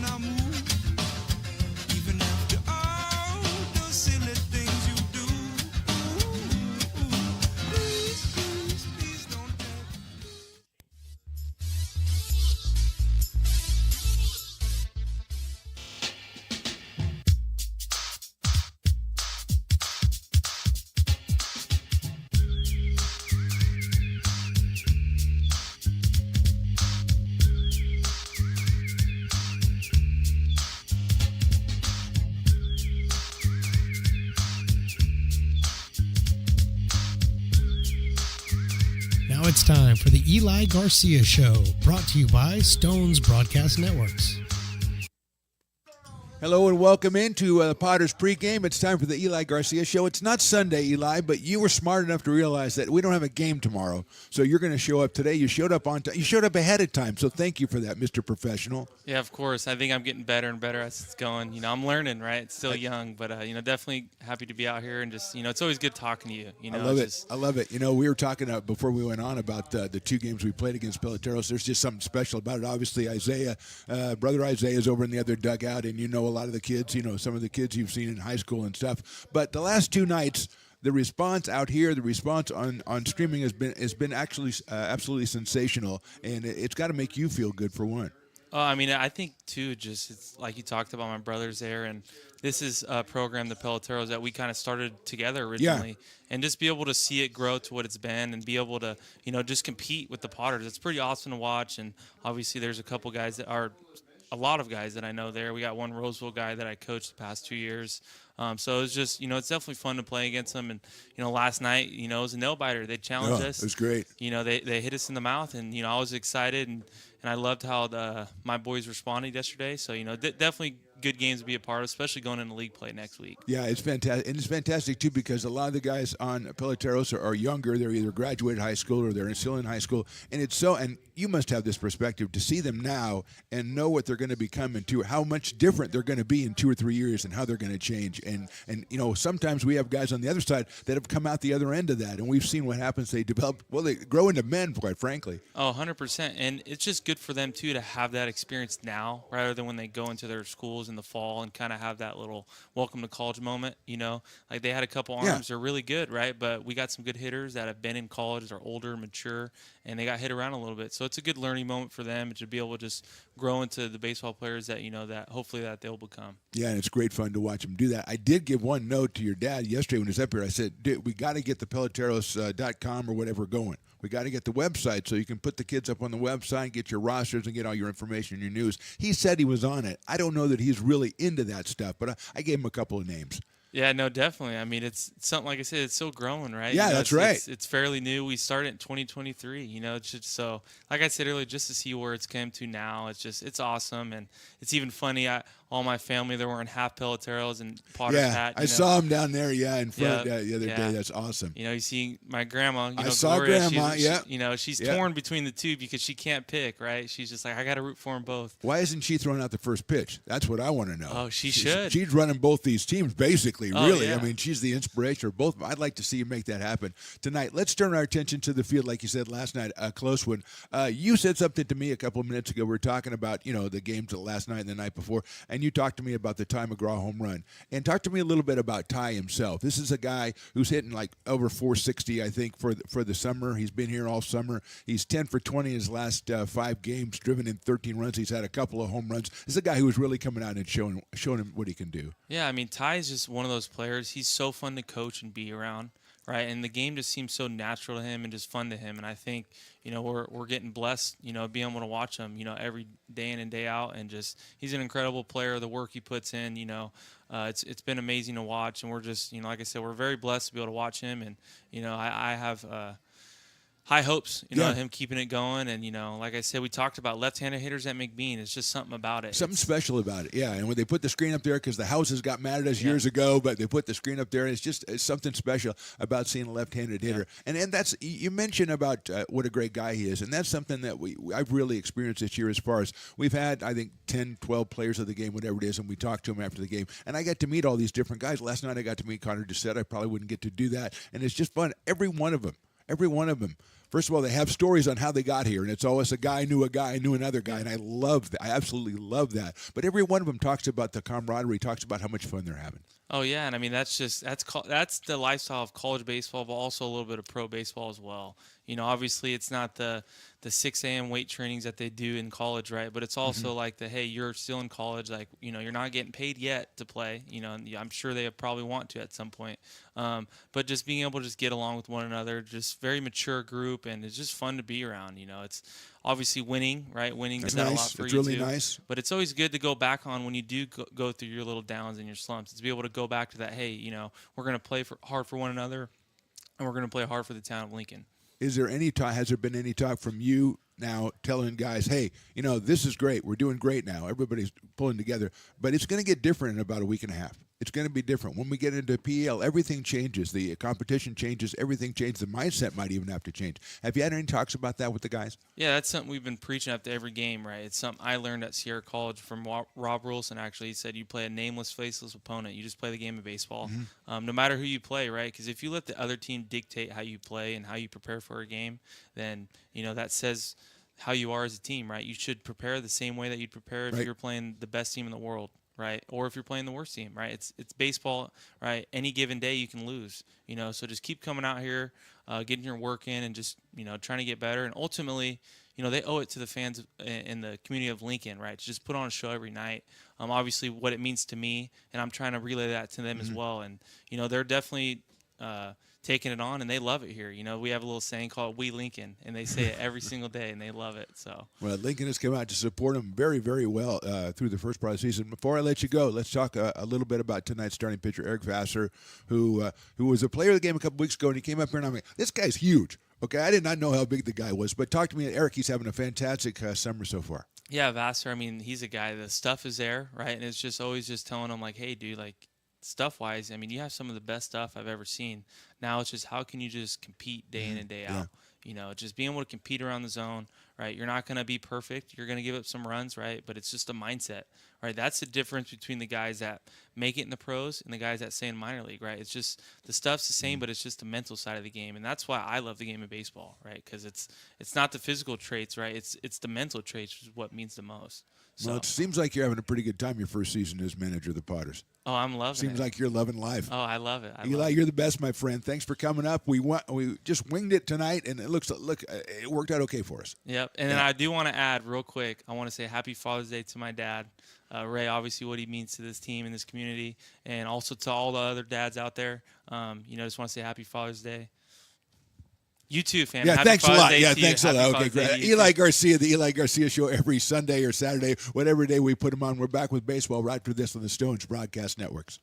when I move, even after all the silly things you do. Please, please, please don't tell. Now it's time for the Eli Garcia Show, brought to you by Stone's Broadcast Networks. Hello and welcome into the Potters pregame. It's time for the Eli Garcia Show. It's not Sunday, Eli, but you were smart enough to realize that we don't have a game tomorrow, so you're going to show up today. You showed up on time. You showed up ahead of time, so thank you for that, Mr. Professional. Yeah, of course. I think I'm getting better and better as it's going. You know, I'm learning, right? It's still young, but, you know, definitely happy to be out here and just, you know, it's always good talking to you. You know, I love it. I love it. You know, we were talking before we went on about the two games we played against Peloteros. There's just something special about it. Obviously, Brother Isaiah is over in the other dugout, and you know a lot of the kids, you know, some of the kids you've seen in high school and stuff. But the last two nights, the response out here, the response on streaming has been actually absolutely sensational, and it's got to make you feel good for one. I mean, I think, too, just it's like you talked about my brothers there, and this is a program, the Peloteros, that we kind of started together originally. Yeah. And just be able to see it grow to what it's been and be able to, you know, just compete with the Potters. It's pretty awesome to watch, and obviously there's a lot of guys that I know there. We got one Roseville guy that I coached the past 2 years. So it's just, you know, it's definitely fun to play against them. And, you know, last night, you know, it was a nail-biter. They challenged us. It was great. You know, they hit us in the mouth, and, you know, I was excited, and I loved how my boys responded yesterday. So, you know, definitely good games to be a part of, especially going into league play next week. Yeah, it's fantastic. And it's fantastic, too, because a lot of the guys on Peloteros are younger. They're either graduated high school or they're still in high school. And it's so – and you must have this perspective to see them now and know what they're going to become into, how much different they're going to be in 2 or 3 years and how they're going to change. And you know, sometimes we have guys on the other side that have come out the other end of that, and we've seen what happens. They develop – well, they grow into men, quite frankly. Oh, 100%. And it's just good for them, too, to have that experience now rather than when they go into their schools in the fall and kind of have that little welcome to college moment, you know. Like they had a couple arms. They're really good, right? But we got some good hitters that have been in college. They're older, mature, and they got hit around a little bit. So it's a good learning moment for them to be able to just grow into the baseball players that, you know, that hopefully that they'll become. Yeah, and it's great fun to watch them do that. I did give one note to your dad yesterday when he was up here. I said, dude, we got to get the Peloteros.com or whatever going. We got to get the website so you can put the kids up on the website, get your rosters, and get all your information and your news. He said he was on it. I don't know that he's really into that stuff, but I gave him a couple of names. Yeah, no, definitely. I mean, it's something, like I said, it's still growing, right? Yeah, you know, that's right. It's fairly new. We started in 2023, you know, it's just, so like I said earlier, just to see where it's come to now, it's awesome. And it's even funny. All my family, they're wearing half Peloteros and Potter's hat. I saw them down there, in front the other day. That's awesome. You know, you see my grandma, you know, I saw Gloria, Grandma, you know, she's torn between the two because she can't pick, right? She's just like, I got to root for them both. Why isn't she throwing out the first pitch? That's what I want to know. Oh, she should. She's running both these teams, basically, really. Yeah. I mean, she's the inspiration of both of them. I'd like to see you make that happen tonight. Let's turn our attention to the field, like you said last night, a close one. You said something to me a couple of minutes ago. We were talking about, you know, the games last night and the night before, and you talked to me about the Ty McGraw home run. And talk to me a little bit about Ty himself. This is a guy who's hitting like over 460, I think, for the summer. He's been here all summer. He's 10 for 20 in his last 5 games, driven in 13 runs. He's had a couple of home runs. This is a guy who is really coming out and showing him what he can do. Yeah, I mean, Ty is just one of those players. He's so fun to coach and be around, right? And the game just seems so natural to him and just fun to him. And I think, you know, we're getting blessed, you know, being able to watch him, you know, every day in and day out. And just he's an incredible player. The work he puts in, you know, it's been amazing to watch. And we're just, you know, like I said, we're very blessed to be able to watch him. And, you know, I have high hopes, you know, him keeping it going. And, you know, like I said, we talked about left-handed hitters at McBean. It's just something about it. Something special about it, yeah. And when they put the screen up there, because the houses got mad at us years ago, but they put the screen up there, and it's something special about seeing a left-handed hitter. And that's, you mentioned about what a great guy he is, and that's something that I've really experienced this year as far as we've had, I think, 10, 12 players of the game, whatever it is, and we talked to them after the game. And I got to meet all these different guys. Last night I got to meet Connor Doucette. I probably wouldn't get to do that. And it's just fun. Every one of them. every one of them. First of all, they have stories on how they got here, and it's always a guy knew another guy, and I love that. I absolutely love that. But every one of them talks about the camaraderie, talks about how much fun they're having. Oh yeah, and I mean that's the lifestyle of college baseball, but also a little bit of pro baseball as well. Obviously it's not the 6 a.m. weight trainings that they do in college, right? But it's also like hey, you're still in college, like you're not getting paid yet to play. And I'm sure they probably want to at some point. But just being able to just get along with one another, just very mature group, and it's just fun to be around. It's obviously winning, right? Winning does that a lot for it's you really too. nice. But it's always good to go back on when you do go through your little downs and your slumps. To be able to go back to that, hey, we're going to play hard for one another, and we're going to play hard for the town of Lincoln. Has there been any talk from you now telling guys, hey, this is great. We're doing great now. Everybody's pulling together. But it's going to get different in about a week and a half. It's going to be different. When we get into PEL, everything changes. The competition changes. Everything changes. The mindset might even have to change. Have you had any talks about that with the guys? Yeah, that's something we've been preaching after every game, right? It's something I learned at Sierra College from Rob Rulson, actually. He said you play a nameless, faceless opponent. You just play the game of baseball, no matter who you play, right? Because if you let the other team dictate how you play and how you prepare for a game, then, that says how you are as a team, right? You should prepare the same way that you'd prepare if you're playing the best team in the world. Right, or if you're playing the worst team, right? It's baseball, right? Any given day you can lose, So just keep coming out here, getting your work in, and just trying to get better. And ultimately, they owe it to the fans in the community of Lincoln, right? To just put on a show every night. Obviously, what it means to me, and I'm trying to relay that to them as well. And they're definitely taking it on, and they love it here. We have a little saying called "We Lincoln," and they say it every single day, and they love it. So, well, Lincoln has come out to support them very, very well through the first part of the season. Before I let you go, let's talk a little bit about tonight's starting pitcher, Eric Vassar, who was a player of the game a couple weeks ago, and he came up here, and I'm like, this guy's huge. Okay, I did not know how big the guy was, but talk to me, Eric. He's having a fantastic summer so far. Yeah, Vassar. I mean, he's a guy. The stuff is there, right? And it's just always just telling him like, hey, dude, like. Stuff-wise, I mean, you have some of the best stuff I've ever seen. Now it's just how can you just compete day in and day out? Just being able to compete around the zone, right? You're not going to be perfect. You're going to give up some runs, right? But it's just a mindset, right? That's the difference between the guys that make it in the pros and the guys that stay in minor league, right? It's just the stuff's the same, but it's just the mental side of the game, and that's why I love the game of baseball, right? Because it's not the physical traits, right? It's the mental traits, which is what means the most. So. Well, it seems like you're having a pretty good time your first season as manager of the Potters. Oh, I'm loving it. Seems like you're loving life. Oh, I love it. Eli, you're the best, my friend. Thanks for coming up. We just winged it tonight, and it it worked out okay for us. Yep. And then I do want to add real quick, I want to say Happy Father's Day to my dad, Ray, obviously what he means to this team and this community, and also to all the other dads out there. Just want to say Happy Father's Day. You too, fam. Yeah, Happy thanks Father's a lot. Day Yeah, to you. thanks a Happy lot. Okay, Father's Day great. to you Eli too. Garcia, the Eli Garcia Show every Sunday or Saturday, whatever day we put him on. We're back with baseball right after this on the Stones Broadcast Networks.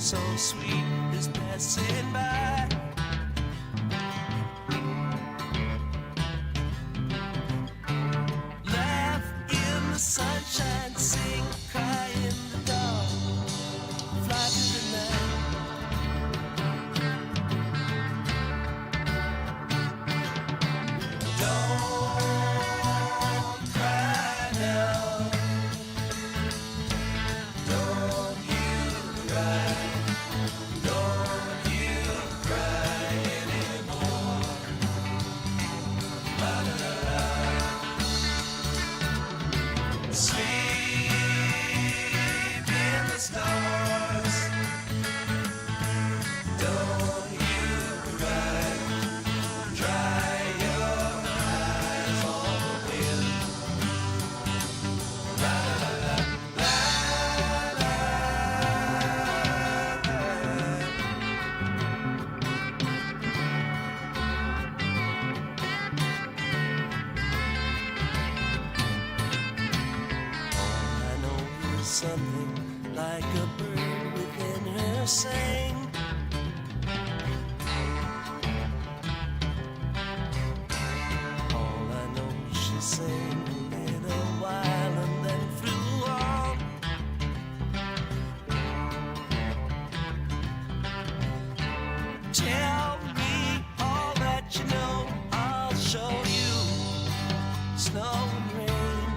so sweet is passing by. Laugh in the sunshine, sing, cry in the dark, fly through the night. Don't cry now. Don't you cry. Don't you cry anymore. La la la la. Sleep in the stars. Don't you cry. Dry your eyes on the wind. La la la la la la. All I know is something like a bird within her sang. All I know, she sang a little while and then flew on. Tell me all that you know, I'll show you snow and rain.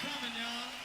coming, y'all.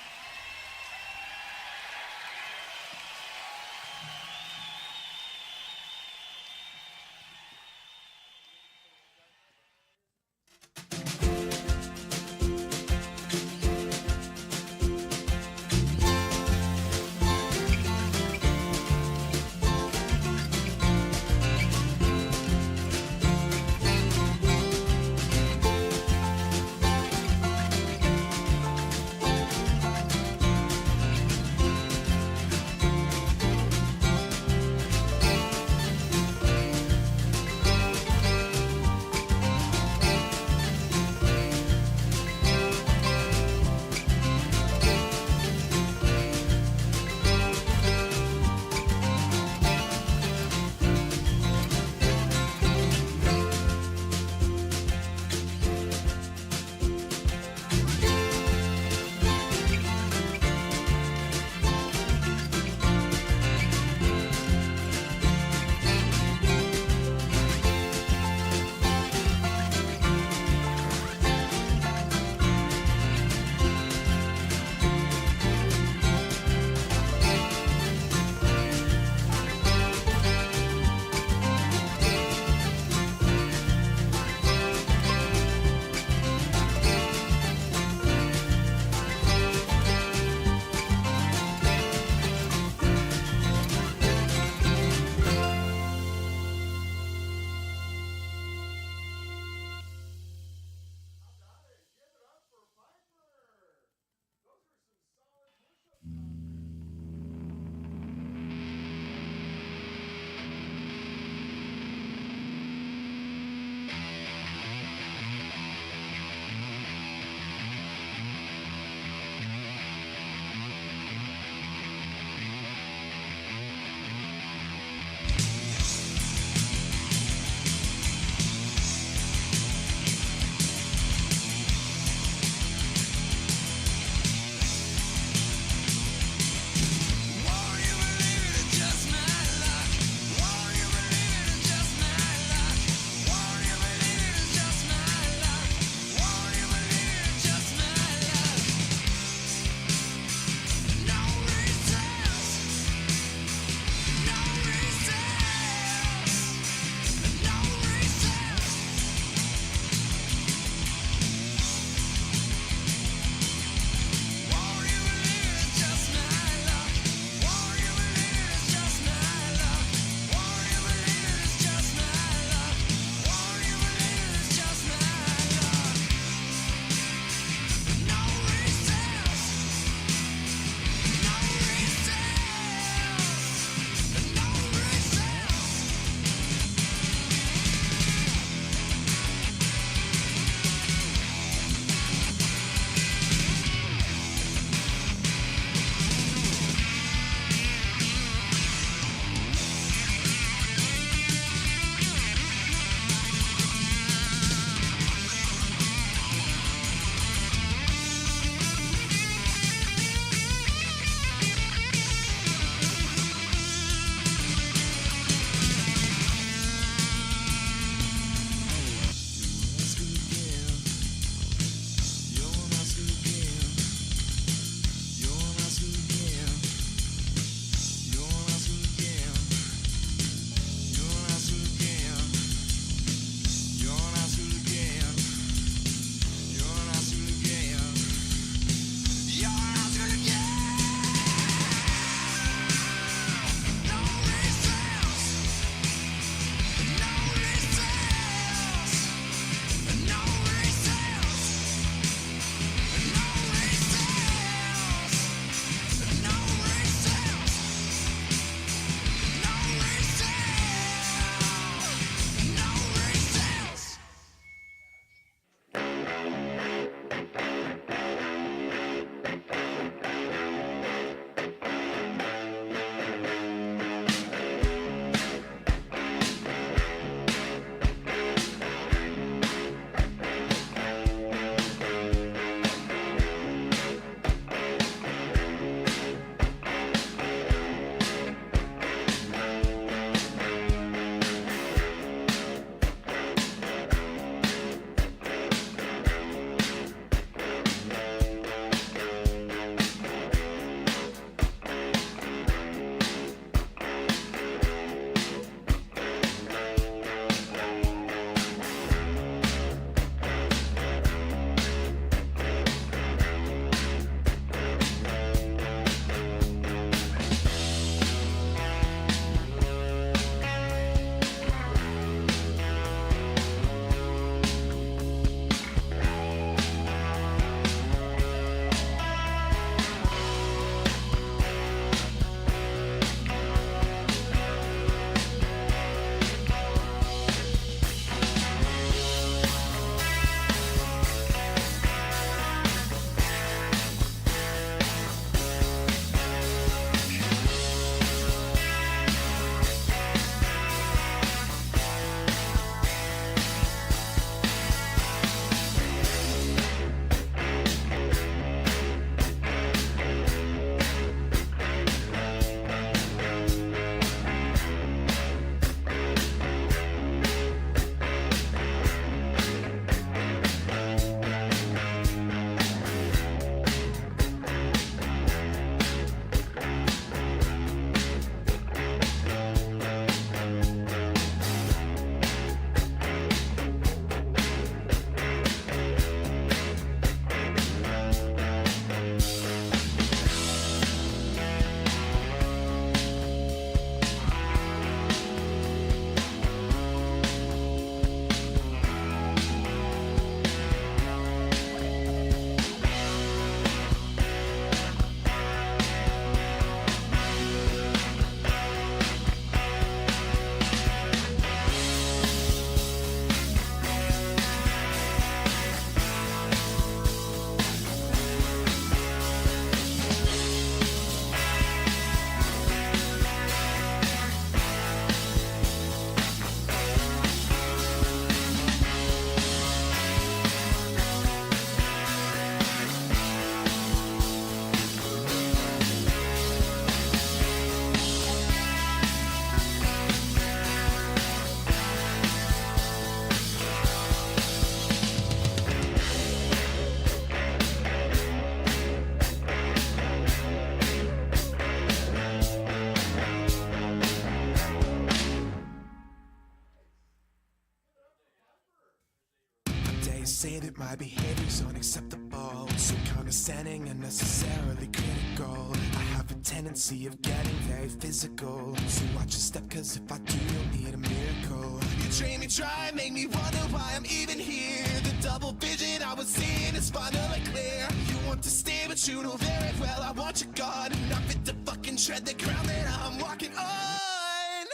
that my behavior's unacceptable, so condescending, unnecessarily critical. I have a tendency of getting very physical, so watch your step, cause if I do, you'll need a miracle. You train me dry, make me wonder why I'm even here. The double vision I was seeing is finally clear. You want to stay, but you know very well I want you gone, and I fit to fucking tread the ground that I'm walking on.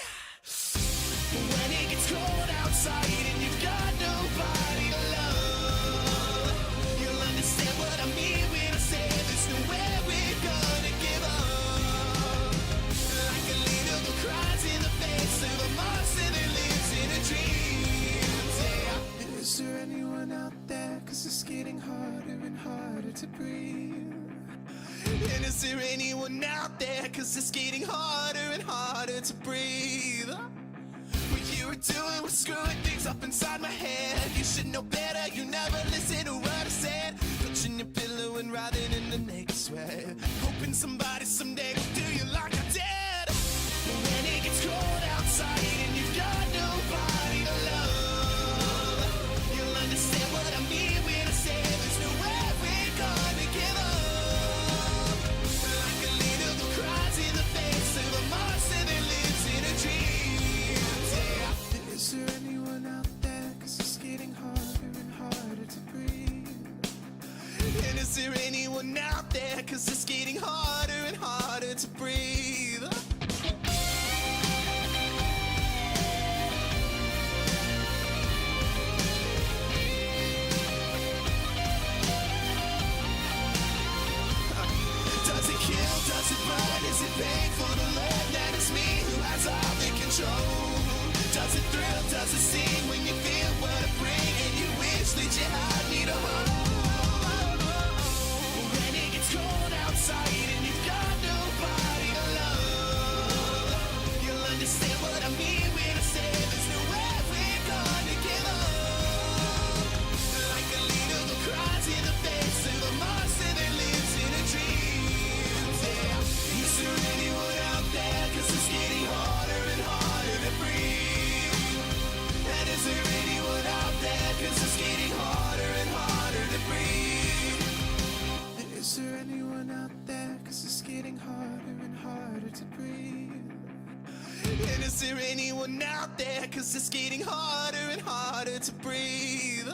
When it gets cold outside and you've got nobody to love, you'll understand what I mean when I say there's nowhere we're gonna give up. Like a leader who cries in the face of a monster that lives in a dream. Yeah. Is there anyone out there? Cause it's getting harder and harder to breathe. And is there anyone out there? Cause it's getting harder and harder to breathe. What you were doing was screwing things up inside my head. You should know better, you never listen to what I said. Touching your pillow and writhing in the naked sweat, hoping somebody someday will do you like I did. When it gets cold outside and you've got nobody to love, you'll understand what I mean when I say there's nowhere we're gonna give up. Like a leader who cries in the face of a monster that lives in a dream. Is there anyone out there? Cause it's getting harder and harder to breathe. And is there anyone out there? Cause it's getting harder and harder to breathe. Does it kill? Does it burn? Is it painful to learn that it's me who has all the control? Does it thrill? Does it sting when you feel what I bring and you wish that you had me to hold? When it gets cold outside and you've got nobody to love, you'll understand what I mean when I say there's nowhere we're gonna give up. Like a leader who cries in the face of a monster that lives in a dream. Yeah. Is there anyone out there? Cause it's getting harder and harder to breathe. And is there anyone out there? Cause it's getting harder and harder to breathe. Is there anyone out there? Cause it's getting harder and harder to breathe. And is there anyone out there? Cause it's getting harder and harder to breathe.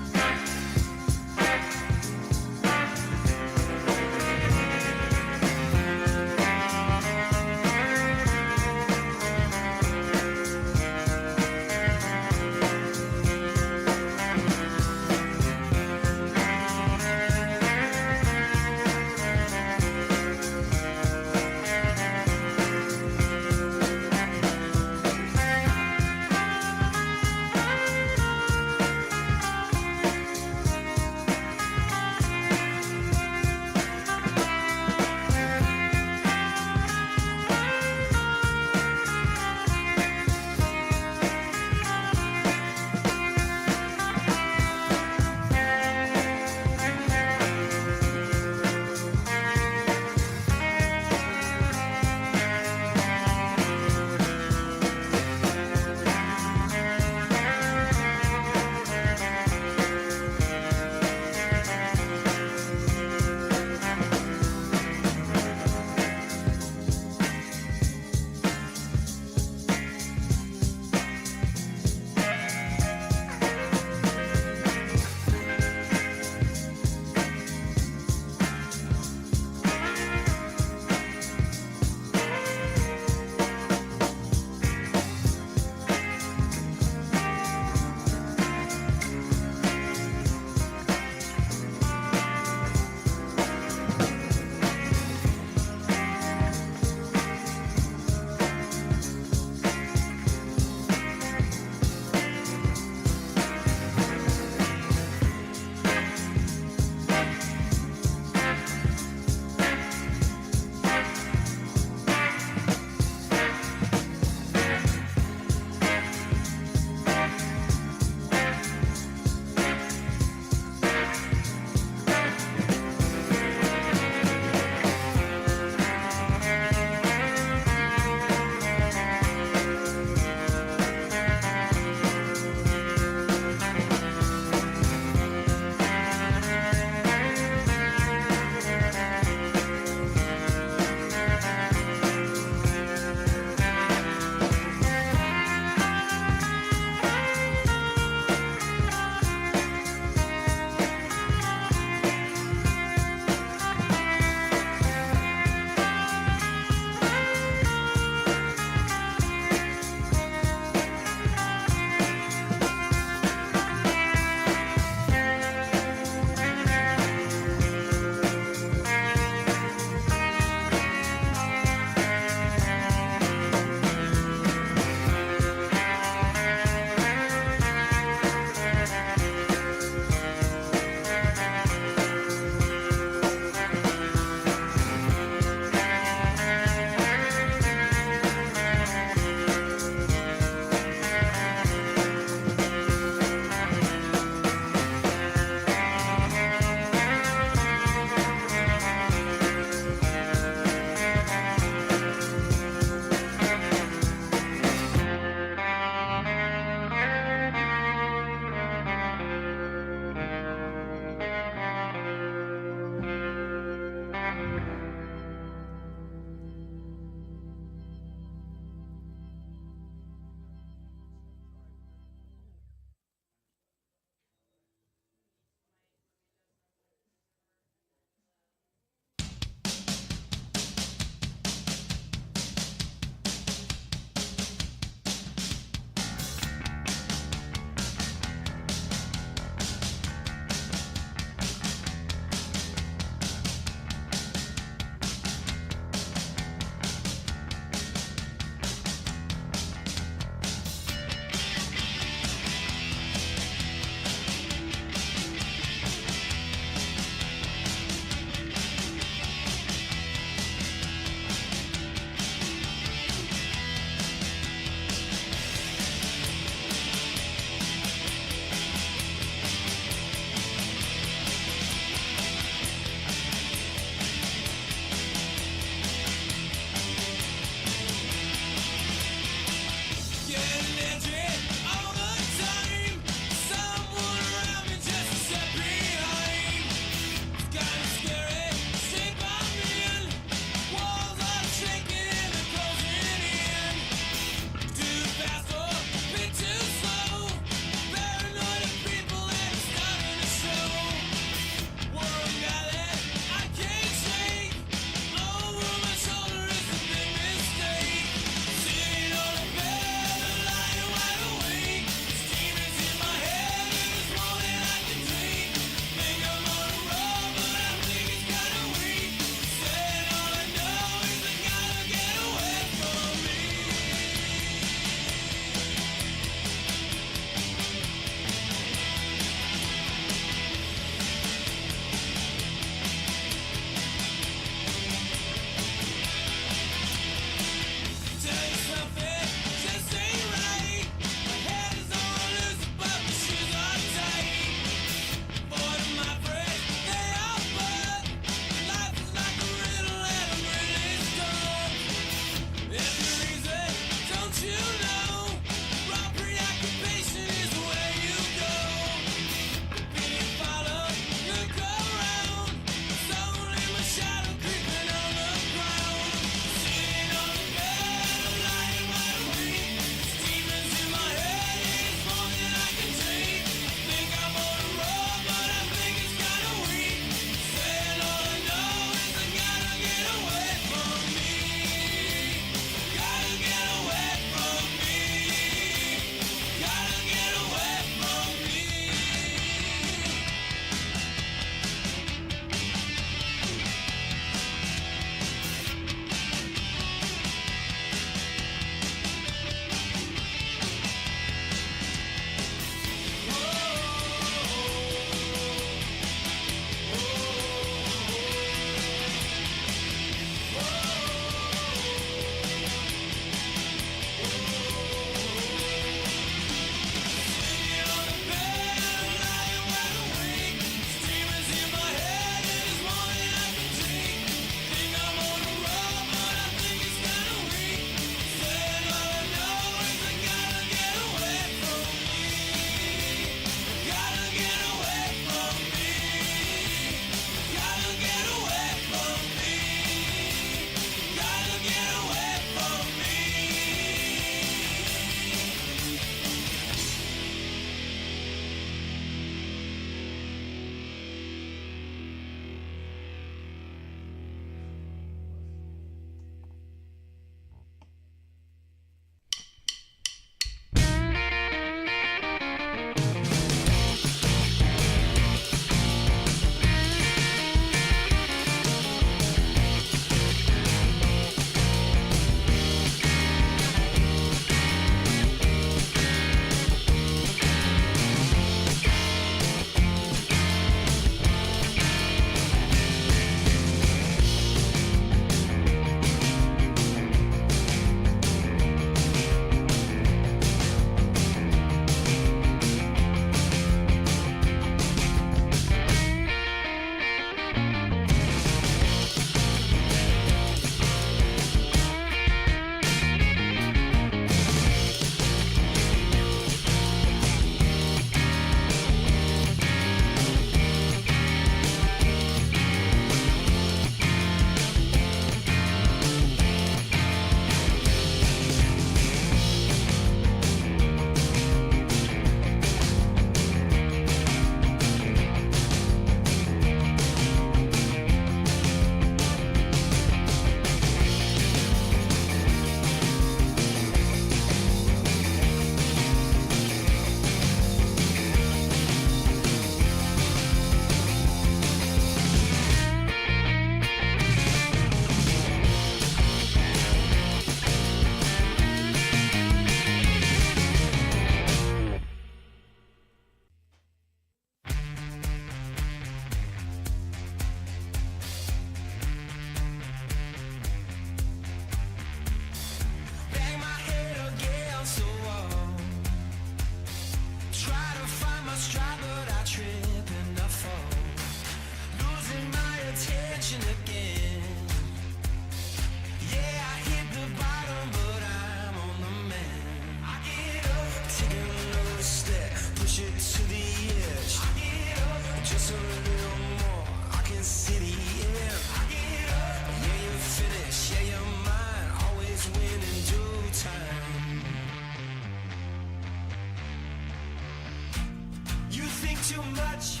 too much.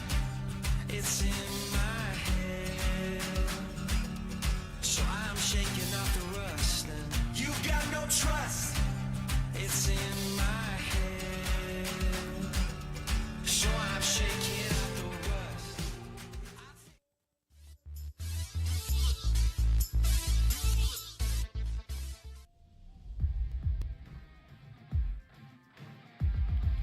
It's in my head. So I'm shaking off the rust. And you got no trust. It's in my head. So I'm shaking off the rust.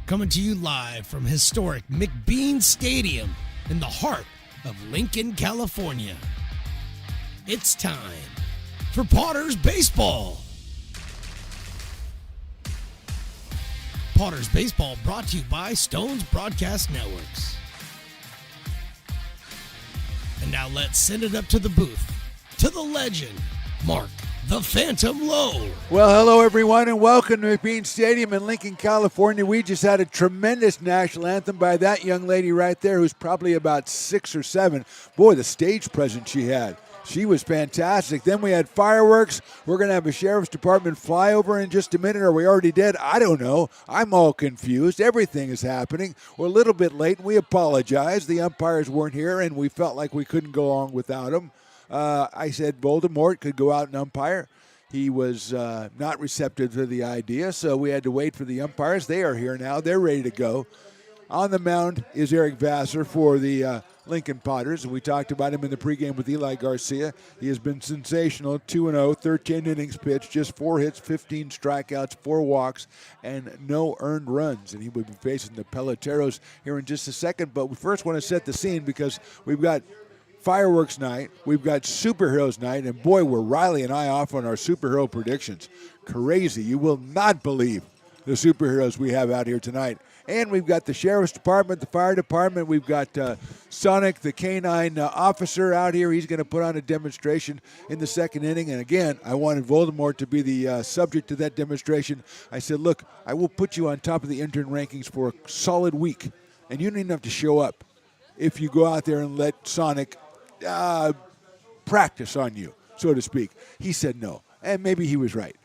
Coming to you live from historic McBean Stadium in the heart of Lincoln, California. It's time for Potters Baseball. Potters Baseball brought to you by Stones Broadcast Networks. And now let's send it up to the booth, to the legend, Mark the Phantom Lowe. Well, hello, everyone, and welcome to McBean Stadium in Lincoln, California. We just had a tremendous national anthem by that young lady right there who's probably about 6 or 7. Boy, the stage presence she had. She was fantastic. Then we had fireworks. We're going to have a sheriff's department flyover in just a minute. Are we already dead? I don't know. I'm all confused. Everything is happening. We're a little bit late, and we apologize. The umpires weren't here, and we felt like we couldn't go on without them. I said Voldemort could go out and umpire. He was not receptive to the idea, so we had to wait for the umpires. They are here now. They're ready to go. On the mound is Eric Vassar for the Lincoln Potters, and we talked about him in the pregame with Eli Garcia. He has been sensational, 2-0, 13 innings pitched, just 4 hits, 15 strikeouts, 4 walks, and no earned runs. And he will be facing the Peloteros here in just a second, but we first want to set the scene because we've got fireworks night, we've got superheroes night, and boy, were Riley and I off on our superhero predictions. Crazy. You will not believe the superheroes we have out here tonight. And we've got the sheriff's department, the fire department. We've got Sonic, the canine officer, out here. He's going to put on a demonstration in the second inning. And again, I wanted Voldemort to be the subject of that demonstration. I said, look, I will put you on top of the intern rankings for a solid week, and you don't even have to show up if you go out there and let Sonic practice on you, so to speak. He said no, and maybe he was right.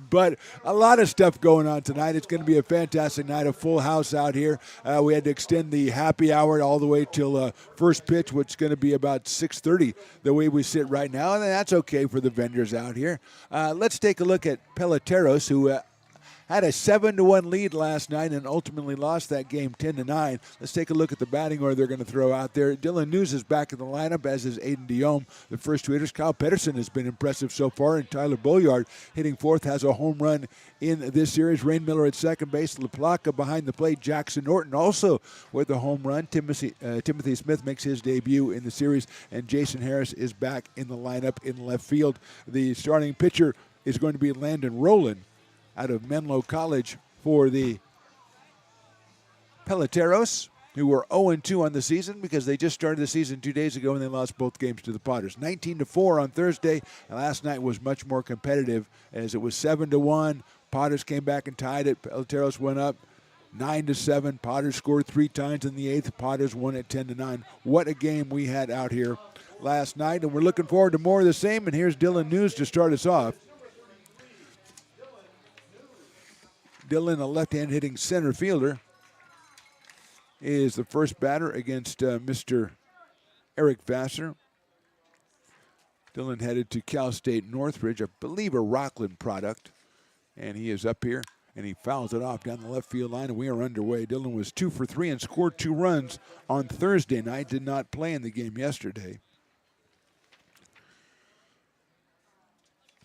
But a lot of stuff going on tonight. It's going to be a fantastic night, a full house out here. We had to extend the happy hour all the way till first pitch, which is going to be about 6:30 the way we sit right now, and that's okay for the vendors out here. Let's take a look at Peloteros, who had a 7-1 lead last night and ultimately lost that game 10-9. Let's take a look at the batting order they're going to throw out there. Dylan News is back in the lineup, as is Aiden Diome, the first 2 hitters. Kyle Pedersen has been impressive so far, and Tyler Boyard hitting fourth, has a home run in this series. Rain Miller at second base. LaPlaca behind the plate. Jackson Norton also with a home run. Timothy Smith makes his debut in the series, and Jason Harris is back in the lineup in left field. The starting pitcher is going to be Landon Rowland out of Menlo College for the Peloteros, who were 0-2 on the season because they just started the season 2 days ago and they lost both games to the Potters. 19-4 on Thursday, and last night was much more competitive as it was 7-1. Potters came back and tied it. Peloteros went up 9-7. Potters scored 3 times in the 8th. Potters won at 10-9. What a game we had out here last night, and we're looking forward to more of the same. And here's Dylan News to start us off. Dylan, a left-hand hitting center fielder, is the first batter against Mr. Eric Vassar. Dylan headed to Cal State Northridge, I believe a Rockland product, and he is up here, and he fouls it off down the left field line, and we are underway. Dylan was 2 for 3 and scored 2 runs on Thursday night, did not play in the game yesterday.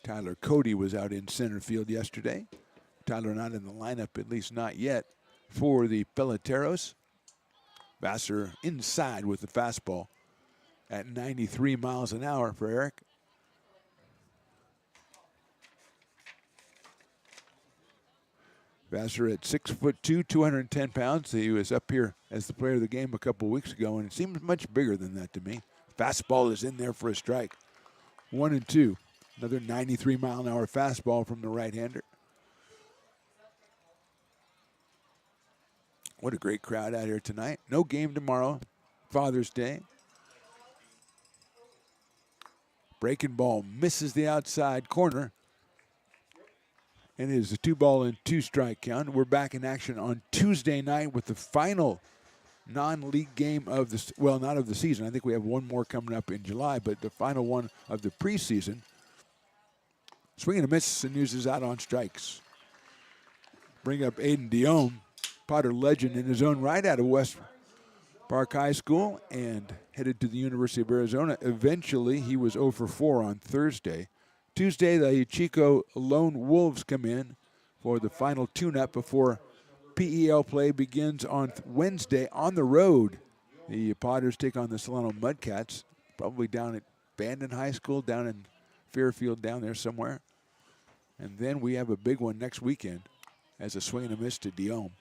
Tyler Cody was out in center field yesterday. Tyler not in the lineup, at least not yet, for the Peloteros. Vassar inside with the fastball at 93 miles an hour for Eric. Vassar at 6'2", 210 pounds. He was up here as the player of the game a couple weeks ago, and it seems much bigger than that to me. Fastball is in there for a strike. 1-2. Another 93 mile an hour fastball from the right-hander. What a great crowd out here tonight. No game tomorrow, Father's Day. Breaking ball misses the outside corner. And it is a 2-2 strike count. We're back in action on Tuesday night with the final non-league game of the, well, not of the season. I think we have one more coming up in July, but the final one of the preseason. Swinging a miss, and uses out on strikes. Bring up Aiden Diome, Potter legend in his own right, out of West Park High School and headed to the University of Arizona. Eventually, he was 0 for 4 on Thursday. Tuesday, the Chico Lone Wolves come in for the final tune-up before PEL play begins on Wednesday on the road. The Potters take on the Solano Mudcats, probably down at Bandon High School, down in Fairfield, down there somewhere. And then we have a big one next weekend as a swing and a miss to Diome,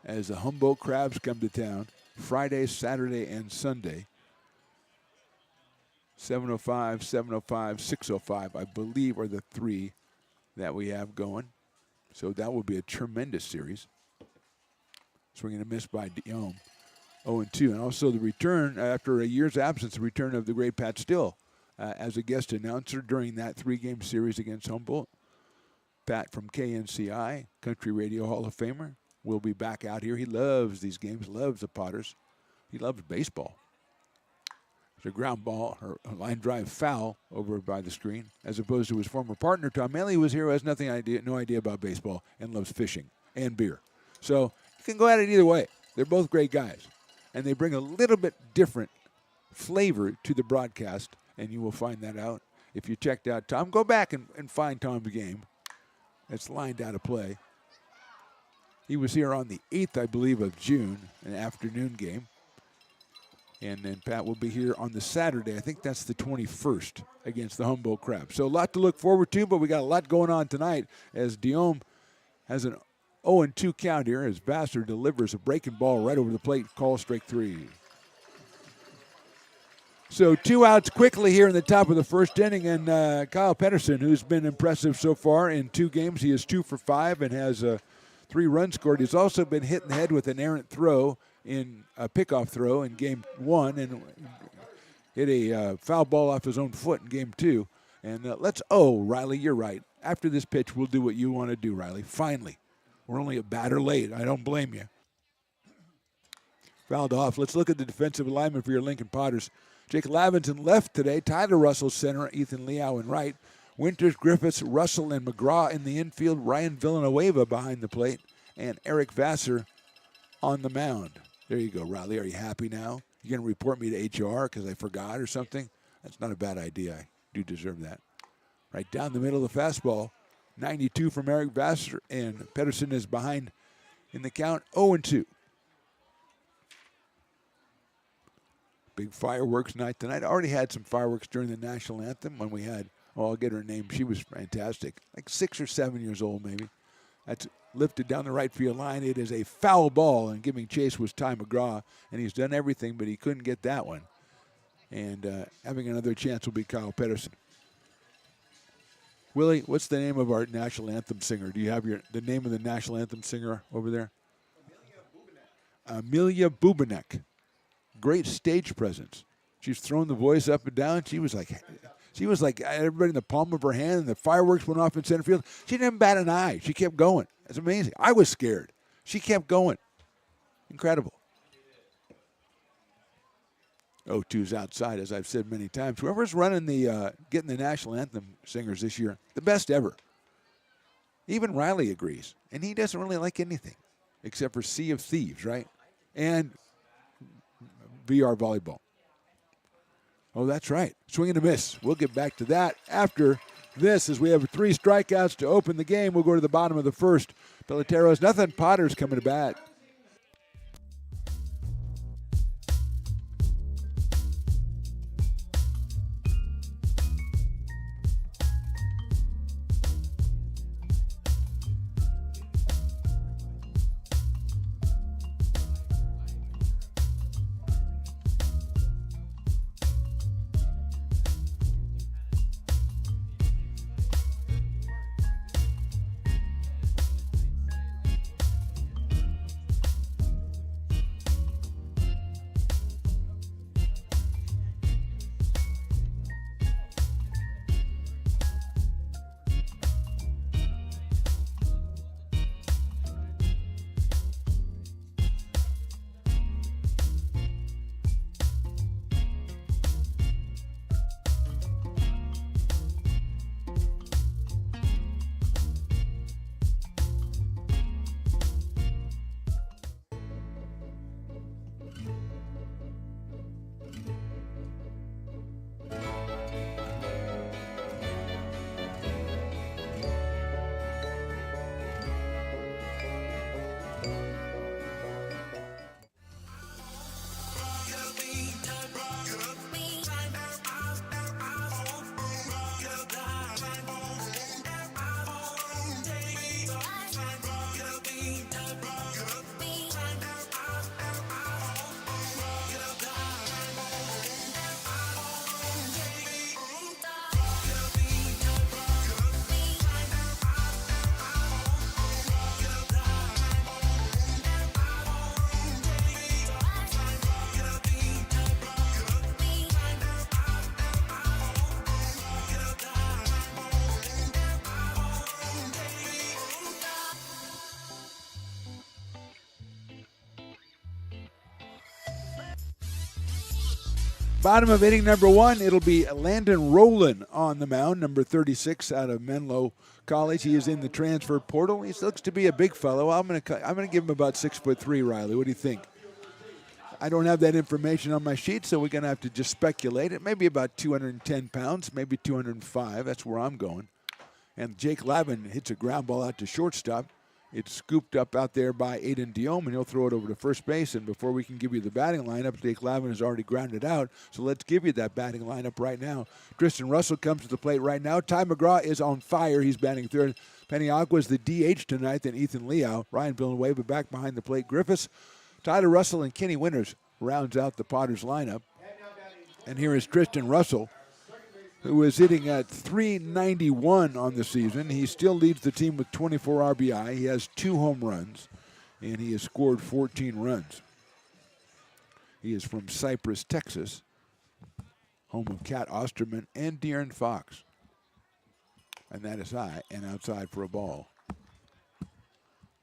as the Humboldt Crabs come to town Friday, Saturday, and Sunday. 7:05, 7:05, 6:05, I believe, are the three that we have going. So that will be a tremendous series. Swinging a miss by Diome, 0-2. And also the return, after a year's absence, the return of the great Pat Still as a guest announcer during that three-game series against Humboldt. Pat from KNCI, Country Radio Hall of Famer, will be back out here. He loves these games, loves the Potters. He loves baseball. It's a ground ball, or a line drive foul over by the screen, as opposed to his former partner, Tom Maley, who was here, who has no idea about baseball and loves fishing and beer. So you can go at it either way. They're both great guys. And they bring a little bit different flavor to the broadcast, and you will find that out. If you checked out Tom, go back and find Tom's game. It's lined out of play. He was here on the 8th, I believe, of June, an afternoon game. And then Pat will be here on the Saturday. I think that's the 21st against the Humboldt Crabs. So a lot to look forward to, but we got a lot going on tonight as Diome has an 0-2 count here as Vassar delivers a breaking ball right over the plate. Call strike 3. So 2 outs quickly here in the top of the first inning, and Kyle Pedersen, who's been impressive so far in 2 games. He is 2 for 5 and has 3 runs scored. He's also been hit in the head with an errant throw in a pickoff throw in game 1 and hit a foul ball off his own foot in game 2. And Riley, you're right. After this pitch, we'll do what you want to do, Riley. Finally. We're only a batter late. I don't blame you. Fouled off. Let's look at the defensive alignment for your Lincoln Potters. Jake Lavinson left today. Tyler Russell center. Ethan Liao in right. Winters, Griffiths, Russell, and McGraw in the infield. Ryan Villanueva behind the plate. And Eric Vassar on the mound. There you go, Riley. Are you happy now? You going to report me to HR because I forgot or something? That's not a bad idea. I do deserve that. Right down the middle of the fastball. 92 from Eric Vassar, and Pedersen is behind in the count, 0-2. Big fireworks night tonight. I already had some fireworks during the national anthem when we had, I'll get her name. She was fantastic. Like 6 or 7 years old, maybe. That's lifted down the right field line. It is a foul ball, and giving chase was Ty McGraw, and he's done everything, but he couldn't get that one. And having another chance will be Kyle Pedersen. Willie, what's the name of our national anthem singer? Do you have the name of the national anthem singer over there? Amelia Bubenek. Great stage presence. She's thrown the voice up and down. She was like everybody in the palm of her hand, and the fireworks went off in center field. She didn't bat an eye. She kept going. That's amazing. I was scared. She kept going. Incredible. 0-2's outside, as I've said many times. Whoever's running getting the national anthem singers this year, the best ever. Even Riley agrees. And he doesn't really like anything except for Sea of Thieves, right? And VR volleyball. Oh, that's right. Swing and a miss. We'll get back to that after this, as we have 3 strikeouts to open the game. We'll go to the bottom of the first. Peloteros, nothing. Potters coming to bat. Bottom of inning number 1, it'll be Landon Rowland on the mound, number 36 out of Menlo College. He is in the transfer portal. He looks to be a big fellow. I'm gonna give him about 6'3", Riley. What do you think? I don't have that information on my sheet, so we're gonna have to just speculate. It may be about 210 pounds, maybe 205. That's where I'm going. And Jake Lavin hits a ground ball out to shortstop. It's scooped up out there by Aiden Diome, and he'll throw it over to first base. And before we can give you the batting lineup, Jake Lavin has already grounded out. So let's give you that batting lineup right now. Tristan Russell comes to the plate right now. Ty McGraw is on fire. He's batting third. Peniagua is the DH tonight, then Ethan Liao. Ryan Villanueva back behind the plate. Griffiths, Tyler Russell, and Kenny Winters rounds out the Potters lineup. And here is Tristan Russell, who is hitting at .391 on the season. He still leads the team with 24 RBI. He has 2 home runs, and he has scored 14 runs. He is from Cypress, Texas, home of Cat Osterman and De'Aaron Fox. And that is high and outside for a ball.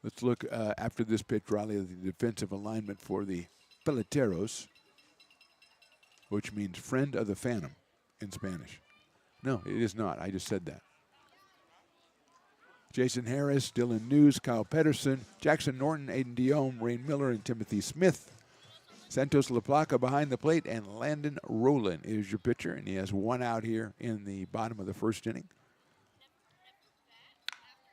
Let's look after this pitch, Riley, at the defensive alignment for the Peloteros, which means friend of the Phantom in Spanish. No, it is not. I just said that. Jason Harris, Dylan News, Kyle Pedersen, Jackson Norton, Aiden Diome, Rain Miller, and Timothy Smith. Santos LaPlaca behind the plate, and Landon Rowland is your pitcher, and he has 1 out here in the bottom of the first inning.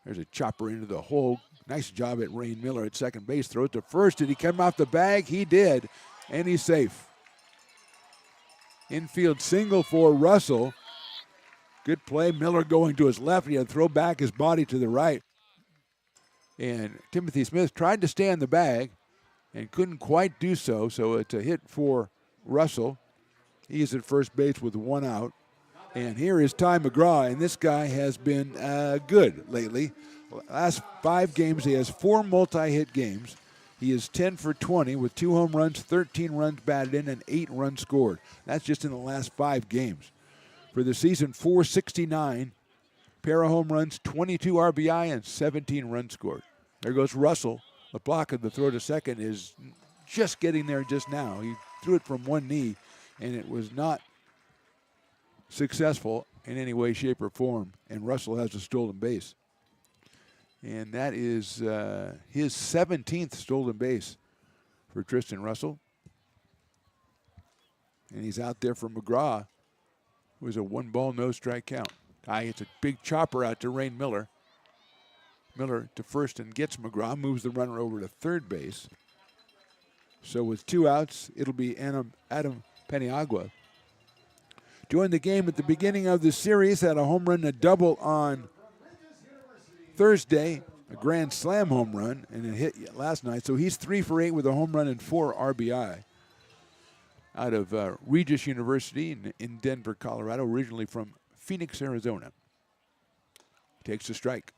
There's a chopper into the hole. Nice job at Rain Miller at second base. Throw it to first. Did he come off the bag? He did, and he's safe. Infield single for Russell. Good play. Miller going to his left. He had to throw back his body to the right. And Timothy Smith tried to stay on the bag and couldn't quite do so. So it's a hit for Russell. He's at first base with 1 out. And here is Ty McGraw, and this guy has been good lately. Last 5 games, he has 4 multi-hit games. He is 10 for 20 with 2 home runs, 13 runs batted in, and 8 runs scored. That's just in the last 5 games. For the season, 469, pair of home runs, 22 RBI, and 17 runs scored. There goes Russell. The block of the throw to second is just getting there just now. He threw it from one knee, and it was not successful in any way, shape, or form. And Russell has a stolen base. And that is his 17th stolen base for Tristan Russell. And he's out there for McGraw, who is a 1-ball, no strike count. It's a big chopper out to Rain Miller. Miller to first and gets McGraw, moves the runner over to third base. So with 2 outs, it'll be Adam Peniagua. Joined the game at the beginning of the series, had a home run, a double on Thursday, a grand slam home run, and it hit last night. So he's 3 for 8 with a home run and 4 RBI. Out of Regis University in Denver, Colorado, originally from Phoenix, Arizona. Takes a strike.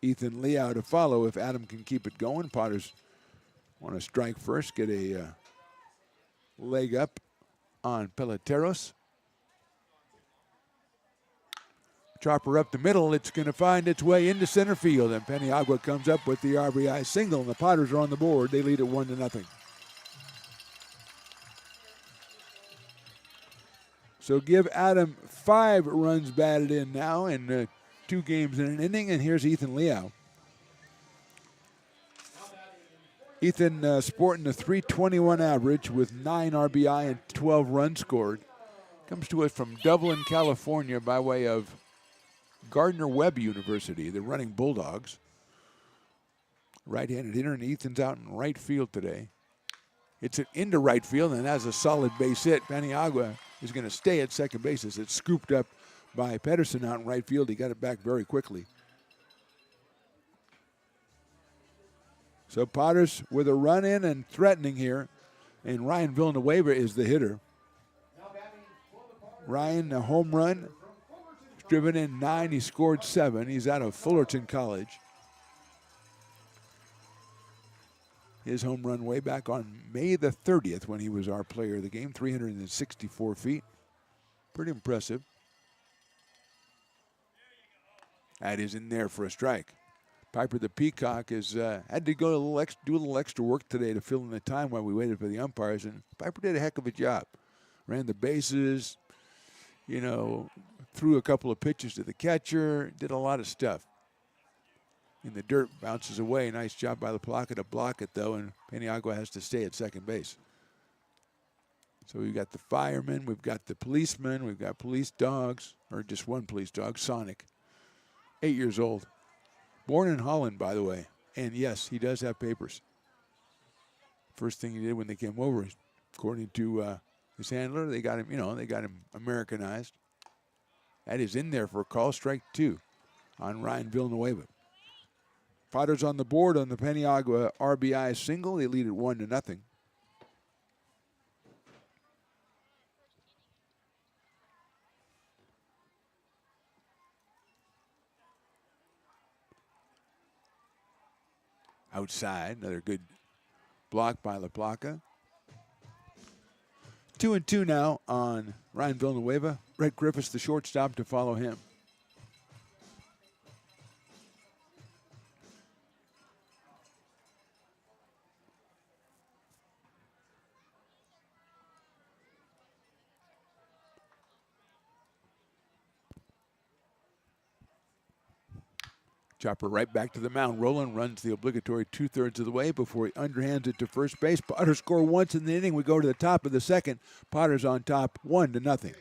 Ethan Liao to follow if Adam can keep it going. Potters want to strike first, get a leg up on Peloteros. Chopper up the middle. It's going to find its way into center field, and Peniagua comes up with the RBI single, and the Potters are on the board. They lead it 1-0. So give Adam 5 runs batted in now in 2 games in an inning, and here's Ethan Liao. Ethan sporting a .321 average with 9 RBI and 12 runs scored. Comes to us from Dublin, California by way of Gardner-Webb University, the Running Bulldogs. Right-handed hitter, and Ethan's out in right field today. It's into right field, and has a solid base hit. Peniagua is going to stay at second base as it's scooped up by Pedersen out in right field. He got it back very quickly. So Potters with a run in and threatening here, and Ryan Villanueva is the hitter. Ryan, a home run. Driven in 9, he scored 7. He's out of Fullerton College. His home run way back on May the 30th when he was our player of the game, 364 feet. Pretty impressive. That is in there for a strike. Piper the Peacock has had to go do a little extra work today to fill in the time while we waited for the umpires, and Piper did a heck of a job. Ran the bases, threw a couple of pitches to the catcher, did a lot of stuff. In the dirt, bounces away. Nice job by LaPlaca to block it, though, and Paniagua has to stay at second base. So we've got the firemen, we've got the policemen, we've got police dogs, or just one police dog, Sonic, 8 years old. Born in Holland, by the way. And yes, he does have papers. First thing he did when they came over, according to his handler, they got him Americanized. That is in there for a call, strike 2 on Ryan Villanueva. Padres on the board on the Paniagua RBI single. They lead it 1-0. Outside, another good block by LaPlaca. 2-2 now on Ryan Villanueva. Brett Griffiths, the shortstop, to follow him. Chopper right back to the mound. Roland runs the obligatory 2/3 of the way before he underhands it to first base. Potters score once in the inning. We go to the top of the second. Potters on top, 1-0.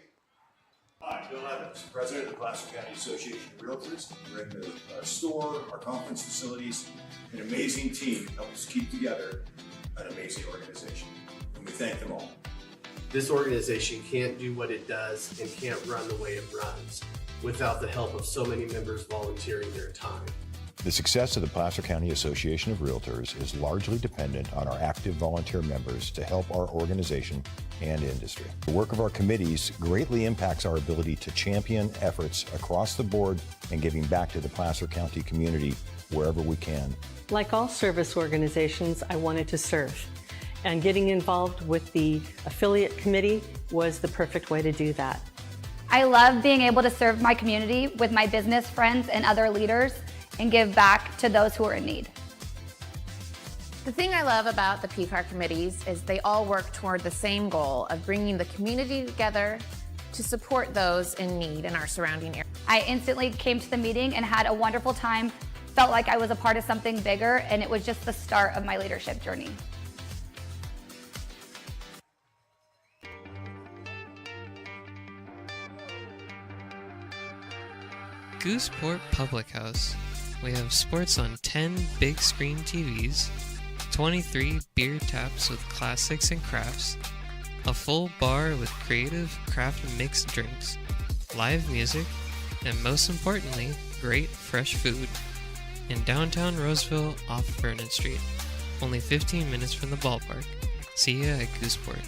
Hi, Bill Evans, President of the Placer County Association of Realtors. We're in our store, our conference facilities, an amazing team helps keep together an amazing organization. And we thank them all. This organization can't do what it does and can't run the way it runs without the help of so many members volunteering their time. The success of the Placer County Association of Realtors is largely dependent on our active volunteer members to help our organization and industry. The work of our committees greatly impacts our ability to champion efforts across the board and giving back to the Placer County community wherever we can. Like all service organizations, I wanted to serve. And getting involved with the affiliate committee was the perfect way to do that. I love being able to serve my community with my business friends and other leaders and give back to those who are in need. The thing I love about the PCAR committees is they all work toward the same goal of bringing the community together to support those in need in our surrounding area. I instantly came to the meeting and had a wonderful time, felt like I was a part of something bigger, and it was just the start of my leadership journey. Gooseport Public House. We have sports on 10 big screen TVs, 23 beer taps with classics and crafts, a full bar with creative craft mixed drinks, live music, and most importantly, great fresh food. In downtown Roseville off Vernon Street, only 15 minutes from the ballpark. See ya at Gooseport.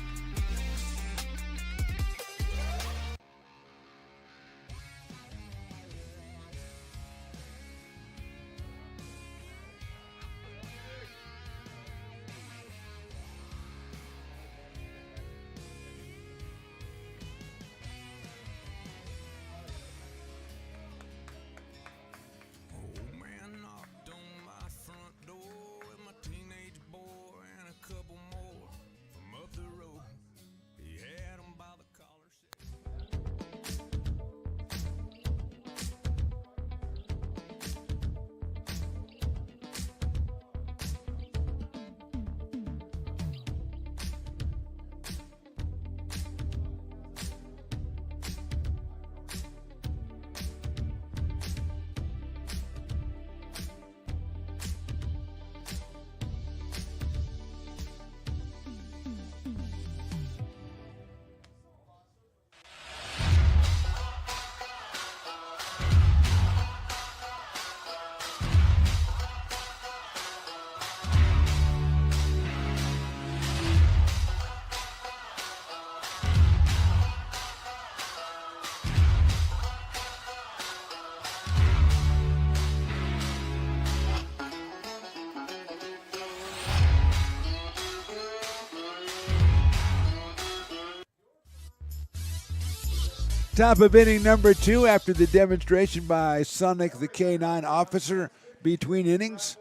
Top of inning number 2 after the demonstration by Sonic the K9 officer. between innings.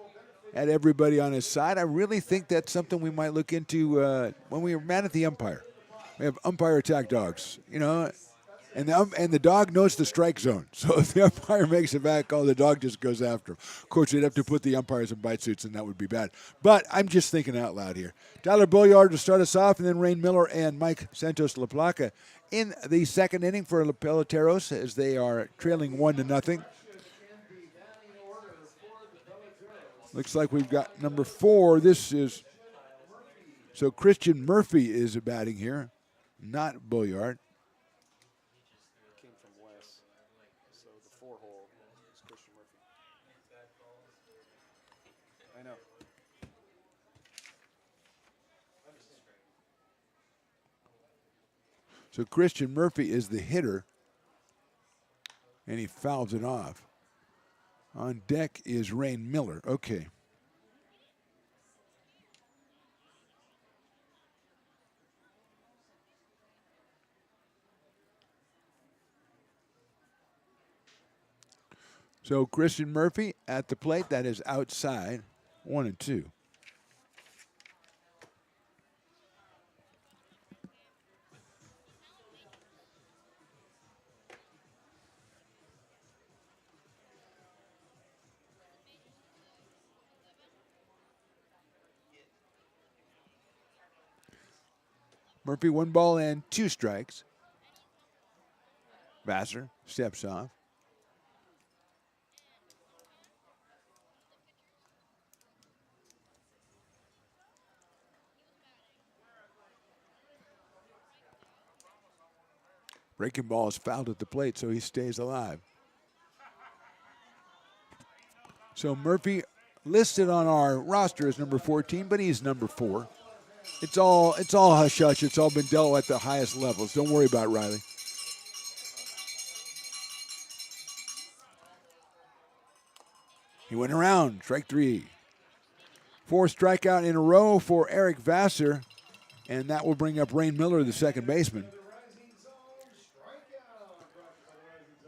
Had everybody on his side. I really think that's something we might look into when we are mad at the umpire. We have umpire attack dogs, you know, and the dog knows the strike zone. So if the umpire makes a bad call, the dog just goes after him. Of course, they'd have to put the umpires in bite suits, and that would be bad. But I'm just thinking out loud here. Tyler Boyard to start us off, and then Rain Miller and Mike Santos La Placa in the second inning for the Peloteros as they are trailing 1-0. Looks like we've got number 4. So Christian Murphy is batting here, not Boyard. Came from Wes, so the 4-hole is Christian Murphy. I know. So Christian Murphy is the hitter, and he fouls it off. On deck is Rain Miller. Okay. So Christian Murphy at the plate. That is outside. 1-2. Murphy 1 ball and 2 strikes. Vassar steps off. Breaking ball is fouled at the plate, so he stays alive. So Murphy listed on our roster as number 14, but he's number 4. It's all hush-hush. It's all been dealt at the highest levels. Don't worry about Riley. He went around. Strike 3. 4th strikeout in a row for Eric Vassar, and that will bring up Rain Miller, the second baseman.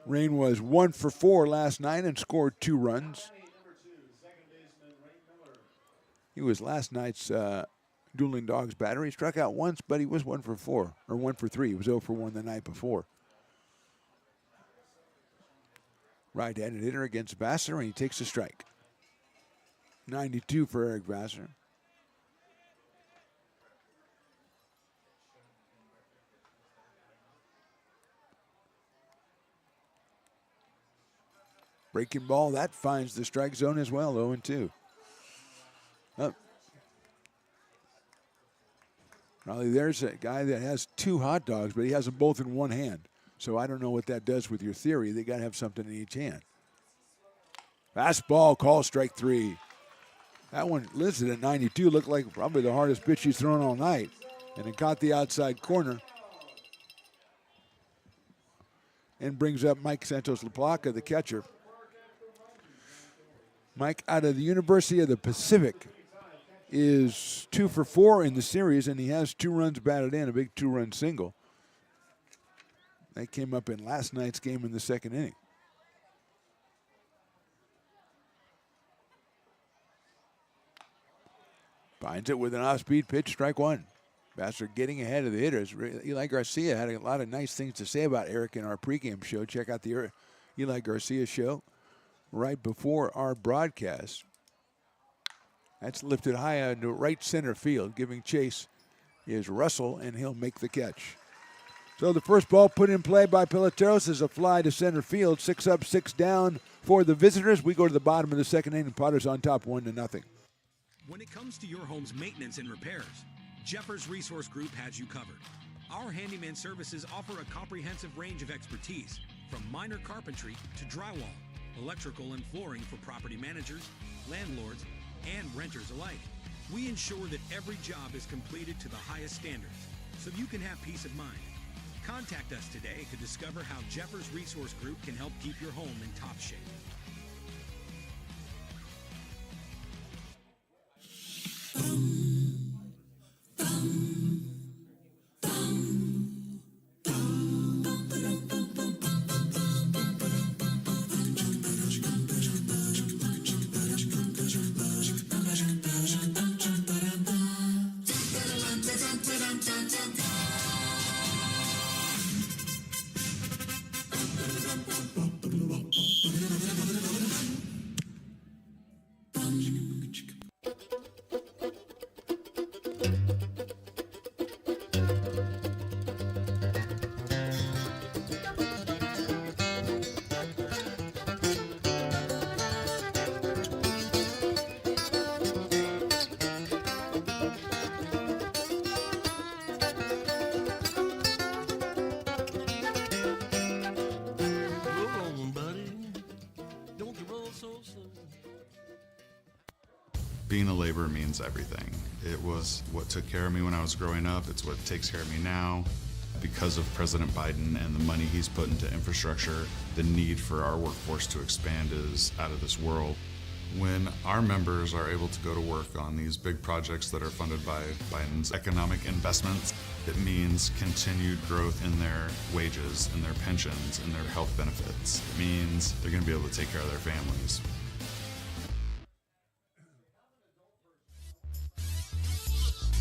Rain was 1 for 4 last night and scored 2 runs. He was last night's Dueling Dogs batter. He struck out once, but he was 1 for 4, or 1 for 3. He was 0 for 1 the night before. Right-handed hitter against Vassar, and he takes a strike. 92 for Eric Vassar. Breaking ball, that finds the strike zone as well, 0-2. Oh. Probably there's a guy that has 2 hot dogs, but he has them both in one hand. So I don't know what that does with your theory. They got to have something in each hand. Fastball, call strike 3. That one listed at 92, looked like probably the hardest pitch he's thrown all night. And it caught the outside corner. And brings up Mike Santos La Placa, the catcher. Mike, out of the University of the Pacific, is 2 for 4 in the series, and he has 2 runs batted in, a big 2-run single. That came up in last night's game in the second inning. Finds it with an off-speed pitch, strike 1. Vassar getting ahead of the hitters. Eli Garcia had a lot of nice things to say about Eric in our pregame show. Check out the Eli Garcia show right before our broadcast. That's lifted high into right center field. Giving chase is Russell, and he'll make the catch. So the first ball put in play by Peloteros is a fly to center field. 6 up, 6 down for the visitors. We go to the bottom of the second inning. Potters on top, 1-0. When it comes to your home's maintenance and repairs, Jeffers Resource Group has you covered. Our handyman services offer a comprehensive range of expertise, from minor carpentry to drywall, electrical and flooring for property managers, landlords, and renters alike. We ensure that every job is completed to the highest standards, so you can have peace of mind. Contact us today to discover how Jeffers Resource Group can help keep your home in top shape. being a laborer means everything. It was what took care of me when I was growing up. It's what takes care of me now. Because of President Biden and the money he's put into infrastructure, the need for our workforce to expand is out of this world. When our members are able to go to work on these big projects that are funded by Biden's economic investments, it means continued growth in their wages, in their pensions, in their health benefits. It means they're going to be able to take care of their families.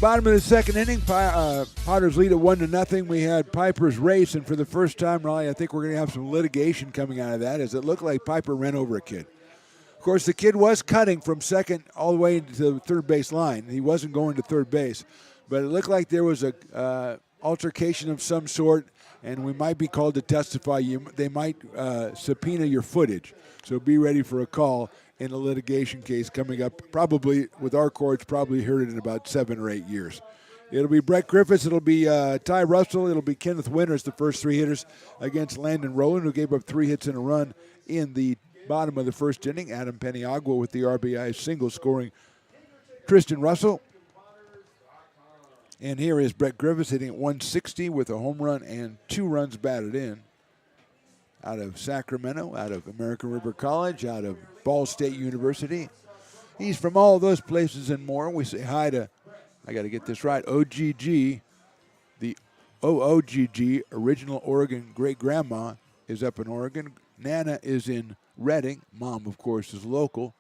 Bottom of the second inning, Potters lead at 1-0. We had Piper's race, and for the first time, Raleigh, I think we're going to have some litigation coming out of that, as it looked like Piper ran over a kid. Of course, the kid was cutting from second all the way to the third base line. He wasn't going to third base, but it looked like there was a altercation of some sort, and we might be called to testify. They might subpoena your footage, so be ready for a call in a litigation case coming up, probably with our courts, probably heard it in about 7 or 8 years. It'll be Brett Griffiths, it'll be Ty Russell, it'll be Kenneth Winters, the first 3 hitters against Landon Rowland, who gave up 3 hits in a run in the bottom of the first inning. Adam Peniagua with the RBI single, scoring Tristan Russell. And here is Brett Griffiths hitting at 160 with a home run and 2 runs batted in. Out of Sacramento, out of American River College, out of Ball State University. He's from all those places and more. We say hi to, I got to get this right, OGG, the OOGG, original Oregon great-grandma, is up in Oregon. Nana is in Reading. Mom, of course, is local.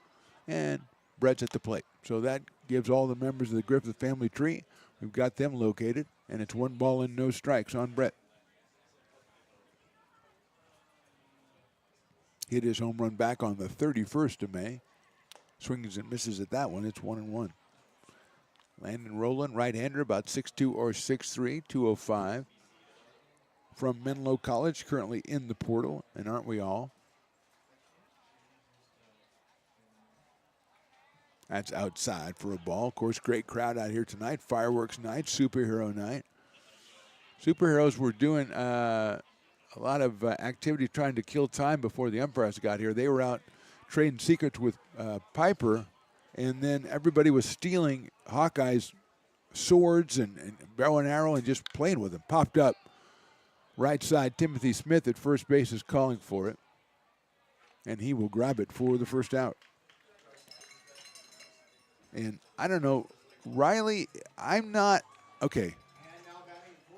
And Brett's at the plate. So that gives all the members of the Griffith family tree. We've got them located, and it's 1 ball and no strikes on Brett. Hit his home run back on the 31st of May. Swings and misses at that one. It's 1-1. Landon Rowland, right-hander, about 6'2" or 6'3", 205. From Menlo College, currently in the portal, and aren't we all? That's outside for a ball. Of course, great crowd out here tonight. Fireworks night, superhero night. Superheroes were doing a lot of activity trying to kill time before the umpires got here. They were out trading secrets with Piper, and then everybody was stealing Hawkeye's swords and bow and arrow and just playing with them. Popped up right side. Timothy Smith at first base is calling for it, and he will grab it for the first out. And I don't know, Riley, I'm not, okay.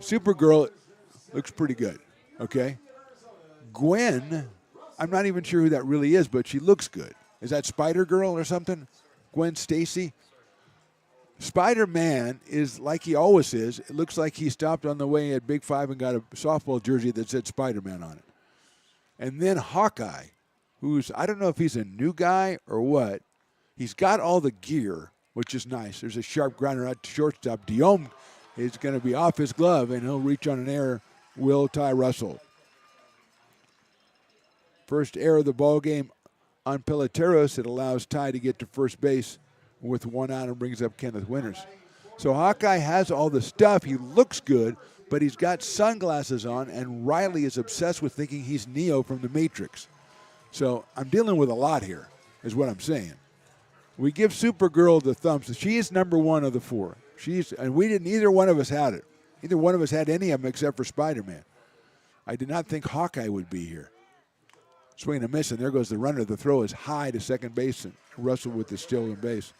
Supergirl looks pretty good. Okay. Gwen, I'm not even sure who that really is, but she looks good. Is that Spider-Girl or something? Gwen Stacy? Spider-Man is like he always is. It looks like he stopped on the way at Big 5 and got a softball jersey that said Spider-Man on it. And then Hawkeye, who's, I don't know if he's a new guy or what. He's got all the gear, which is nice. There's a sharp grounder out to shortstop. Diome is going to be off his glove, and he'll reach on an error. Will Ty Russell. First error of the ball game on Peloteros. It allows Ty to get to first base with 1 out and brings up Kenneth Winters. So Hawkeye has all the stuff. He looks good, but he's got sunglasses on, and Riley is obsessed with thinking he's Neo from The Matrix. So I'm dealing with a lot here, is what I'm saying. We give Supergirl the thumbs. She is number 1 of the 4. And neither one of us had it. Neither one of us had any of them except for Spider-Man. I did not think Hawkeye would be here. Swing and a miss, and there goes the runner. The throw is high to second base, and Russell with the stolen base.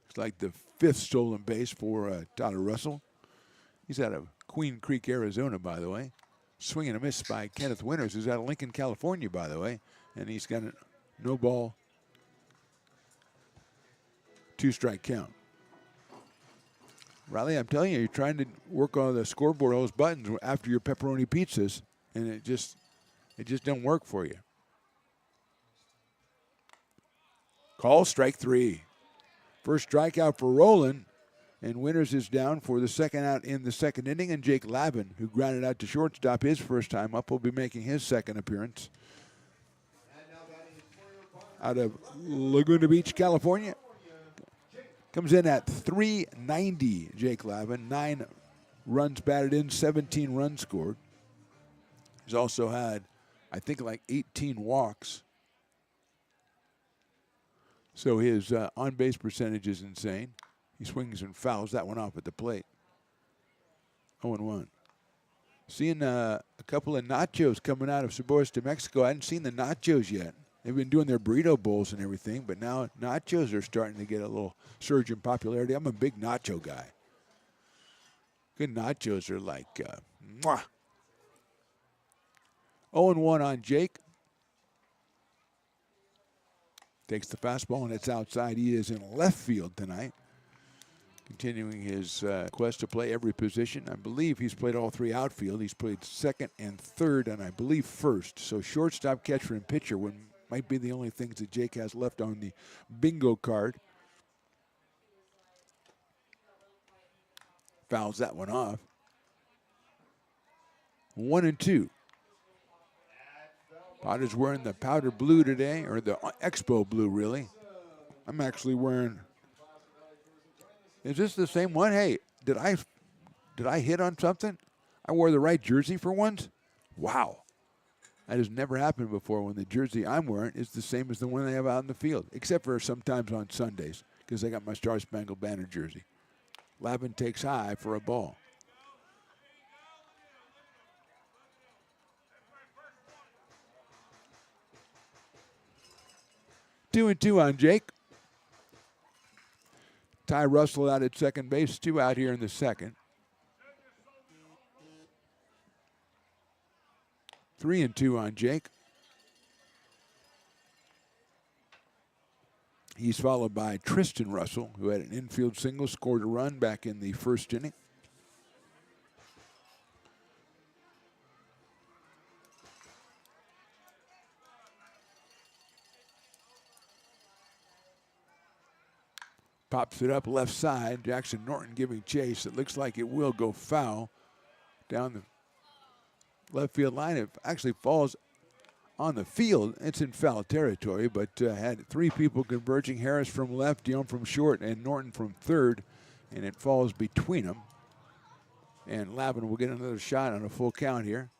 It's like the 5th stolen base for Tyler Russell. He's out of Queen Creek, Arizona, by the way. Swing and a miss by Kenneth Winters, who's out of Lincoln, California, by the way. And he's got a no ball, 2-strike count. Riley, I'm telling you, you're trying to work on the scoreboard, all those buttons after your pepperoni pizzas, and it just don't work for you. Call strike 3. First strikeout for Rowland. And Winters is down for the second out in the second inning. And Jake Lavin, who grounded out to shortstop his first time up, will be making his second appearance. Out of Laguna Beach, California. Comes in at 390, Jake Lavin. 9 runs batted in, 17 runs scored. He's also had, I think, like 18 walks. So his on-base percentage is insane. He swings and fouls that one off at the plate. 0-1. Seeing a couple of nachos coming out of Sabores de Mexico. I hadn't seen the nachos yet. They've been doing their burrito bowls and everything, but now nachos are starting to get a little surge in popularity. I'm a big nacho guy. Good nachos are like, mwah. 0-1 on Jake. Takes the fastball, and it's outside. He is in left field tonight, continuing his quest to play every position. I believe he's played all 3 outfield. He's played second and third, and I believe first. So shortstop, catcher, and pitcher might be the only things that Jake has left on the bingo card. Fouls that one off. 1-2. Potter's wearing the powder blue today, or the Expo blue, really. I'm actually wearing. Is this the same one? Hey, did I hit on something? I wore the right jersey for once. Wow, that has never happened before. When the jersey I'm wearing is the same as the one they have out in the field, except for sometimes on Sundays because I got my Star Spangled Banner jersey. Lavin takes high for a ball. Two and two on Jake. Ty Russell out at second base. 2 out here in the second. 3-2 on Jake. He's followed by Tristan Russell, who had an infield single, scored a run back in the first inning. Pops it up left side. Jackson Norton giving chase. It looks like it will go foul down the left field line. It actually falls on the field. It's in foul territory, but had 3 people converging. Harris from left, Dion from short, and Norton from third, and it falls between them. And Lavin will get another shot on a full count here.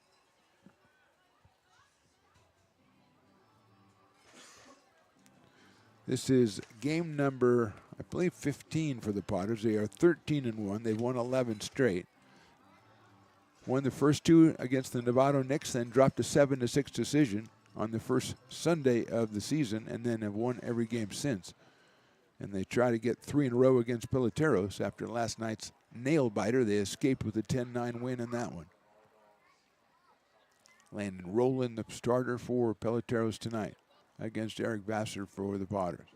This is game number, I believe, 15 for the Potters. They are 13-1. They've won 11 straight. Won the first 2 against the Novato Knicks, then dropped a 7-6 decision on the first Sunday of the season, and then have won every game since. And they try to get 3 in a row against Peloteros after last night's nail-biter. They escaped with a 10-9 win in that one. Landon Rowland, the starter for Peloteros tonight against Eric Vassar for the Potters.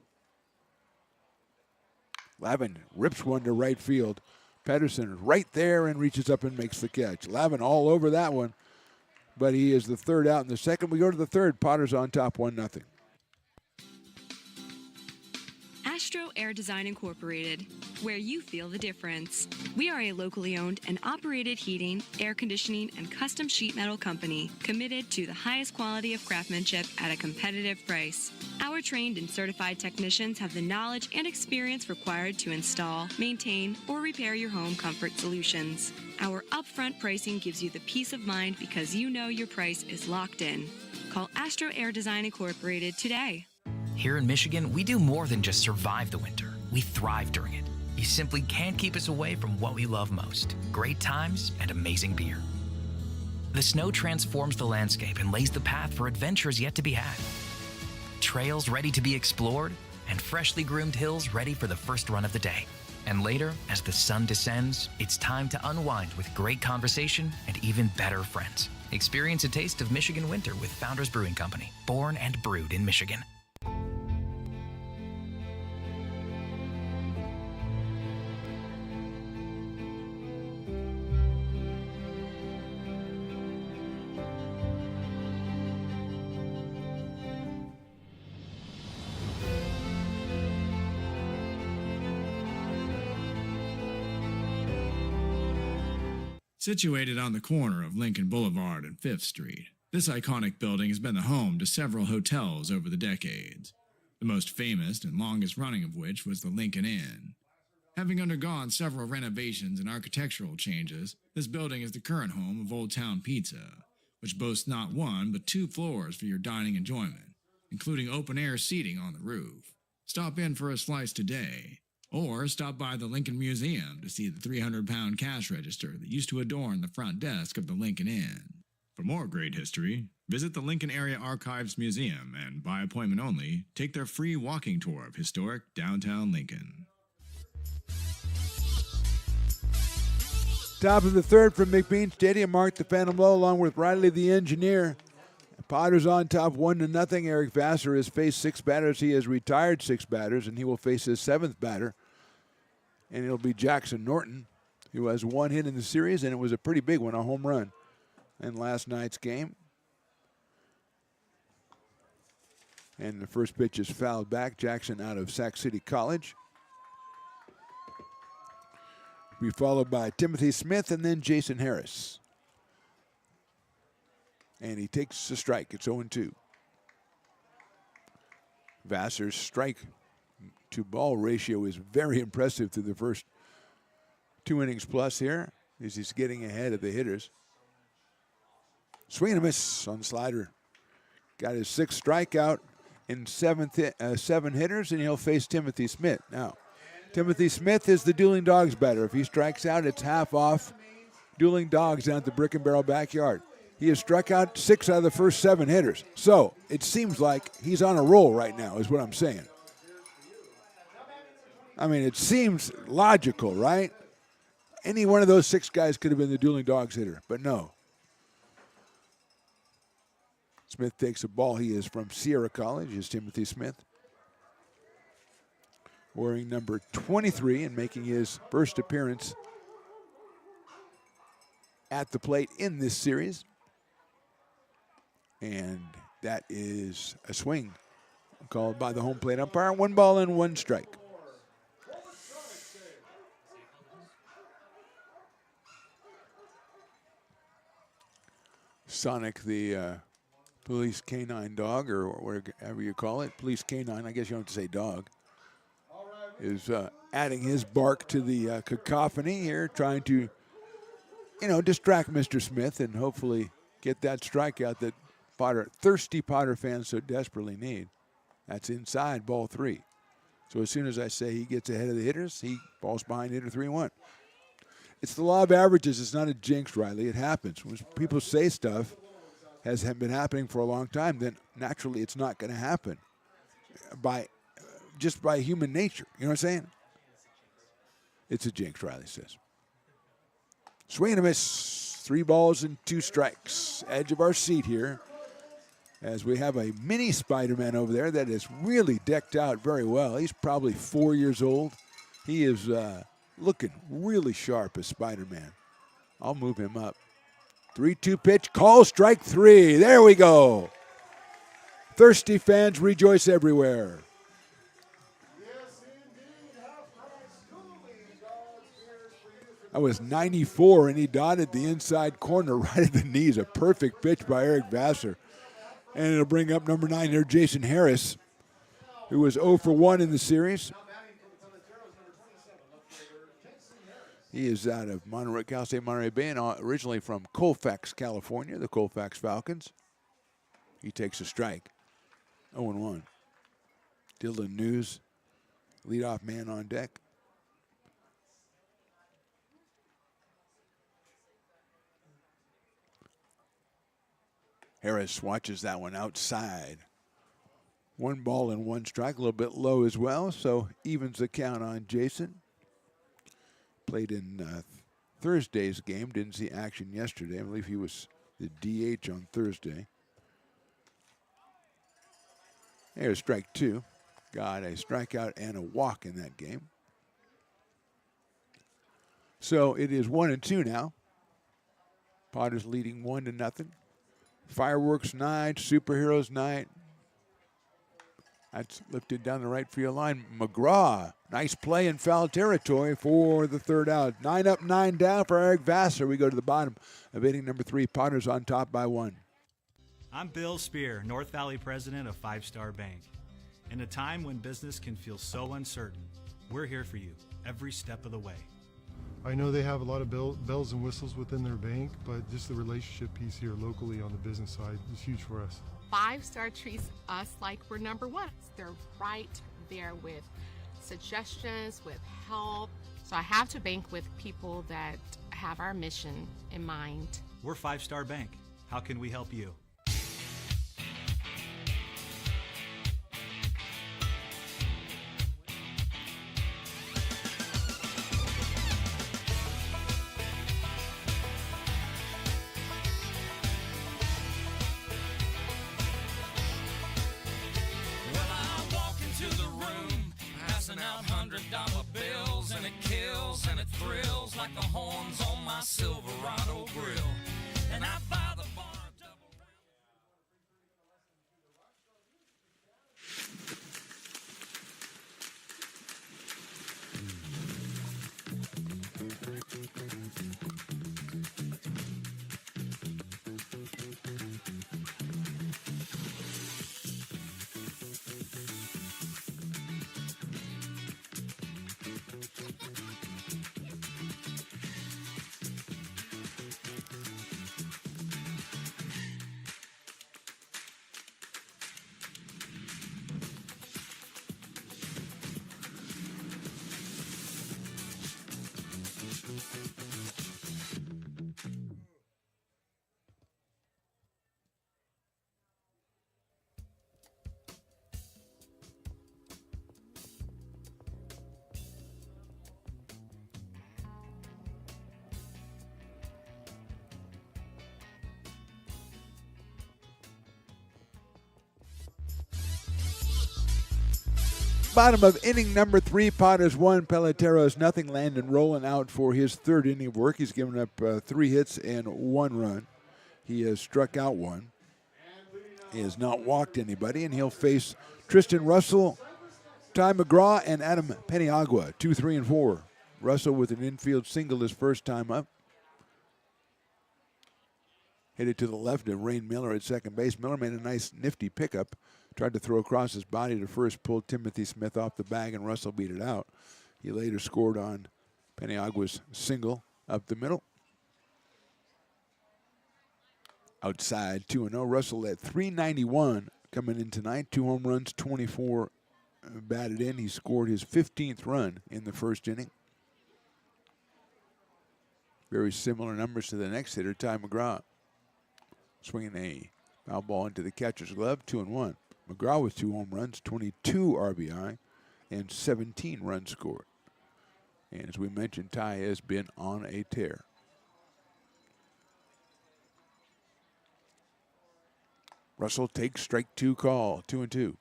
Lavin rips one to right field. Pedersen is right there and reaches up and makes the catch. Lavin all over that one, but he is the third out in the second. We go to the third. Potters on top 1-0. Astro Air Design Incorporated, where you feel the difference. We are a locally owned and operated heating, air conditioning, and custom sheet metal company committed to the highest quality of craftsmanship at a competitive price. Our trained and certified technicians have the knowledge and experience required to install, maintain, or repair your home comfort solutions. Our upfront pricing gives you the peace of mind because you know your price is locked in. Call Astro Air Design Incorporated today. Here in Michigan, we do more than just survive the winter. We thrive during it. You simply can't keep us away from what we love most: great times and amazing beer. The snow transforms the landscape and lays the path for adventures yet to be had. Trails ready to be explored, and freshly groomed hills ready for the first run of the day. And later, as the sun descends, it's time to unwind with great conversation and even better friends. Experience a taste of Michigan winter with Founders Brewing Company, born and brewed in Michigan. Situated on the corner of Lincoln Boulevard and 5th Street, this iconic building has been the home to several hotels over the decades, the most famous and longest running of which was the Lincoln Inn. Having undergone several renovations and architectural changes, this building is the current home of Old Town Pizza, which boasts not one but 2 floors for your dining enjoyment, including open-air seating on the roof. Stop in for a slice today, or stop by the Lincoln Museum to see the 300-pound cash register that used to adorn the front desk of the Lincoln Inn. For more great history, visit the Lincoln Area Archives Museum and, by appointment only, take their free walking tour of historic downtown Lincoln. Top of the third from McBean Stadium. Mark the Phantom Low along with Riley the Engineer. Potters on top 1-0. Eric Vassar has faced 6 batters. He has retired 6 batters, and he will face his 7th batter. And it'll be Jackson Norton, who has 1 hit in the series, and it was a pretty big one, a home run in last night's game. And the first pitch is fouled back. Jackson out of Sac City College. Be followed by Timothy Smith and then Jason Harris. And he takes a strike. It's 0-2. Vassar's strike-to-ball ratio is very impressive through the first 2 innings plus here, as he's getting ahead of the hitters. Swing and a miss on slider. Got his 6th strikeout in 7 hitters, and he'll face Timothy Smith. Now, Timothy Smith is the Dueling Dogs batter. If he strikes out, it's half off. Dueling Dogs down at the Brick and Barrel backyard. He has struck out 6 out of the first 7 hitters. So it seems like he's on a roll right now, is what I'm saying. I mean, it seems logical, right? Any one of those 6 guys could have been the Dueling Dogs hitter, but no. Smith takes a ball. He is from Sierra College, is Timothy Smith. Wearing number 23 and making his first appearance at the plate in this series. And that is a swing called by the home plate umpire. 1 ball and 1 strike. Sonic, the police canine dog, or whatever you call it, police canine, I guess you don't have to say dog, is adding his bark to the cacophony here, trying to, distract Mr. Smith and hopefully get that strikeout that thirsty Potter fans so desperately need. That's inside, ball 3. So as soon as I say he gets ahead of the hitters, he falls behind hitter 3-1. It's the law of averages. It's not a jinx, Riley. It happens. When people say stuff has been happening for a long time, then naturally it's not going to happen just by human nature. You know what I'm saying? It's a jinx, Riley says. Swing and a miss. 3 balls and 2 strikes. Edge of our seat here, as we have a mini Spider-Man over there that is really decked out very well. He's probably 4 years old. He is looking really sharp as Spider-Man. I'll move him up. 3-2 pitch, call strike 3. There we go. Thirsty fans rejoice everywhere. That was 94, and he dotted the inside corner right at the knees. A perfect pitch by Eric Vassar. And it'll bring up number 9 here, Jason Harris, who was 0 for 1 in the series. He is out of Cal State Monterey Bay and originally from Colfax, California, the Colfax Falcons. He takes a strike. 0-1. Dylan News, leadoff man on deck. Harris watches that one outside. 1 ball and 1 strike, a little bit low as well, so evens the count on Jason. Played in Thursday's game, didn't see action yesterday. I believe he was the DH on Thursday. There's strike 2. Got a strikeout and a walk in that game. So it is 1-2 now. Potters leading 1-0. Fireworks night, superheroes night. That's lifted down the right field line. McGraw, nice play in foul territory for the 3rd out. 9 up, 9 down for Eric Vassar. We go to the bottom of inning number 3. Potters on top by 1. I'm Bill Spear, North Valley president of 5 Star Bank. In a time when business can feel so uncertain, we're here for you. every step of the way. I know they have a lot of bells and whistles within their bank, but just the relationship piece here locally on the business side is huge for us. 5 Star treats us like we're number one. They're right there with suggestions, with help. So I have to bank with people that have our mission in mind. We're 5 Star Bank. How can we help you? Bottom of inning number 3, Potters 1, Peloteros nothing. Landon rolling out for his third inning of work. He's given up 3 hits and 1 run. He has struck out 1. He has not walked anybody, and he'll face Tristan Russell, Ty McGraw, and Adam Peniagua, 2, 3, and 4. Russell with an infield single his first time up. Hit it to the left of Rain Miller at second base. Miller made a nice nifty pickup. Tried to throw across his body to first, pulled Timothy Smith off the bag, and Russell beat it out. He later scored on Peniagua's single up the middle. Outside 2-0. Russell at .391 coming in tonight. 2 home runs, 24 batted in. He scored his 15th run in the first inning. Very similar numbers to the next hitter, Ty McGraw. Swinging a foul ball into the catcher's glove, 2-1. McGraw with 2 home runs, 22 RBI, and 17 runs scored. And as we mentioned, Ty has been on a tear. Russell takes strike 2 call, 2-2.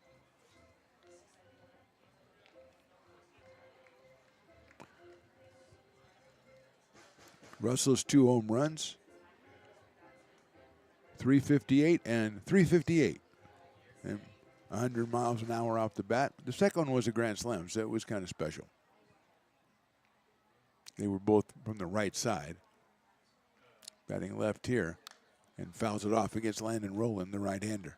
Russell's 2 home runs, 358 and 358. And 100 miles an hour off the bat. The second one was a grand slam, so it was kind of special. They were both from the right side. Batting left here, and fouls it off against Landon Rowland, the right-hander.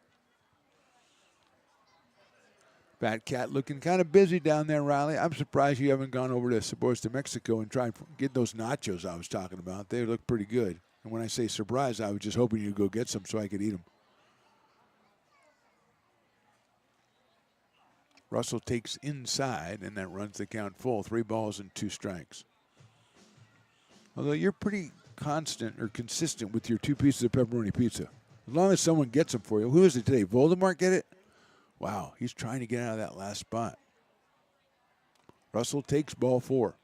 Fat Cat looking kind of busy down there, Riley. I'm surprised you haven't gone over to Sabores de Mexico and tried to get those nachos I was talking about. They look pretty good. And when I say surprised, I was just hoping you'd go get some so I could eat them. Russell takes inside, and that runs the count full. 3 balls and 2 strikes. Although you're pretty constant or consistent with your 2 pieces of pepperoni pizza. As long as someone gets them for you. Who is it today? Voldemort get it? Wow, he's trying to get out of that last spot. Russell takes ball 4.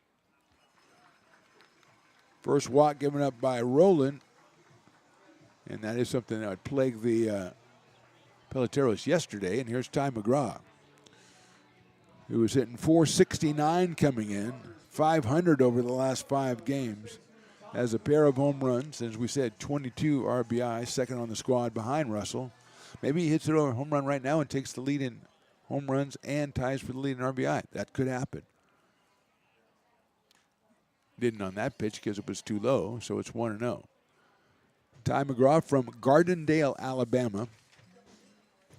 First walk given up by Rowland. And that is something that would plague the Peloteros yesterday. And here's Ty McGraw, who was hitting .469 coming in, 500 over the last 5 games. Has a pair of home runs, as we said, 22 RBI, second on the squad behind Russell. Maybe he hits it over a home run right now and takes the lead in home runs and ties for the lead in RBI. That could happen. Didn't on that pitch because it was too low, so it's 1-0. Ty McGraw from Gardendale, Alabama,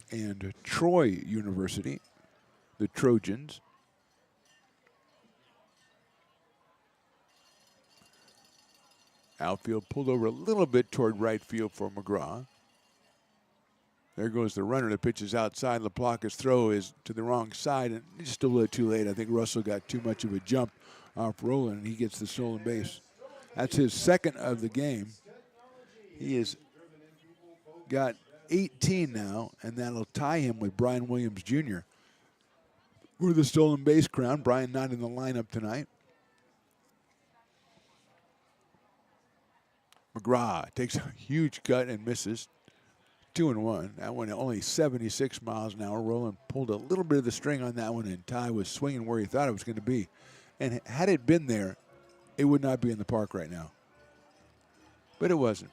and Troy University, the Trojans. Outfield pulled over a little bit toward right field for McGraw. There goes the runner. The pitch is outside. LaPlaca's throw is to the wrong side, and just a little too late. I think Russell got too much of a jump off Roland, and he gets the stolen base. That's his second of the game. He has got 18 now, and that'll tie him with Brian Williams Jr. for the stolen base crown. Brian not in the lineup tonight. McGraw takes a huge cut and misses. 2-1. That one only 76 miles an hour. Roland pulled a little bit of the string on that one, and Ty was swinging where he thought it was going to be. And had it been there, it would not be in the park right now. But it wasn't.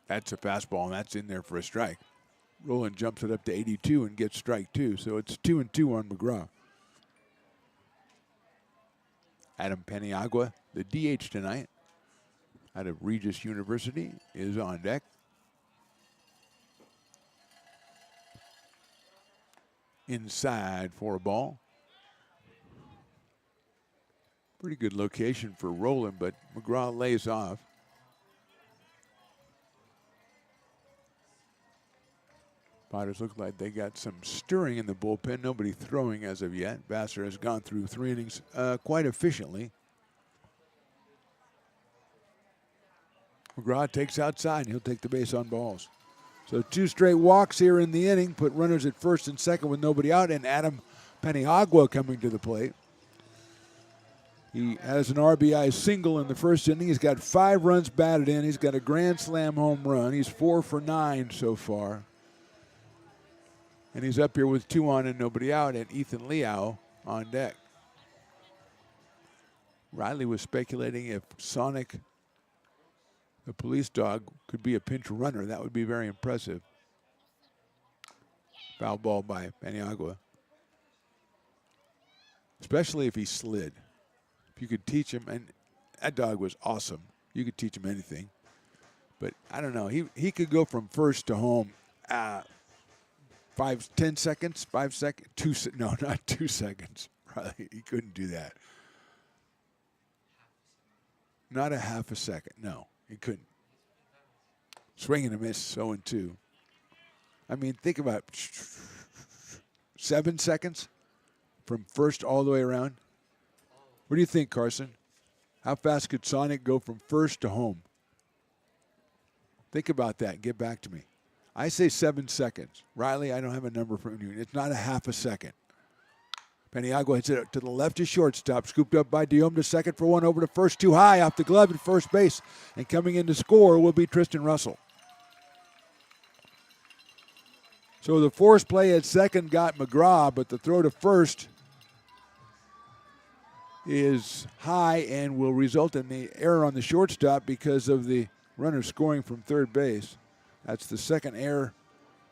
That's a fastball, and that's in there for a strike. Roland jumps it up to 82 and gets strike 2. So it's 2-2 on McGraw. Adam Paniagua, the DH tonight, out of Regis University, is on deck. Inside for a ball. Pretty good location for Roland, but McGraw lays off. Potters look like they got some stirring in the bullpen. Nobody throwing as of yet. Vassar has gone through 3 innings quite efficiently. McGraw takes outside, and he'll take the base on balls. So 2 straight walks here in the inning, put runners at first and second with nobody out, and Adam Paniagua coming to the plate. He has an RBI single in the first inning. He's got 5 runs batted in. He's got a grand slam home run. He's 4 for 9 so far. And he's up here with 2 on and nobody out, and Ethan Liao on deck. Riley was speculating if Sonic, the police dog, could be a pinch runner. That would be very impressive. Foul ball by Paniagua. Especially if he slid. If you could teach him, and that dog was awesome. You could teach him anything. But I don't know. He could go from first to home 10 seconds, 5 seconds, no, not 2 seconds. Probably he couldn't do that. Not a half a second. No, he couldn't. Swing and a miss, 0-2. I mean, think about 7 seconds from first all the way around. What do you think, Carson? How fast could Sonic go from first to home? Think about that and get back to me. I say 7 seconds. Riley, I don't have a number from you. It's not a half a second. Paniagua hits it to the left of shortstop. Scooped up by Diome to second for 1 over to first. Too high off the glove at first base. And coming in to score will be Tristan Russell. So the force play at second got McGraw, but the throw to first is high and will result in the error on the shortstop because of the runner scoring from third base. That's the second error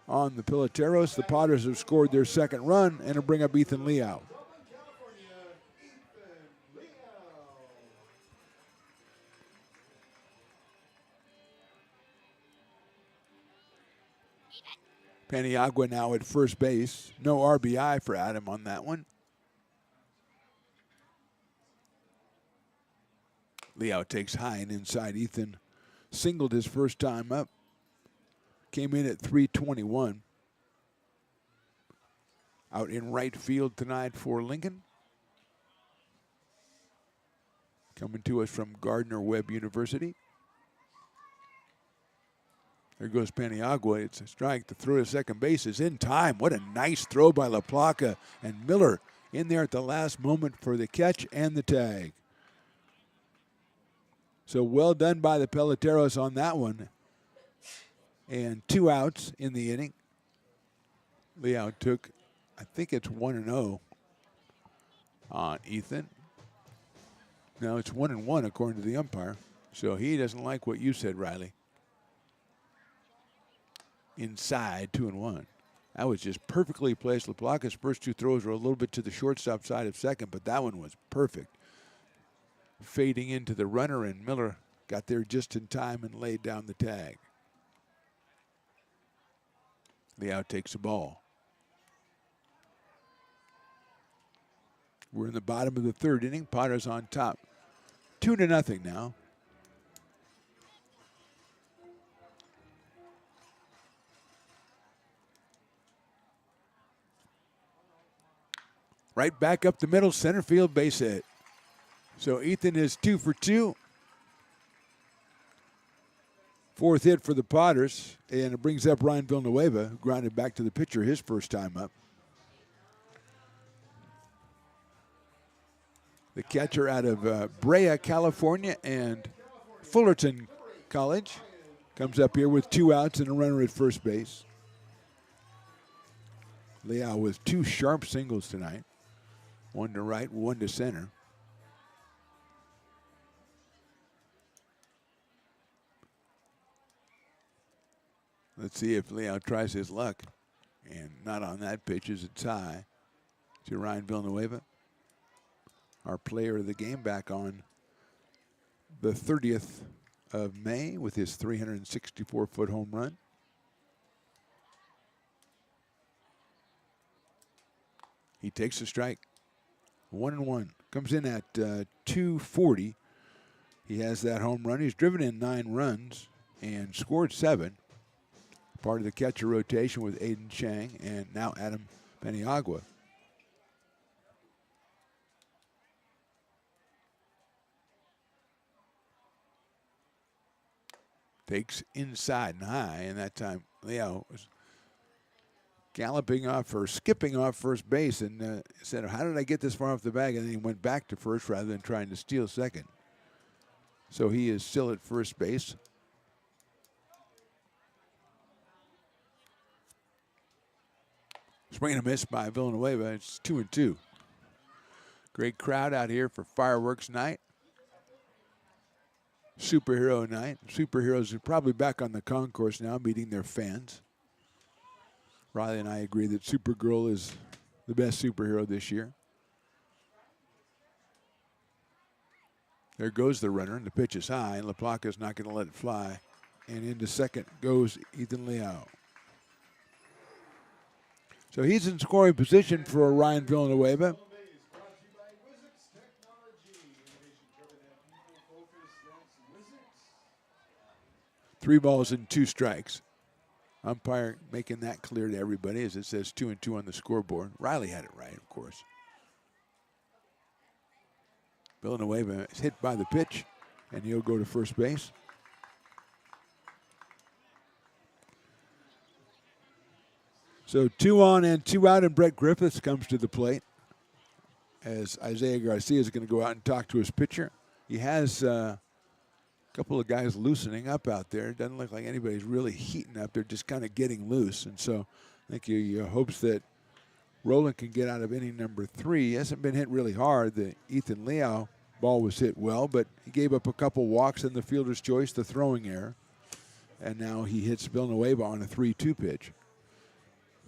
on the Peloteros. The Potters have scored their second run, and it'll bring up Ethan Liao. Paniagua now at first base. No RBI for Adam on that one. Liao takes high and inside. Ethan singled his first time up. Came in at 321. Out in right field tonight for Lincoln. Coming to us from Gardner-Webb University. There goes Paniagua. It's a strike. The throw to second base is in time. What a nice throw by LaPlaca, and Miller in there at the last moment for the catch and the tag. So well done by the Peloteros on that one. And 2 outs in the inning. Liao took, I think it's 1-0 on Ethan. No, it's 1-1 according to the umpire. So he doesn't like what you said, Riley. Inside, 2-1. That was just perfectly placed. LaPlaca's first 2 throws were a little bit to the shortstop side of second, but that one was perfect. Fading into the runner, and Miller got there just in time and laid down the tag. Liao takes the ball. We're in the bottom of the third inning. Potters on top. 2-0 now. Right back up the middle, center field base hit. So Ethan is 2 for 2. Fourth hit for the Potters, and it brings up Ryan Villanueva, who grounded back to the pitcher his first time up. The catcher out of Brea, California, and Fullerton College comes up here with 2 outs and a runner at first base. Leal with 2 sharp singles tonight. 1 to right, 1 to center. Let's see if Leal tries his luck. And not on that pitch as it's high to Ryan Villanueva. Our player of the game back on the 30th of May with his 364-foot home run. He takes a strike. 1-1. Comes in at 240. He has that home run. He's driven in 9 runs and scored 7. Part of the catcher rotation with Aiden Chang and now Adam Paniagua. Takes inside and high, and that time Leo was galloping off or skipping off first base and said, how did I get this far off the bag? And then he went back to first rather than trying to steal second. So he is still at first base. Swing and a miss by Villanueva. It's 2-2. Great crowd out here for fireworks night. Superhero night. Superheroes are probably back on the concourse now meeting their fans. Riley and I agree that Supergirl is the best superhero this year. There goes the runner, and the pitch is high, and LaPlaca's not going to let it fly. And into second goes Ethan Leal. So he's in scoring position for Ryan Villanueva. Three balls and 2 strikes. Umpire making that clear to everybody as it says 2-2 on the scoreboard. Riley had it right, of course. Villanueva is hit by the pitch, and he'll go to first base. So 2 on and 2 out, and Brett Griffiths comes to the plate as Isaiah Garcia is going to go out and talk to his pitcher. He has a couple of guys loosening up out there. It doesn't look like anybody's really heating up. They're just kind of getting loose. And so I think he hopes that Roland can get out of inning number 3. He hasn't been hit really hard. The Ethan Leal ball was hit well, but he gave up a couple walks in the fielder's choice, the throwing error. And now he hits Villanueva on a 3-2 pitch.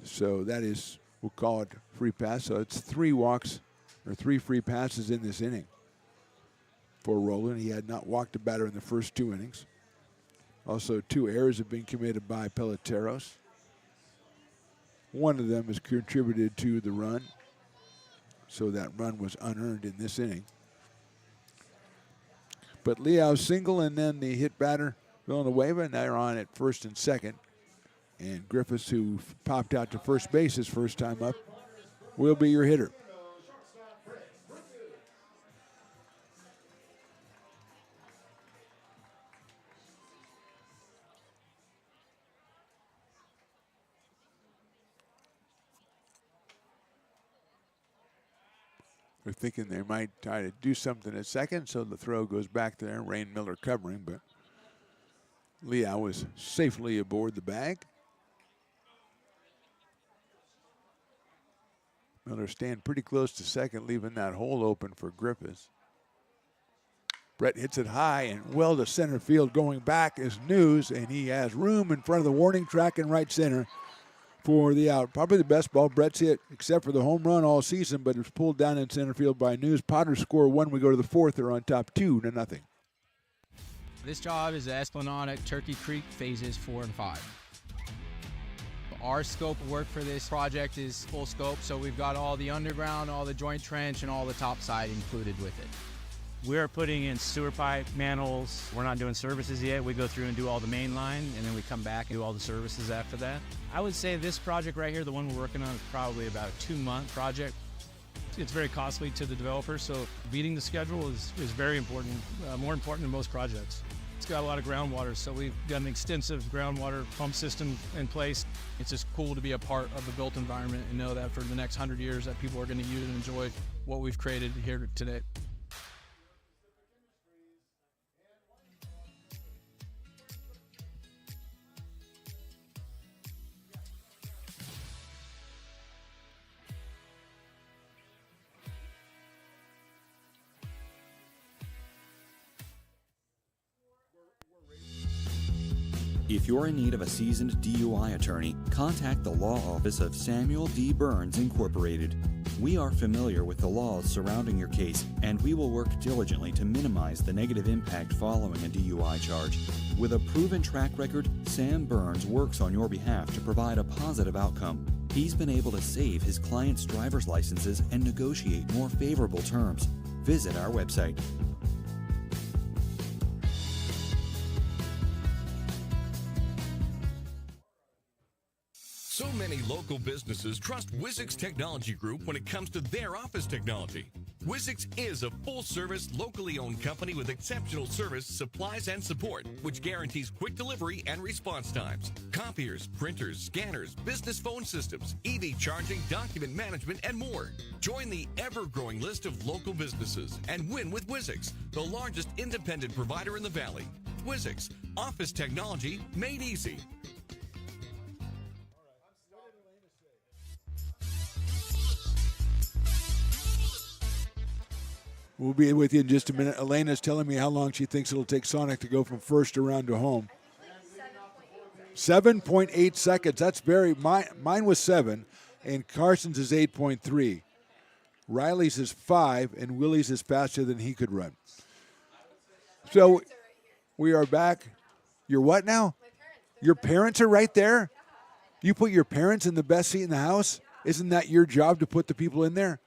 So that is, we'll call it free pass. So it's 3 walks or 3 free passes in this inning for Roland. He had not walked a batter in the first 2 innings. Also, 2 errors have been committed by Peloteros. One of them has contributed to the run. So that run was unearned in this inning. But Leo's single and then the hit batter, Villanueva, and they're on at first and second. And Griffiths, who popped out to first base his first time up, will be your hitter. They're thinking they might try to do something at second, so the throw goes back there. Rain Miller covering, but Leal was safely aboard the bag. Miller staying pretty close to second, leaving that hole open for Griffiths. Brett hits it high and well to center field. Going back is News, and he has room in front of the warning track in right center for the out. Probably the best ball Brett's hit, except for the home run all season, but it was pulled down in center field by News. Potters score 1. We go to the 4th. They're on top 2-0. This job is the Esplanade at Turkey Creek phases 4 and 5. Our scope of work for this project is full scope, so we've got all the underground, all the joint trench, and all the topside included with it. We're putting in sewer pipe, manholes. We're not doing services yet. We go through and do all the main line, and then we come back and do all the services after that. I would say this project right here, the one we're working on, is probably about a 2-month project. It's very costly to the developer, so beating the schedule is very important, more important than most projects. It's got a lot of groundwater, so we've got an extensive groundwater pump system in place. It's just cool to be a part of the built environment and know that for the next 100 years that people are going to use and enjoy what we've created here today. If you're in need of a seasoned DUI attorney, contact the law office of Samuel D. Burns, Incorporated. We are familiar with the laws surrounding your case, and we will work diligently to minimize the negative impact following a DUI charge. With a proven track record, Sam Burns works on your behalf to provide a positive outcome. He's been able to save his clients' driver's licenses and negotiate more favorable terms. Visit our website. So many local businesses trust Wizix Technology Group when it comes to their office technology. Wizix is a full-service, locally owned company with exceptional service, supplies, and support, which guarantees quick delivery and response times. Copiers, printers, scanners, business phone systems, EV charging, document management, and more. Join the ever-growing list of local businesses and win with Wizix, the largest independent provider in the Valley. Wizix, office technology made easy. We'll be with you in just a minute. Elena's telling me how long she thinks it'll take Sonic to go from first around to home. 7.8 seconds. That's very, mine was 7, and Carson's is 8.3. Riley's is 5, and Willie's is faster than he could run. So we are back. Your what now? Your parents are right there? You put your parents in the best seat in the house? Isn't that your job to put the people in there?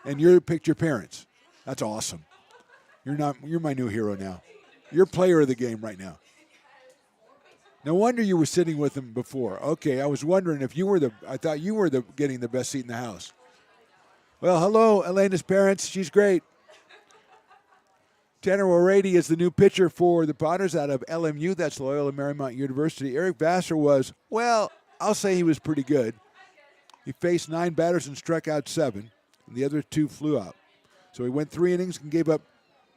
And you picked your parents. That's awesome. You're my new hero now. You're player of the game right now. No wonder you were sitting with him before. Okay, I was wondering if you were I thought you were getting the best seat in the house. Well, hello, Elena's parents. She's great. Tanner O'Rady is the new pitcher for the Potters out of LMU. That's Loyola Marymount University. Eric Vassar was, well, I'll say he was pretty good. He faced 9 batters and struck out 7, and the other 2 flew out. So he went 3 innings and gave up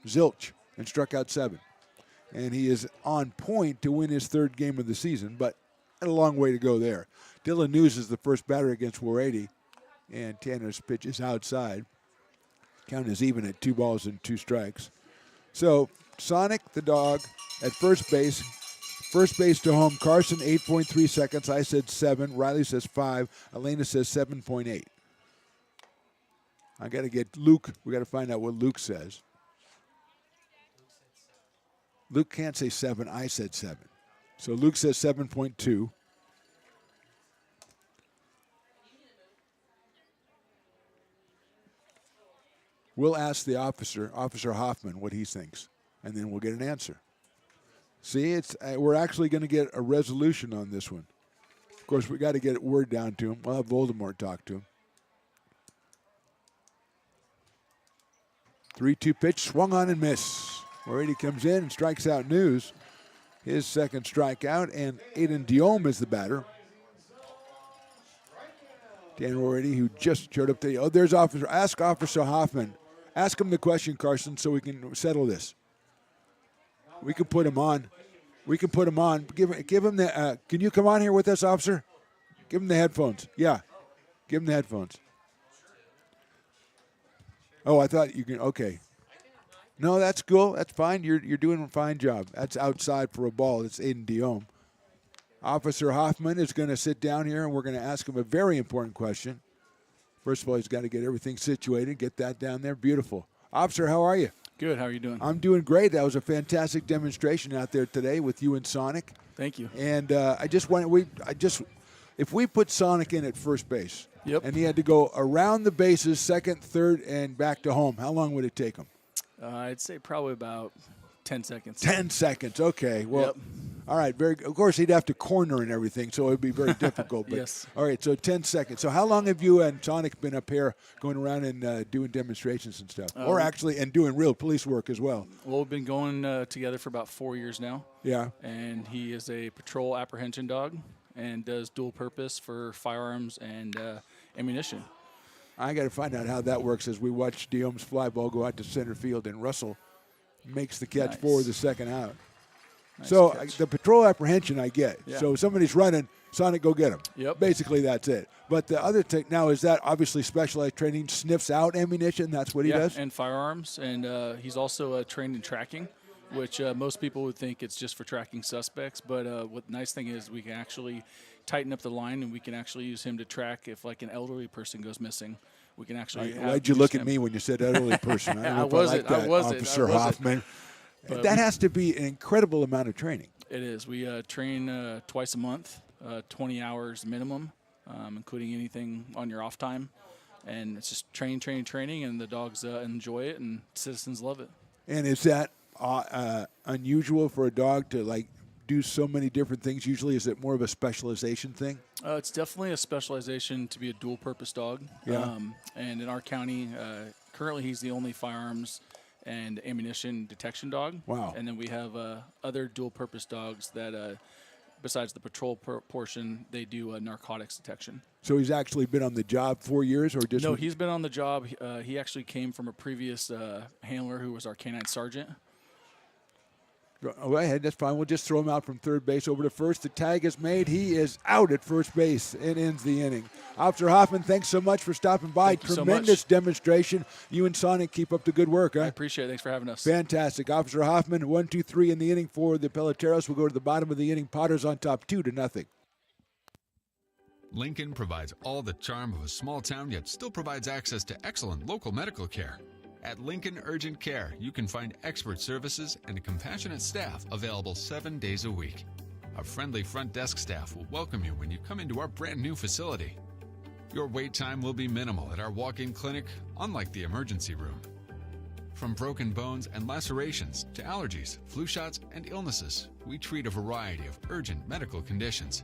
zilch and struck out 7. And he is on point to win his 3rd game of the season, but a long way to go there. Dylan News is the first batter against O'Rady, and Tanner's pitch is outside. Count is even at 2 balls and 2 strikes. So Sonic, the dog, at first base. First base to home, Carson, 8.3 seconds. I said 7. Riley says 5. Elena says 7.8. I got to get Luke. We got to find out what Luke says. Luke can't say 7. I said 7. So Luke says 7.2. We'll ask the officer, Officer Hoffman, what he thinks, and then we'll get an answer. See, we're actually going to get a resolution on this one. Of course, we got to get word down to him. We'll have Voldemort talk to him. 3-2 pitch, swung on and miss. O'Rady comes in and strikes out News. His second strikeout, and Aiden Diome is the batter. Dan O'Rady, who just showed up today. Oh, there's Officer. Ask Officer Hoffman. Ask him the question, Carson, so we can settle this. We can put him on. We can put him on. Give him the. Can you come on here with us, officer? Give him the headphones. Yeah, give him the headphones. Oh, I thought you can. Okay. No, that's cool. That's fine. You're doing a fine job. That's outside for a ball. It's Aiden Diome. Officer Hoffman is going to sit down here, and we're going to ask him a very important question. First of all, he's got to get everything situated, get that down there. Beautiful. Officer, how are you? Good. How are you doing? I'm doing great. That was a fantastic demonstration out there today with you and Sonic. Thank you. And If we put Sonic in at first base, Yep. and he had to go around the bases, second, third, and back to home, how long would it take him? I'd say probably about 10 seconds. 10 seconds. Okay. Well, Yep. all right. Of course, he'd have to corner and everything, so it would be very difficult. But, Yes. All right. So 10 seconds. So how long have you and Sonic been up here going around and doing demonstrations and stuff, or actually and doing real police work as well? Well, we've been going together for about 4 years now. Yeah. And he is a patrol apprehension dog and does dual purpose for firearms and ammunition. I got to find out how that works as we watch Diome's fly ball go out to center field, and Russell makes the catch for the second out. Nice so catch. the patrol apprehension I get. Yeah. So somebody's running, Sonic, go get him. Yep. Basically, that's it. But the other thing now is that obviously specialized training sniffs out ammunition. That's what he does? And firearms. And he's also trained in tracking, which most people would think it's just for tracking suspects. But what the nice thing is we can actually tighten up the line, and we can actually use him to track if, like, an elderly person goes missing. We can actually Why'd you look at me when you said elderly person? I don't know if wasn't. I like that, I wasn't. Officer Hoffman. But that has to be an incredible amount of training. It is. We train twice a month, 20 hours minimum, including anything on your off time. And it's just training, and the dogs enjoy it, and citizens love it. And is that unusual for a dog to, like, do so many different things? Usually, is it more of a specialization thing? It's definitely a specialization to be a dual-purpose dog. Yeah. And in our county, currently he's the only firearms and ammunition detection dog. Wow. And then we have other dual-purpose dogs that, besides the patrol portion, they do narcotics detection. So he's actually been on the job 4 years, or just? No, he's been on the job. He actually came from a previous handler who was our canine sergeant. Go ahead, that's fine. We'll just throw him out from third base over to first. The tag is made. He is out at first base. It ends the inning. Officer Hoffman, thanks so much for stopping by. Thank you so Tremendous much. demonstration. You and Sonic keep up the good work, huh? I appreciate it. Thanks for having us. Fantastic. Officer Hoffman, 1, 2, 3 in the inning for the Peloteros. We'll go to the bottom of the inning. Potters on top 2-0. Lincoln provides all the charm of a small town, yet still provides access to excellent local medical care. At Lincoln Urgent Care, you can find expert services and a compassionate staff available 7 days a week. Our friendly front desk staff will welcome you when you come into our brand new facility. Your wait time will be minimal at our walk-in clinic, unlike the emergency room. From broken bones and lacerations to allergies, flu shots, and illnesses, we treat a variety of urgent medical conditions.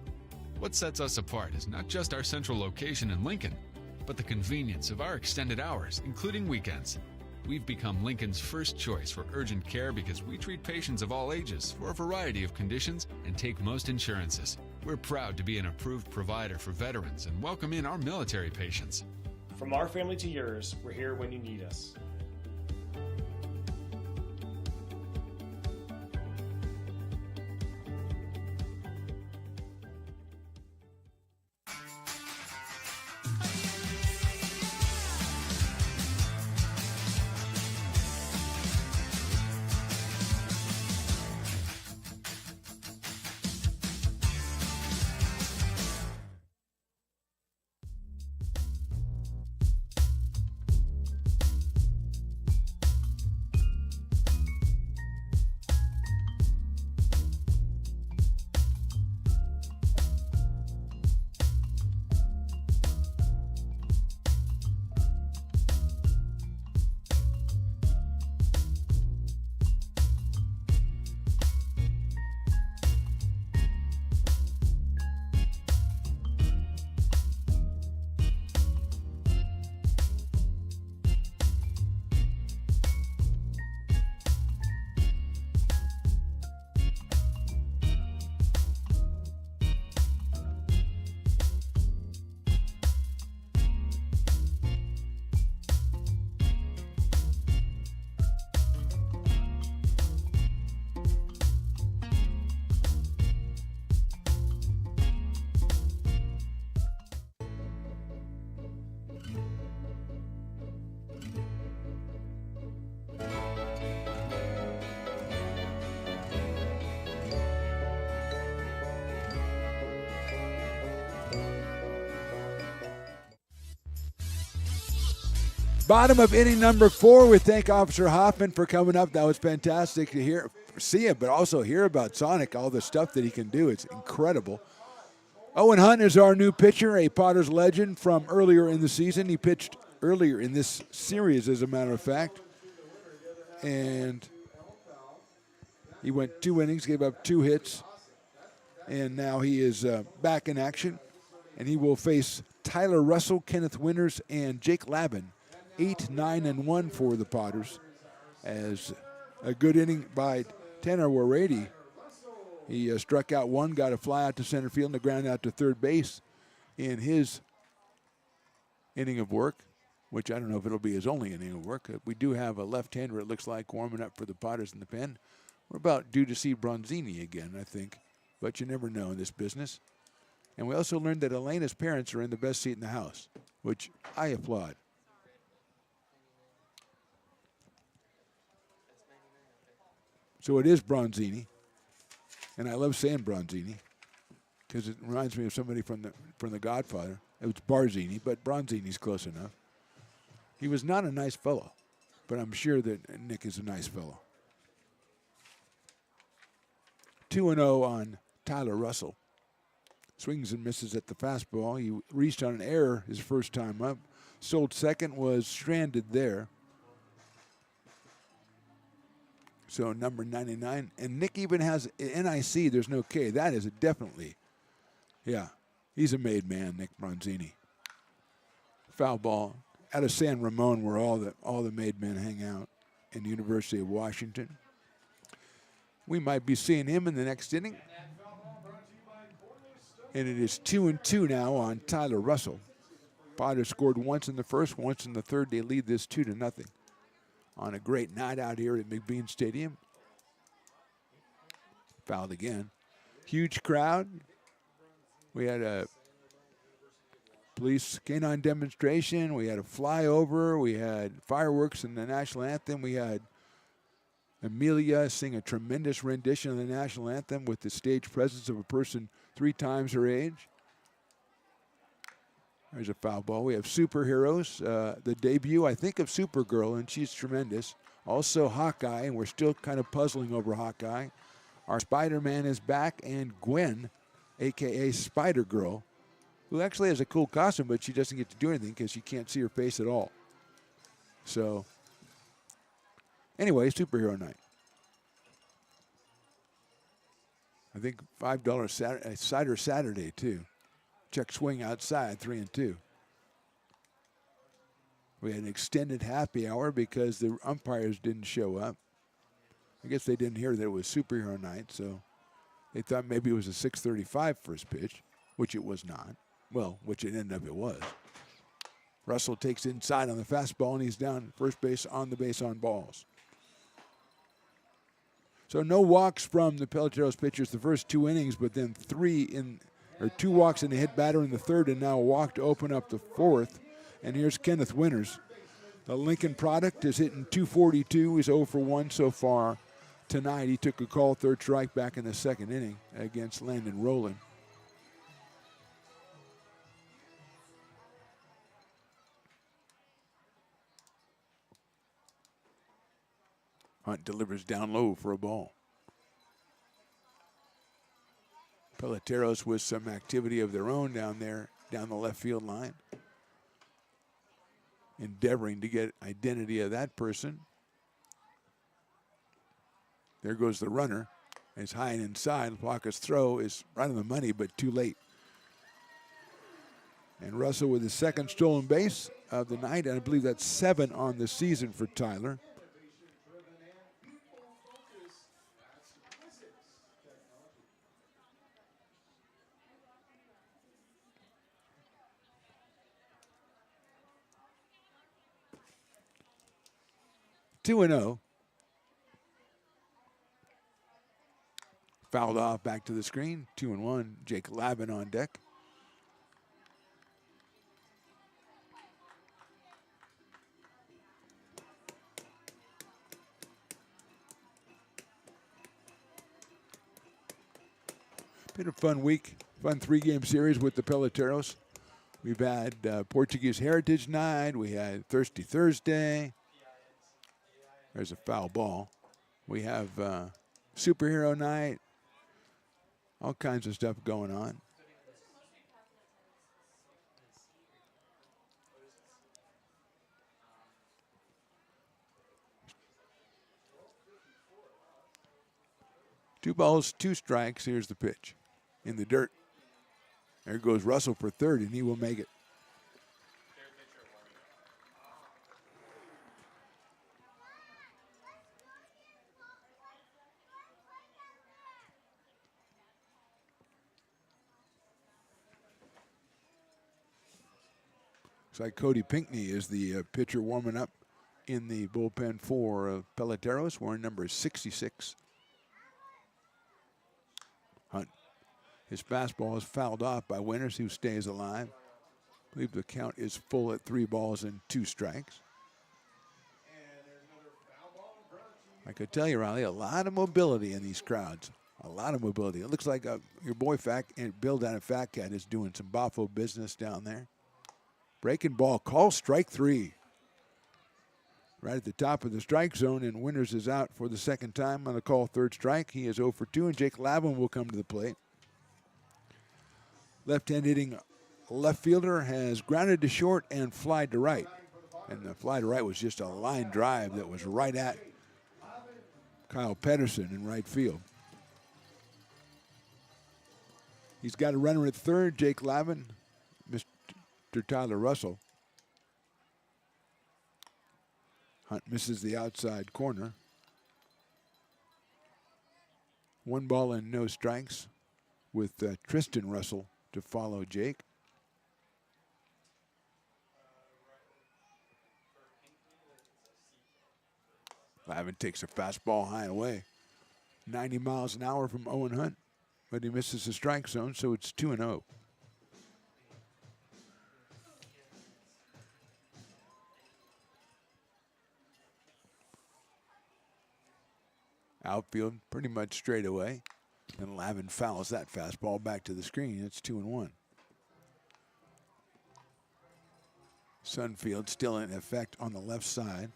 What sets us apart is not just our central location in Lincoln, but the convenience of our extended hours, including weekends. We've become Lincoln's first choice for urgent care because we treat patients of all ages for a variety of conditions and take most insurances. We're proud to be an approved provider for veterans and welcome in our military patients. From our family to yours, we're here when you need us. Bottom of inning number 4. We thank Officer Hoffman for coming up. That was fantastic to see him, but also hear about Sonic, all the stuff that he can do. It's incredible. Owen Hunt is our new pitcher, a Potters legend from earlier in the season. He pitched earlier in this series, as a matter of fact. And he went 2 innings, gave up 2 hits. And now he is back in action. And he will face Tyler Russell, Kenneth Winters, and Jake Lavin. 8, 9, and 1 for the Potters. As a good inning by Tanner Warady. He struck out 1, got a fly out to center field, and a ground out to third base in his inning of work, which I don't know if it'll be his only inning of work. We do have a left-hander, it looks like, warming up for the Potters in the pen. We're about due to see Bronzini again, I think, but you never know in this business. And we also learned that Elena's parents are in the best seat in the house, which I applaud. So it is Bronzini. And I love saying Bronzini because it reminds me of somebody from the Godfather. It was Barzini, but Bronzini's close enough. He was not a nice fellow, but I'm sure that Nick is a nice fellow. 2-0 on Tyler Russell. Swings and misses at the fastball. He reached on an error his first time up. Sold second, was stranded there. So number 99. And Nick even has NIC. There's no K. That is definitely, yeah, he's a made man, Nick Bronzini. Foul ball out of San Ramon, where all the made men hang out, in the University of Washington. We might be seeing him in the next inning. And it is 2-2 now on Tyler Russell. Potter scored once in the first, once in the third. They lead this 2-0 on a great night out here at McBean Stadium. Fouled again. Huge crowd. We had a police canine demonstration. We had a flyover. We had fireworks and the national anthem. We had Amelia sing a tremendous rendition of the national anthem with the stage presence of a person 3 times her age. There's a foul ball. We have Superheroes, the debut, I think, of Supergirl, and she's tremendous. Also Hawkeye, and we're still kind of puzzling over Hawkeye. Our Spider-Man is back, and Gwen, a.k.a. Spider-Girl, who actually has a cool costume, but she doesn't get to do anything because you can't see her face at all. So, anyway, Superhero Night. I think $5 cider Saturday, too. Check swing outside, 3-2. We had an extended happy hour because the umpires didn't show up. I guess they didn't hear that it was Superhero Night, so they thought maybe it was a 6:35 first pitch, which it was not. Well, which it ended up it was. Russell takes inside on the fastball, and he's down first base on the base on balls. So no walks from the Peloteros pitchers the first 2 innings, but then 2 walks and a hit batter in the third, and now a walk to open up the fourth. And here's Kenneth Winters. The Lincoln product is hitting .242. He's 0 for 1 so far tonight. He took a call, 3rd strike back in the 2nd inning against Landon Rowland. Hunt delivers down low for a ball. Peloteros with some activity of their own down there, down the left field line. Endeavoring to get identity of that person. There goes the runner. It's high and inside. Plaka's throw is right on the money, but too late. And Russell with his 2nd stolen base of the night, and I believe that's 7 on the season for Tyler. Two 2-0. Fouled off back to the screen. 2-1. Jake Lavin on deck. Been a fun week, fun 3-game series with the Peloteros. We've had Portuguese Heritage Night. We had Thirsty Thursday. There's a foul ball. We have Superhero Night. All kinds of stuff going on. 2 balls, 2 strikes. Here's the pitch in the dirt. There goes Russell for third, and he will make it. Looks like Cody Pinckney is the pitcher warming up in the bullpen for Peloteros, wearing number 66. Hunt. His fastball is fouled off by Winters, who stays alive. I believe the count is full at 3 balls and 2 strikes. I could tell you, Riley, a lot of mobility in these crowds. A lot of mobility. It looks like your boy Bill down at Fat Cat is doing some Boffo business down there. Breaking ball, call strike 3. Right at the top of the strike zone, and Winters is out for the second time on a call third strike. He is 0 for 2, and Jake Lavin will come to the plate. Left-hand hitting left fielder has grounded to short and flied to right. And the fly to right was just a line drive that was right at Kyle Pedersen in right field. He's got a runner at third, Jake Lavin, Mr. Tyler Russell. Hunt misses the outside corner. 1 ball and no strikes with Tristan Russell to follow Jake. Lavin takes a fastball high and away. 90 miles an hour from Owen Hunt, but he misses the strike zone, so it's 2-0. Outfield pretty much straight away. And Lavin fouls that fastball back to the screen. It's 2-1. Sunfield still in effect on the left side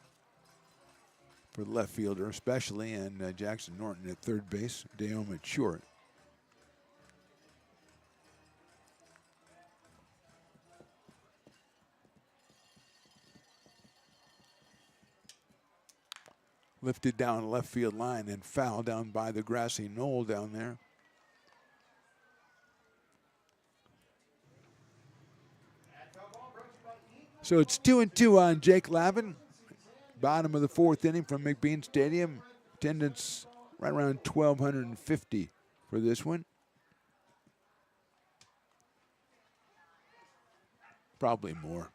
for the left fielder especially, and Jackson Norton at third base, Deom at short. Lifted down the left field line and foul down by the grassy knoll down there. So it's 2-2 on Jake Lavin. Bottom of the 4th inning from McBean Stadium. Attendance right around 1,250 for this one. Probably more.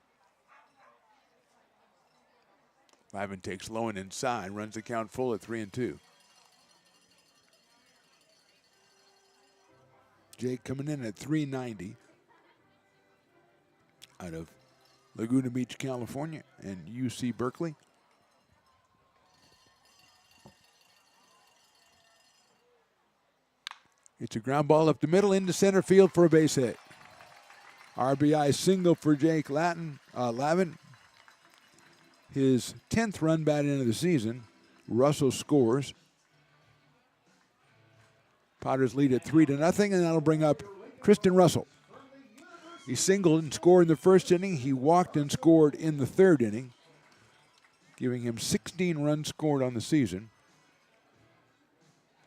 Lavin takes low and inside, runs the count full at 3-2. Jake coming in at 390 out of Laguna Beach, California, and UC Berkeley. It's a ground ball up the middle into center field for a base hit. RBI single for Jake Lavin. His 10th run batted into the season. Russell scores. Potters lead at 3-0, and that'll bring up Tristan Russell. He singled and scored in the first inning. He walked and scored in the 3rd inning, giving him 16 runs scored on the season.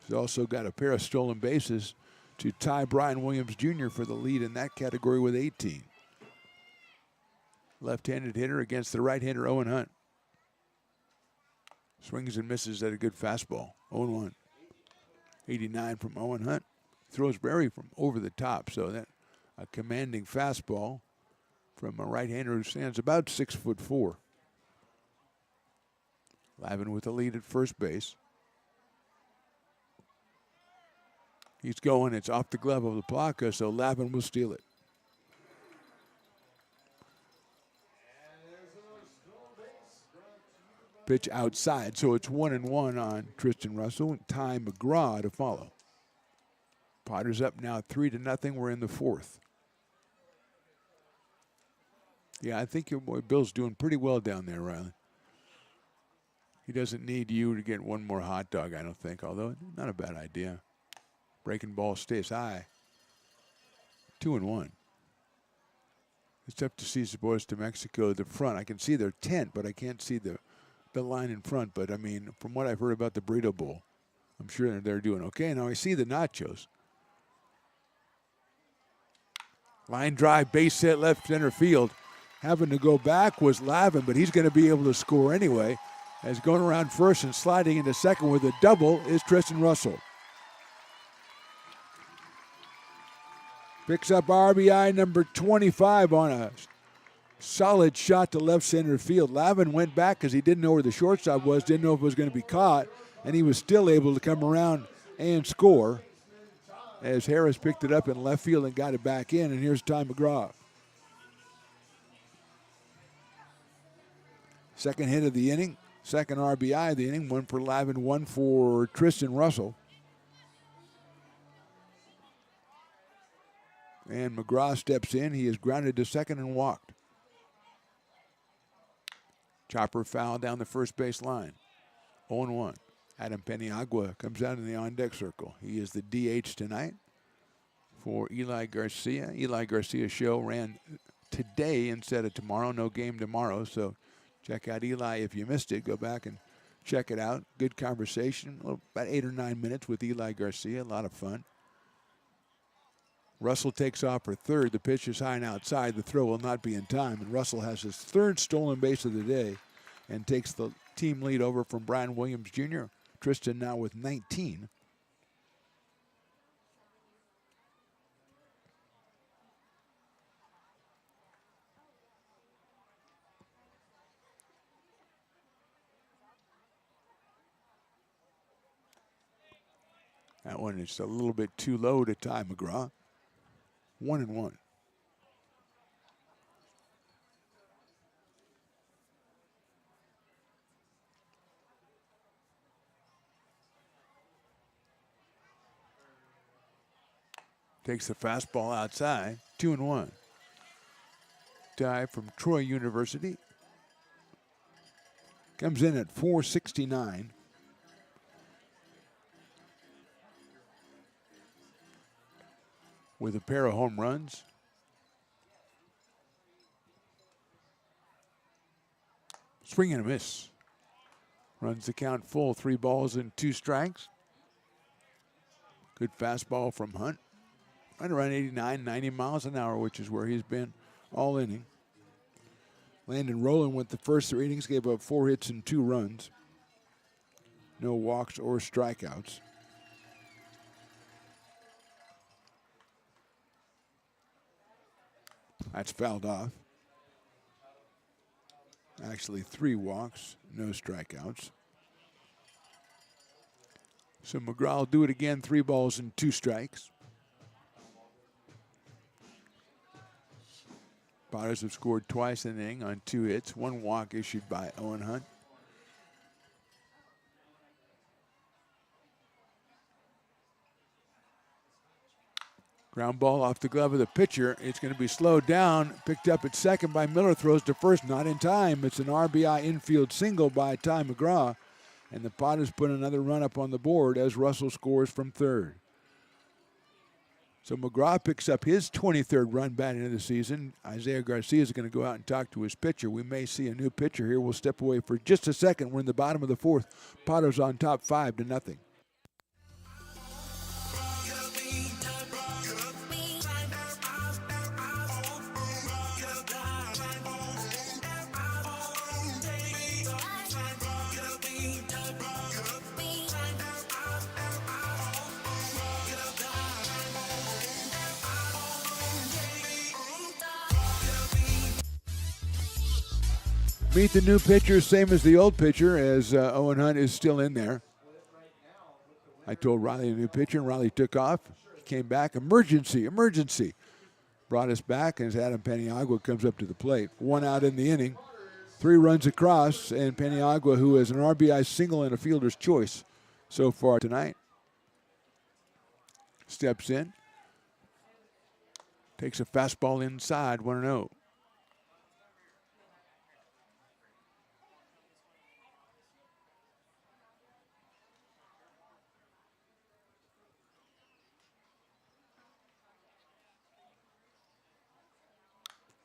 He's also got a pair of stolen bases to tie Brian Williams Jr. for the lead in that category with 18. Left-handed hitter against the right-hander Owen Hunt. Swings and misses at a good fastball. 0-1. 89 from Owen Hunt. Throws very from over the top, so that a commanding fastball from a right-hander who stands about 6'4". Lavin with the lead at first base. He's going. It's off the glove of LaPlaca, so Lavin will steal it. Pitch outside, so it's 1-1 on Tristan Russell. Ty McGraw to follow. Potters up now 3-0. We're in the 4th. Yeah, I think your boy Bill's doing pretty well down there, Riley. He doesn't need you to get one more hot dog, I don't think, although not a bad idea. Breaking ball stays high. 2-1. It's tough to see the boys to Mexico, the front. I can see their tent, but I can't see the line in front. But, I mean, from what I've heard about the Burrito Bowl, I'm sure they're doing okay. Now I see the nachos. Line drive, base hit, left center field. Having to go back was Lavin, but he's going to be able to score anyway. As going around first and sliding into second with a double is Tristan Russell. Picks up RBI number 25 on a solid shot to left center field. Lavin went back because he didn't know where the shortstop was, didn't know if it was going to be caught, and he was still able to come around and score as Harris picked it up in left field and got it back in. And here's Ty McGraw. Second hit of the inning, second RBI of the inning, one for Lavin, one for Tristan Russell. And McGraw steps in. He is grounded to second and walked. Chopper foul down the first base line. 0-1. Adam Peniagua comes out in the on-deck circle. He is the DH tonight for Eli Garcia. Eli Garcia's show ran today instead of tomorrow. No game tomorrow, so check out Eli if you missed it. Go back and check it out. Good conversation. About 8 or 9 minutes with Eli Garcia. A lot of fun. Russell takes off for third. The pitch is high and outside. The throw will not be in time. And Russell has his third stolen base of the day and takes the team lead over from Brian Williams Jr. Tristan now with 19. That one is a little bit too low to Ty McGraw. 1-1. Takes the fastball outside. 2-1. Ty from Troy University. Comes in at 469. With a pair of home runs. Swing and a miss. Runs the count full, 3 balls and 2 strikes. Good fastball from Hunt. Right around 89, 90 miles an hour, which is where he's been all inning. Landon Rowland went the first 3 innings, gave up 4 hits and 2 runs. No walks or strikeouts. That's fouled off. Actually, 3 walks, no strikeouts. So McGraw will do it again, 3 balls and 2 strikes. Potters have scored twice in the inning on 2 hits, 1 walk issued by Owen Hunt. Ground ball off the glove of the pitcher. It's going to be slowed down. Picked up at second by Miller. Throws to first. Not in time. It's an RBI infield single by Ty McGraw. And the Potters put another run up on the board as Russell scores from third. So McGraw picks up his 23rd run batting of the season. Isaiah Garcia is going to go out and talk to his pitcher. We may see a new pitcher here. We'll step away for just a second. We're in the bottom of the 4th. Potters on top 5-0. Meet the new pitcher, same as the old pitcher, as Owen Hunt is still in there. I told Riley a new pitcher, and Riley took off. He came back. Emergency. Brought us back as Adam Peniagua comes up to the plate. 1 out in the inning. 3 runs across, and Peniagua, who has an RBI single and a fielder's choice so far tonight, steps in. Takes a fastball inside, 1-0.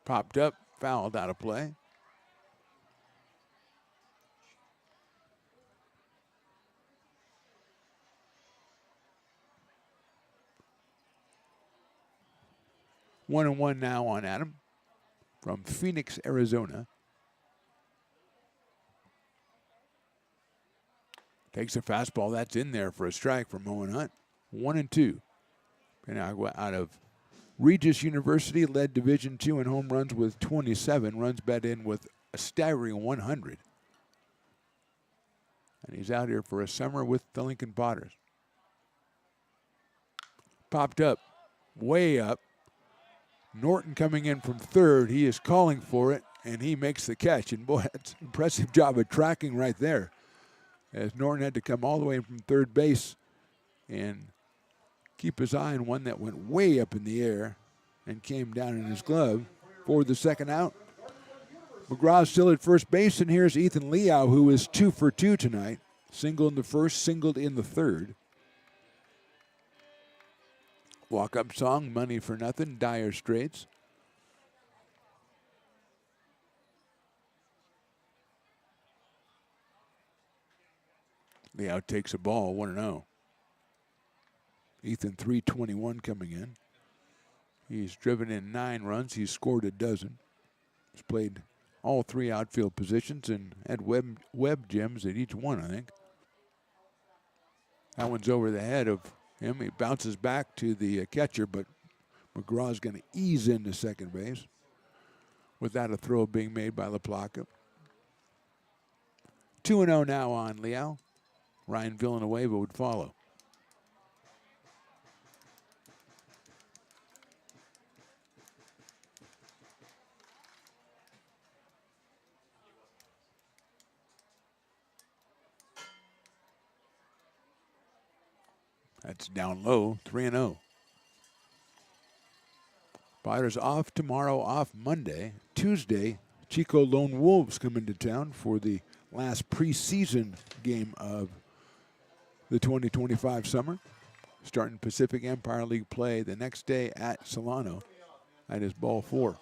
Popped up, fouled out of play. 1-1 now on Adam from Phoenix, Arizona. Takes a fastball. That's in there for a strike from Owen Hunt. 1-2. Penagua out of Regis University, led Division II in home runs with 27. Runs bet in with a staggering 100. And he's out here for a summer with the Lincoln Potters. Popped up, way up. Norton coming in from third. He is calling for it, and he makes the catch. And boy, that's an impressive job of tracking right there, as Norton had to come all the way from third base and keep his eye on one that went way up in the air and came down in his glove for the second out. McGraw's still at first base, and here's Ethan Liao, who is 2 for 2 tonight. Singled in the first, singled in the third. Walk-up song, Money for Nothing, Dire Straits. Liao takes a ball, 1-0. Ethan 321 coming in. He's driven in 9 runs. He's scored a dozen. He's played all 3 outfield positions and had web gems at each one, I think. That one's over the head of him. He bounces back to the catcher, but McGraw's going to ease into second base without a throw being made by LaPlaca. 2-0 now on Liao. Ryan Villanueva would follow. That's down low, 3-0. Potters off tomorrow, off Monday. Tuesday, Chico Lone Wolves come into town for the last preseason game of the 2025 summer. Starting Pacific Empire League play the next day at Solano. That is ball 4.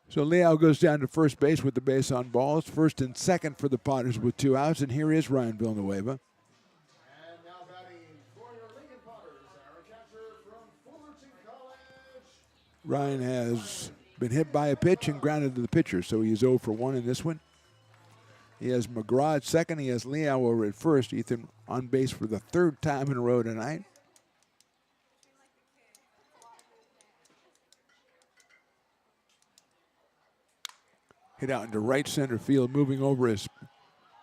So Liao goes down to first base with the base on balls. First and second for the Potters with 2 outs. And here is Ryan Villanueva. Ryan has been hit by a pitch and grounded to the pitcher, so he is 0 for 1 in this one. He has McGraw at second. He has Liao over at first. Ethan on base for the 3rd time in a row tonight. Hit out into right center field, moving over is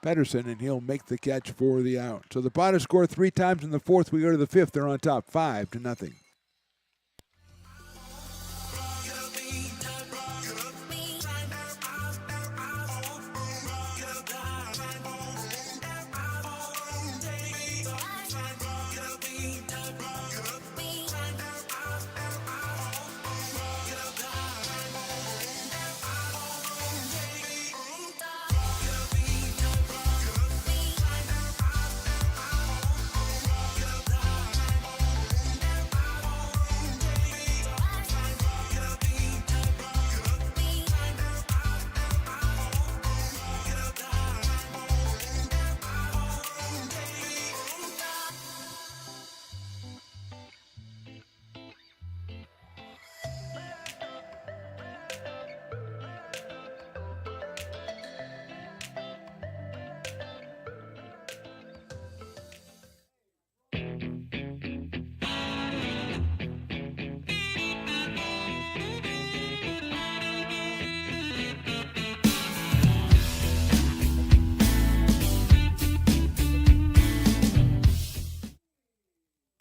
Pedersen, and he'll make the catch for the out. So the Potters score 3 times in the 4th. We go to the 5th. They're on top, 5-0.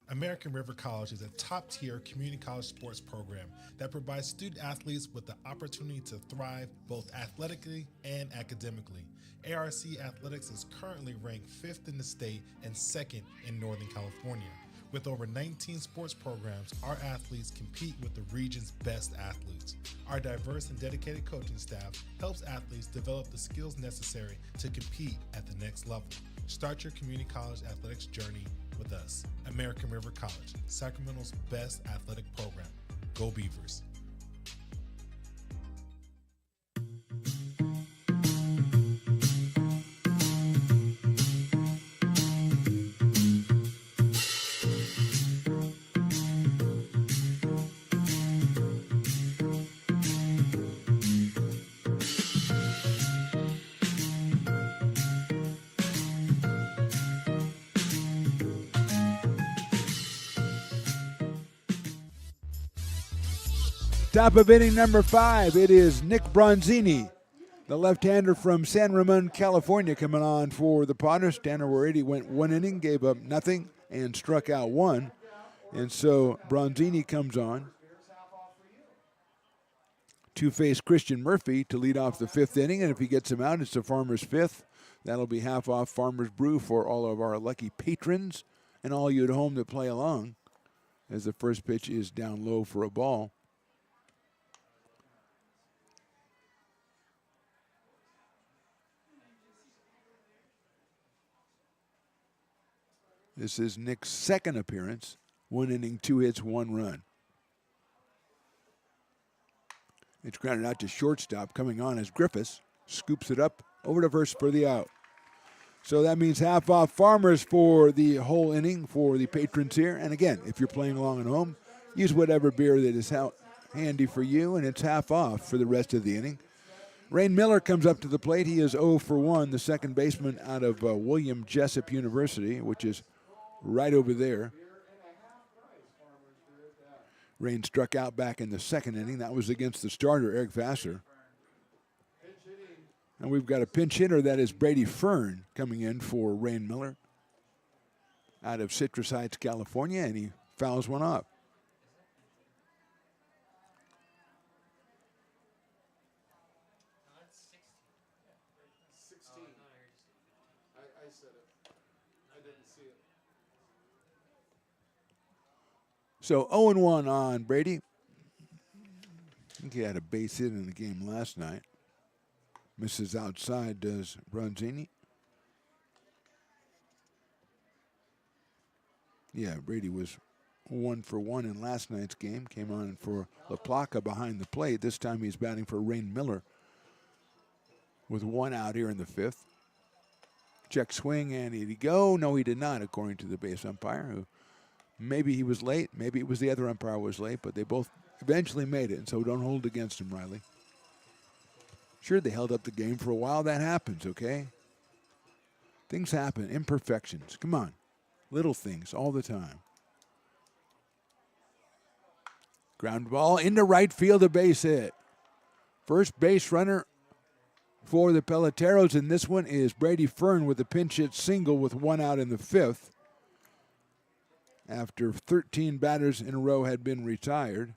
American River College is a top-tier community college sports program that provides student athletes with the opportunity to thrive both athletically and academically. ARC Athletics is currently ranked 5th in the state and 2nd in Northern California. With over 19 sports programs, our athletes compete with the region's best athletes. Our diverse and dedicated coaching staff helps athletes develop the skills necessary to compete at the next level. Start your community college athletics journey with us. American River College, Sacramento's best athletic program. Go Beavers. Top of inning number 5, it is Nick Bronzini, the left-hander from San Ramon, California, coming on for the Padres. Tanner Warady went 1 inning, gave up nothing, and struck out 1. And so Bronzini comes on. Two-face Christian Murphy to lead off the 5th inning, and if he gets him out, it's the Farmer's 5th. That'll be half off Farmer's Brew for all of our lucky patrons and all you at home that play along, as the first pitch is down low for a ball. This is Nick's second appearance. 1 inning, 2 hits, 1 run. It's grounded out to shortstop. Coming on as Griffiths scoops it up over to first for the out. So that means half off Farmers for the whole inning for the patrons here. And again, if you're playing along at home, use whatever beer that is handy for you, and it's half off for the rest of the inning. Rain Miller comes up to the plate. He is 0 for 1, the second baseman out of William Jessup University, which is right over there. Rain struck out back in the second inning. That was against the starter, Eric Vassar. And we've got a pinch hitter, that is Brady Fern, coming in for Rain Miller out of Citrus Heights, California, and he fouls one up. So 0-1 on Brady. I think he had a base hit in the game last night. Misses outside, does Bronzini. Yeah, Brady was 1 for 1 in last night's game. Came on for LaPlaca behind the plate. This time he's batting for Rain Miller with 1 out here in the 5th. Check swing, and did he go? No, he did not, according to the base umpire, who maybe he was late. Maybe it was the other umpire was late, but they both eventually made it, and so don't hold against him, Riley. Sure, they held up the game for a while. That happens, okay? Things happen. Imperfections. Come on. Little things all the time. Ground ball into right field, a base hit. First base runner for the Peloteros, and this one is Brady Fern with a pinch hit single with 1 out in the 5th. After 13 batters in a row had been retired.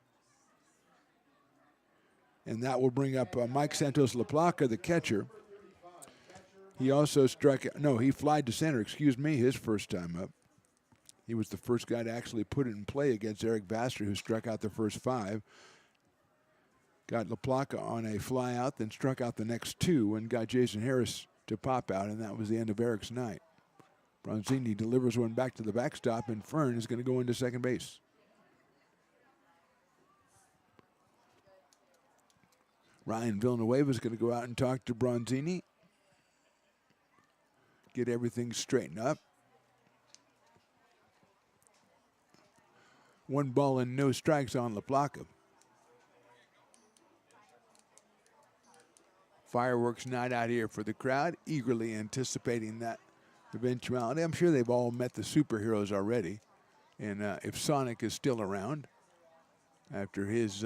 And that will bring up Mike Santos LaPlaca, the catcher. He also he flied to center, his first time up. He was the first guy to actually put it in play against Eric Vassar, who struck out the first 5. Got LaPlaca on a fly out, then struck out the next 2 and got Jason Harris to pop out, and that was the end of Eric's night. Bronzini delivers one back to the backstop, and Fern is going to go into second base. Ryan Villanueva is going to go out and talk to Bronzini. Get everything straightened up. 1 ball and no strikes on LaPlaca. Fireworks night out here for the crowd, eagerly anticipating that eventuality. I'm sure they've all met the superheroes already. And if Sonic is still around after his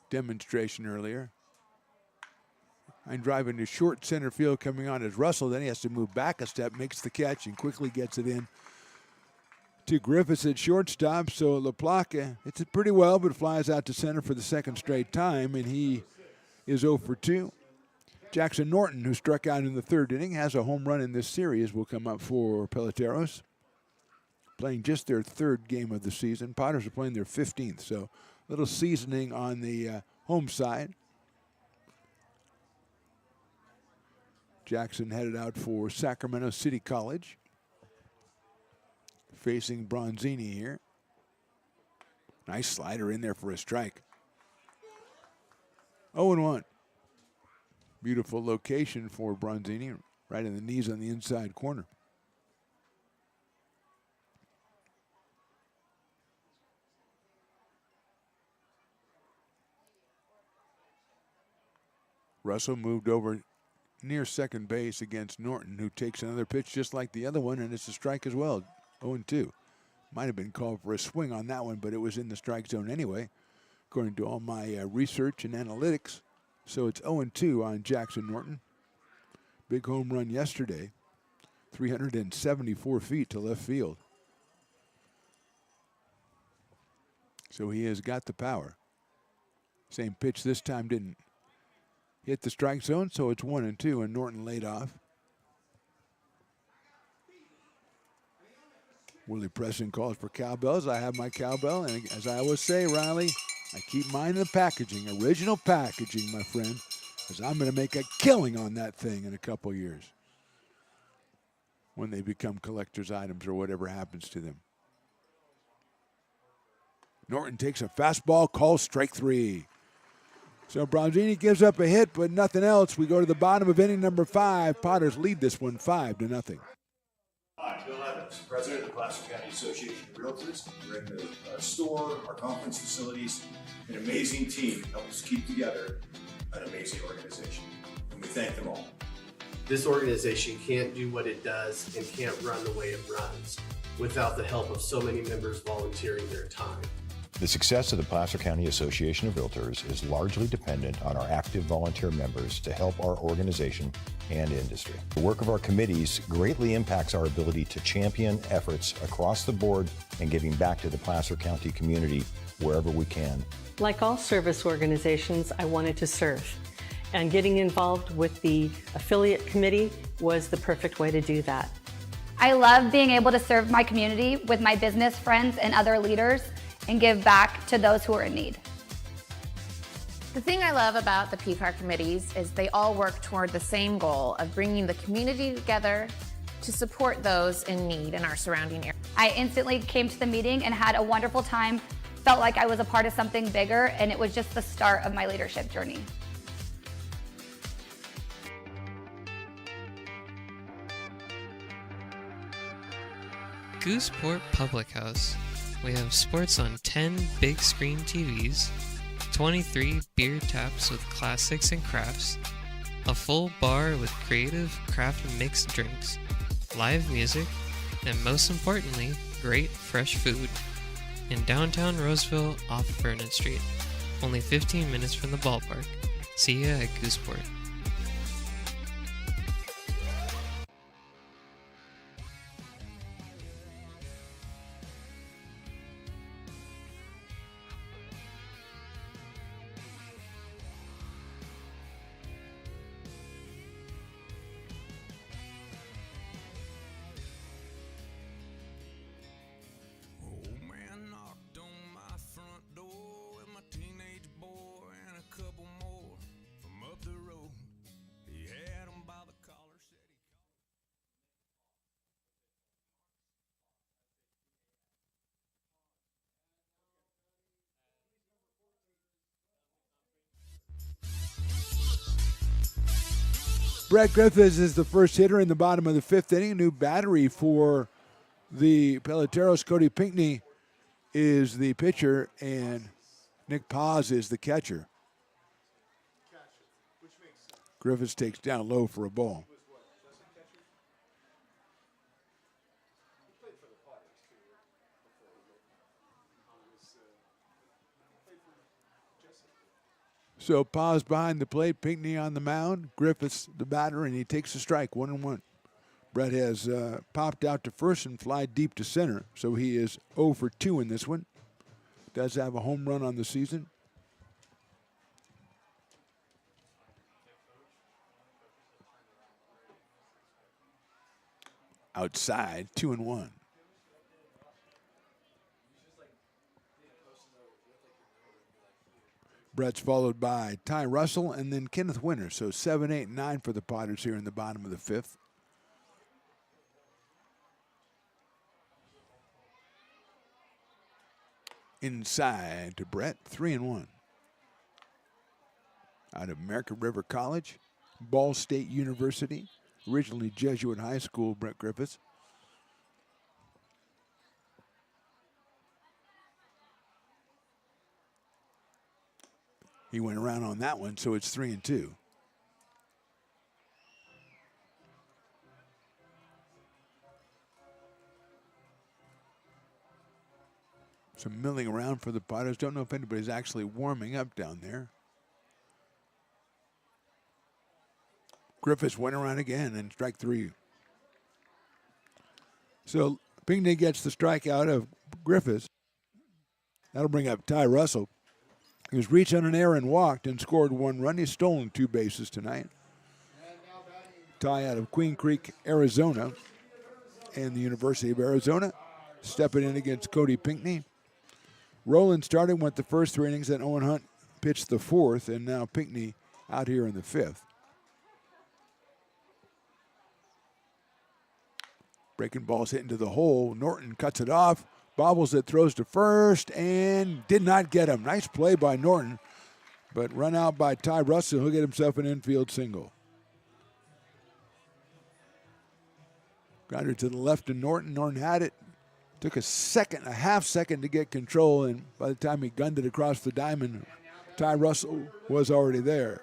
demonstration earlier. I'm driving to short center field, coming on as Russell. Then he has to move back a step, makes the catch, and quickly gets it in to Griffiths at shortstop. So LaPlaca hits it pretty well, but flies out to center for the second straight time, and he is 0 for 2. Jackson Norton, who struck out in the 3rd inning, has a home run in this series, will come up for Peloteros. Playing just their 3rd game of the season. Potters are playing their 15th, so a little seasoning on the home side. Jackson headed out for Sacramento City College. Facing Bronzini here. Nice slider in there for a strike. 0-1. Beautiful location for Bronzini, right in the knees on the inside corner. Russell moved over near second base against Norton, who takes another pitch just like the other one, and it's a strike as well. 0-2. Might have been called for a swing on that one, but it was in the strike zone anyway. according to all my research and analytics. So it's 0-2 on Jackson Norton. Big home run yesterday, 374 feet to left field. So he has got the power. Same pitch this time didn't hit the strike zone, so it's 1-2, and Norton laid off. Willie Preston calls for cowbells. I have my cowbell, and as I always say, Riley, I keep mine in the packaging, original packaging, my friend, because I'm going to make a killing on that thing in a couple years when they become collector's items or whatever happens to them. Norton takes a fastball, calls strike 3. So Bronzini gives up a hit, but nothing else. We go to the bottom of inning number 5. Potters lead this one 5-0. Hi, Bill Evans, President of the Placer County Association of Realtors. We're in the store, our conference facilities, an amazing team helps keep together an amazing organization, and we thank them all. This organization can't do what it does and can't run the way it runs without the help of so many members volunteering their time. The success of the Placer County Association of Realtors is largely dependent on our active volunteer members to help our organization and industry. The work of our committees greatly impacts our ability to champion efforts across the board and giving back to the Placer County community wherever we can. Like all service organizations, I wanted to serve. And getting involved with the affiliate committee was the perfect way to do that. I love being able to serve my community with my business friends and other leaders and give back to those who are in need. The thing I love about the PCAR committees is they all work toward the same goal of bringing the community together to support those in need in our surrounding area. I instantly came to the meeting and had a wonderful time, felt like I was a part of something bigger, and it was just the start of my leadership journey. Gooseport Public House. We have sports on 10 big screen TVs, 23 beer taps with classics and crafts, a full bar with creative craft mixed drinks, live music, and most importantly, great fresh food. In downtown Roseville off Vernon Street, only 15 minutes from the ballpark. See ya at Gooseport. Brett Griffiths is the first hitter in the bottom of the 5th inning. New battery for the Peloteros. Cody Pinckney is the pitcher, and Nick Paz is the catcher. Griffiths takes down low for a ball. So Paz behind the plate, Pinckney on the mound, Griffiths the batter, and he takes a strike, 1-1. Brett has popped out to first and fly deep to center, so he is 0 for 2 in this one. Does have a home run on the season. Outside, 2-1. Brett's followed by Ty Russell and then Kenneth Winter. So 7, 8, 9 for the Potters here in the bottom of the 5th. Inside to Brett, 3-1. Out of American River College, Ball State University, originally Jesuit High School, Brett Griffiths. He went around on that one, so it's 3-2. Some milling around for the Padres. Don't know if anybody's actually warming up down there. Griffiths went around again and strike 3. So Pinckney gets the strikeout of Griffiths. That'll bring up Ty Russell. He was reached on an error and walked and scored 1 run. He's stolen 2 bases tonight. Ty out of Queen Creek, Arizona, and the University of Arizona, stepping in against Cody Pinckney. Rowland started, went the first 3 innings, then Owen Hunt pitched the 4th, and now Pinckney out here in the 5th. Breaking balls hit into the hole. Norton cuts it off, bobbles it, throws to first, and did not get him. Nice play by Norton, but run out by Ty Russell. He'll get himself an infield single. Grounder to the left of Norton. Norton had it. Took a half second to get control, and by the time he gunned it across the diamond, Ty Russell was already there.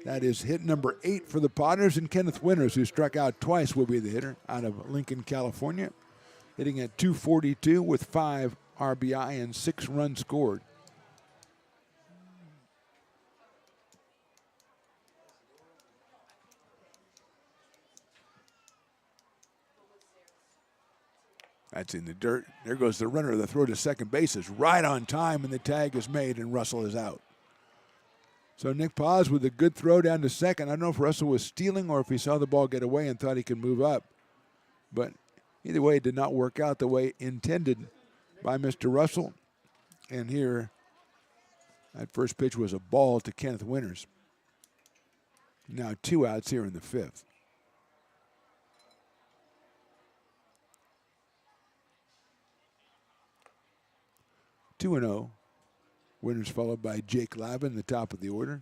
That is hit number 8 for the Padres, and Kenneth Winters, who struck out twice, will be the hitter out of Lincoln, California, hitting at .242 with 5 RBI and 6 runs scored. That's in the dirt. There goes the runner. The throw to second base is right on time, and the tag is made, and Russell is out. So Nick Paz with a good throw down to second. I don't know if Russell was stealing or if he saw the ball get away and thought he could move up. But either way, it did not work out the way intended by Mr. Russell. And here, that first pitch was a ball to Kenneth Winters. Now 2 outs here in the 5th. Two and 0. Winters followed by Jake Lavin, the top of the order.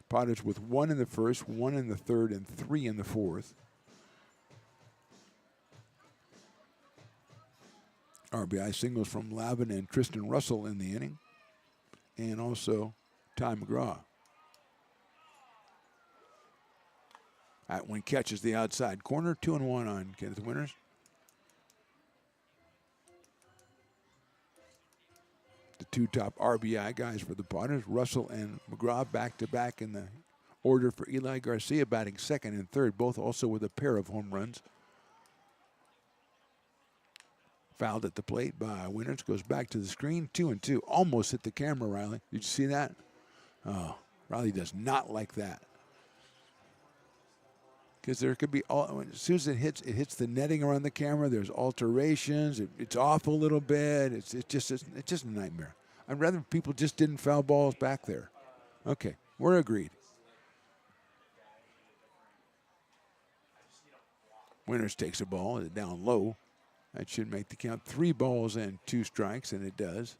Padres with 1 in the first, 1 in the third, and 3 in the 4th. RBI singles from Lavin and Tristan Russell in the inning, and also Ty McGraw. That one catches the outside corner. 2-1 on Kenneth Winters. The 2 top RBI guys for the Padres, Russell and McGraw, back-to-back in the order for Eli Garcia, batting second and third, both also with a pair of home runs. Fouled at the plate by Winters, goes back to the screen, 2-2. Almost hit the camera, Riley. Did you see that? Oh, Riley does not like that. Because there could be, as soon as it hits the netting around the camera, there's alterations, it's off a little bit, it's just a nightmare. I'd rather people just didn't foul balls back there. Okay, we're agreed. Winters takes a ball, it's down low. That should make the count 3 balls and 2 strikes, and it does.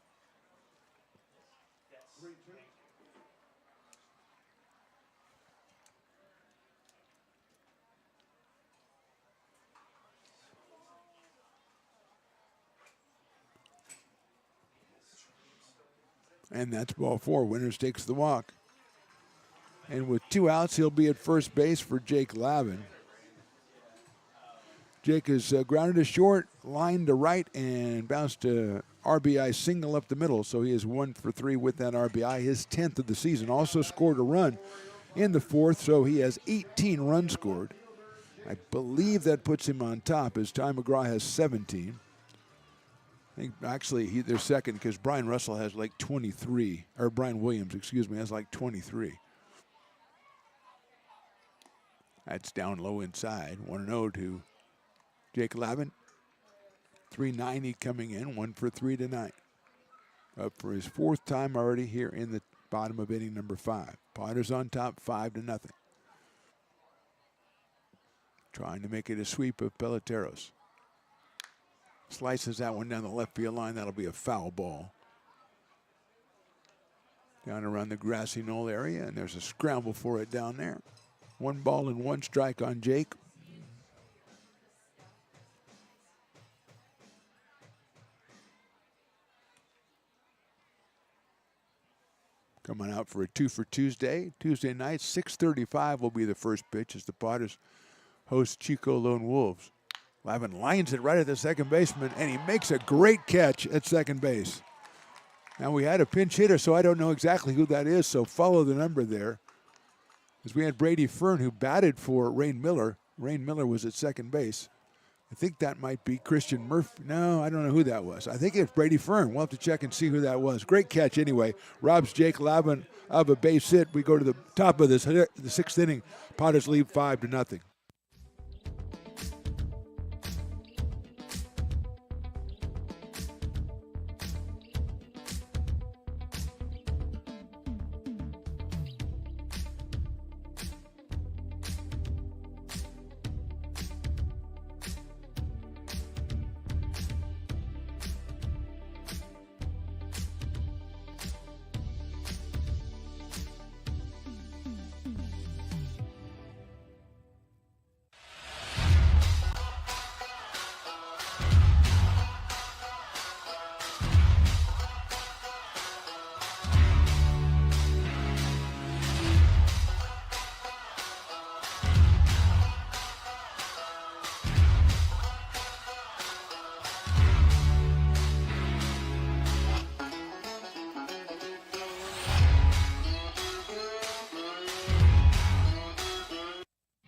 And that's ball 4. Winters takes the walk. And with 2 outs, he'll be at first base for Jake Lavin. Jake is grounded to short, lined to right, and bounced to RBI single up the middle. So he is 1 for 3 with that RBI, his 10th of the season. Also scored a run in the 4th, so he has 18 runs scored. I believe that puts him on top, as Ty McGraw has 17. I think actually they're second because Brian Russell has like 23, or Brian Williams, excuse me, has like 23. That's down low inside. 1-0 to Jake Lavin. 390 coming in, 1 for 3 tonight. Up for his 4th time already here in the bottom of inning number 5. Padres on top, 5-0. Trying to make it a sweep of Peloteros. Slices that one down the left field line. That'll be a foul ball. Down around the grassy knoll area, and there's a scramble for it down there. 1 ball and 1 strike on Jake. Coming out for a 2 for Tuesday. Tuesday night, 6:35 will be the first pitch as the Padres host Chico Lone Wolves. Lavin lines it right at the second baseman, and he makes a great catch at second base. Now, we had a pinch hitter, so I don't know exactly who that is, so follow the number there. As we had Brady Fern, who batted for Rain Miller. Rain Miller was at second base. I think that might be Christian Murphy. No, I don't know who that was. I think it's Brady Fern. We'll have to check and see who that was. Great catch anyway. Robs Jake Lavin of a base hit. We go to the top of the sixth inning. Potters lead 5-0.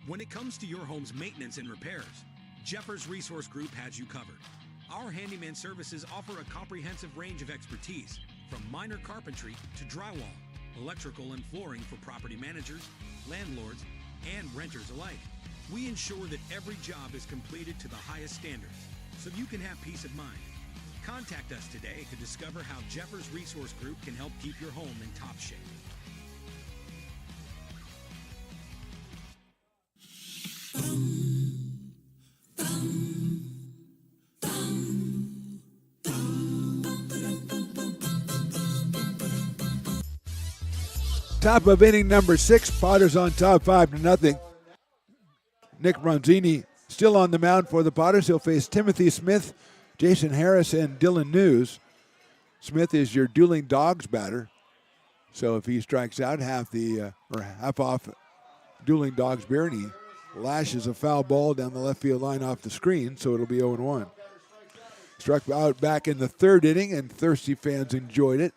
When it comes to your home's maintenance and repairs, Jeffers Resource Group has you covered. Our handyman services offer a comprehensive range of expertise, from minor carpentry to drywall, electrical and flooring for property managers, landlords, and renters alike. We ensure that every job is completed to the highest standards, so you can have peace of mind. Contact us today to discover how Jeffers Resource Group can help keep your home in top shape. Top of inning number 6. Potters on top 5-0. Nick Ronzini still on the mound for the Potters. He'll face Timothy Smith, Jason Harris, and Dylan News. Smith is your dueling dogs batter. So if he strikes out half off dueling dogs beer, and he lashes a foul ball down the left field line off the screen, so it'll be 0-1. Struck out back in the third inning, and thirsty fans enjoyed it.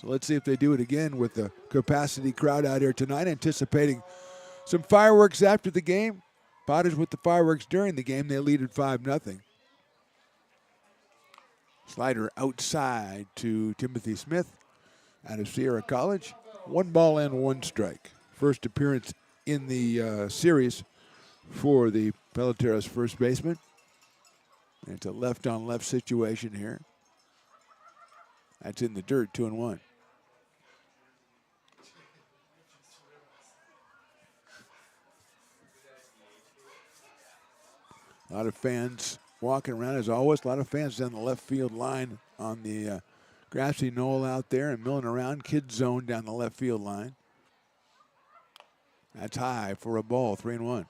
So let's see if they do it again with the capacity crowd out here tonight, anticipating some fireworks after the game. Potters with the fireworks during the game. They lead at 5-0. Slider outside to Timothy Smith out of Sierra College. 1 ball and 1 strike. First appearance in the series for the Peloteros first baseman. And it's a left-on-left situation here. That's in the dirt, 2-1. A lot of fans walking around as always. A lot of fans down the left field line on the grassy knoll out there and milling around. Kids zone down the left field line. That's high for a ball, 3-1.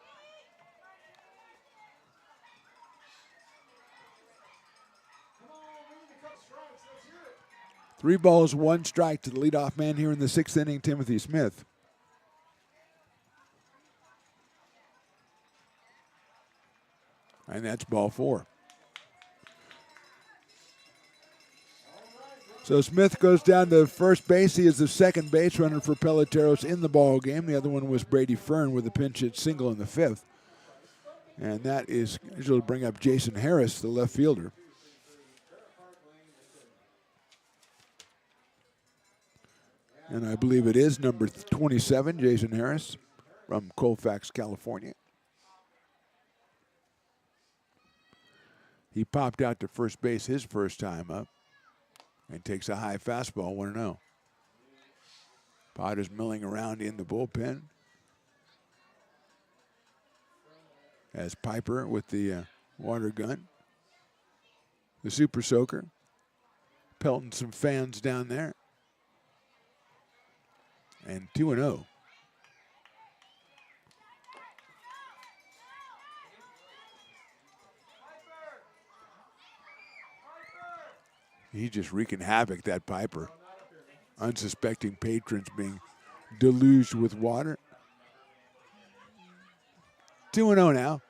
Three balls, 1 strike to the leadoff man here in the 6th inning, Timothy Smith. And that's ball 4. So Smith goes down to first base. He is the second base runner for Peloteros in the ball game. The other one was Brady Fern with a pinch hit single in the 5th. And that is scheduled to bring up Jason Harris, the left fielder. And I believe it is number 27, Jason Harris from Colfax, California. He popped out to first base his first time up and takes a high fastball, 1-0. Potters milling around in the bullpen. As Piper with the water gun. The Super Soaker. Pelting some fans down there. And 2-0. He's just wreaking havoc, that Piper. Unsuspecting patrons being deluged with water. 2-0 now.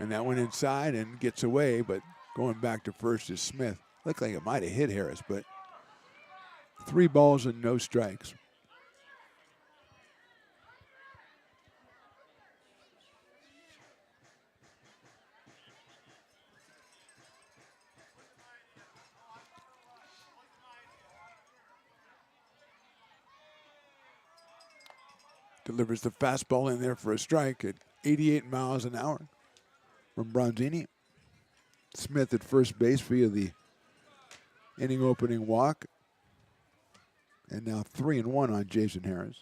And that went inside and gets away, but going back to first is Smith. Looked like it might have hit Harris, but 3 balls and no strikes. Delivers the fastball in there for a strike at 88 miles an hour from Bronzini. Smith at first base via the inning opening walk. And now 3-1 on Jason Harris.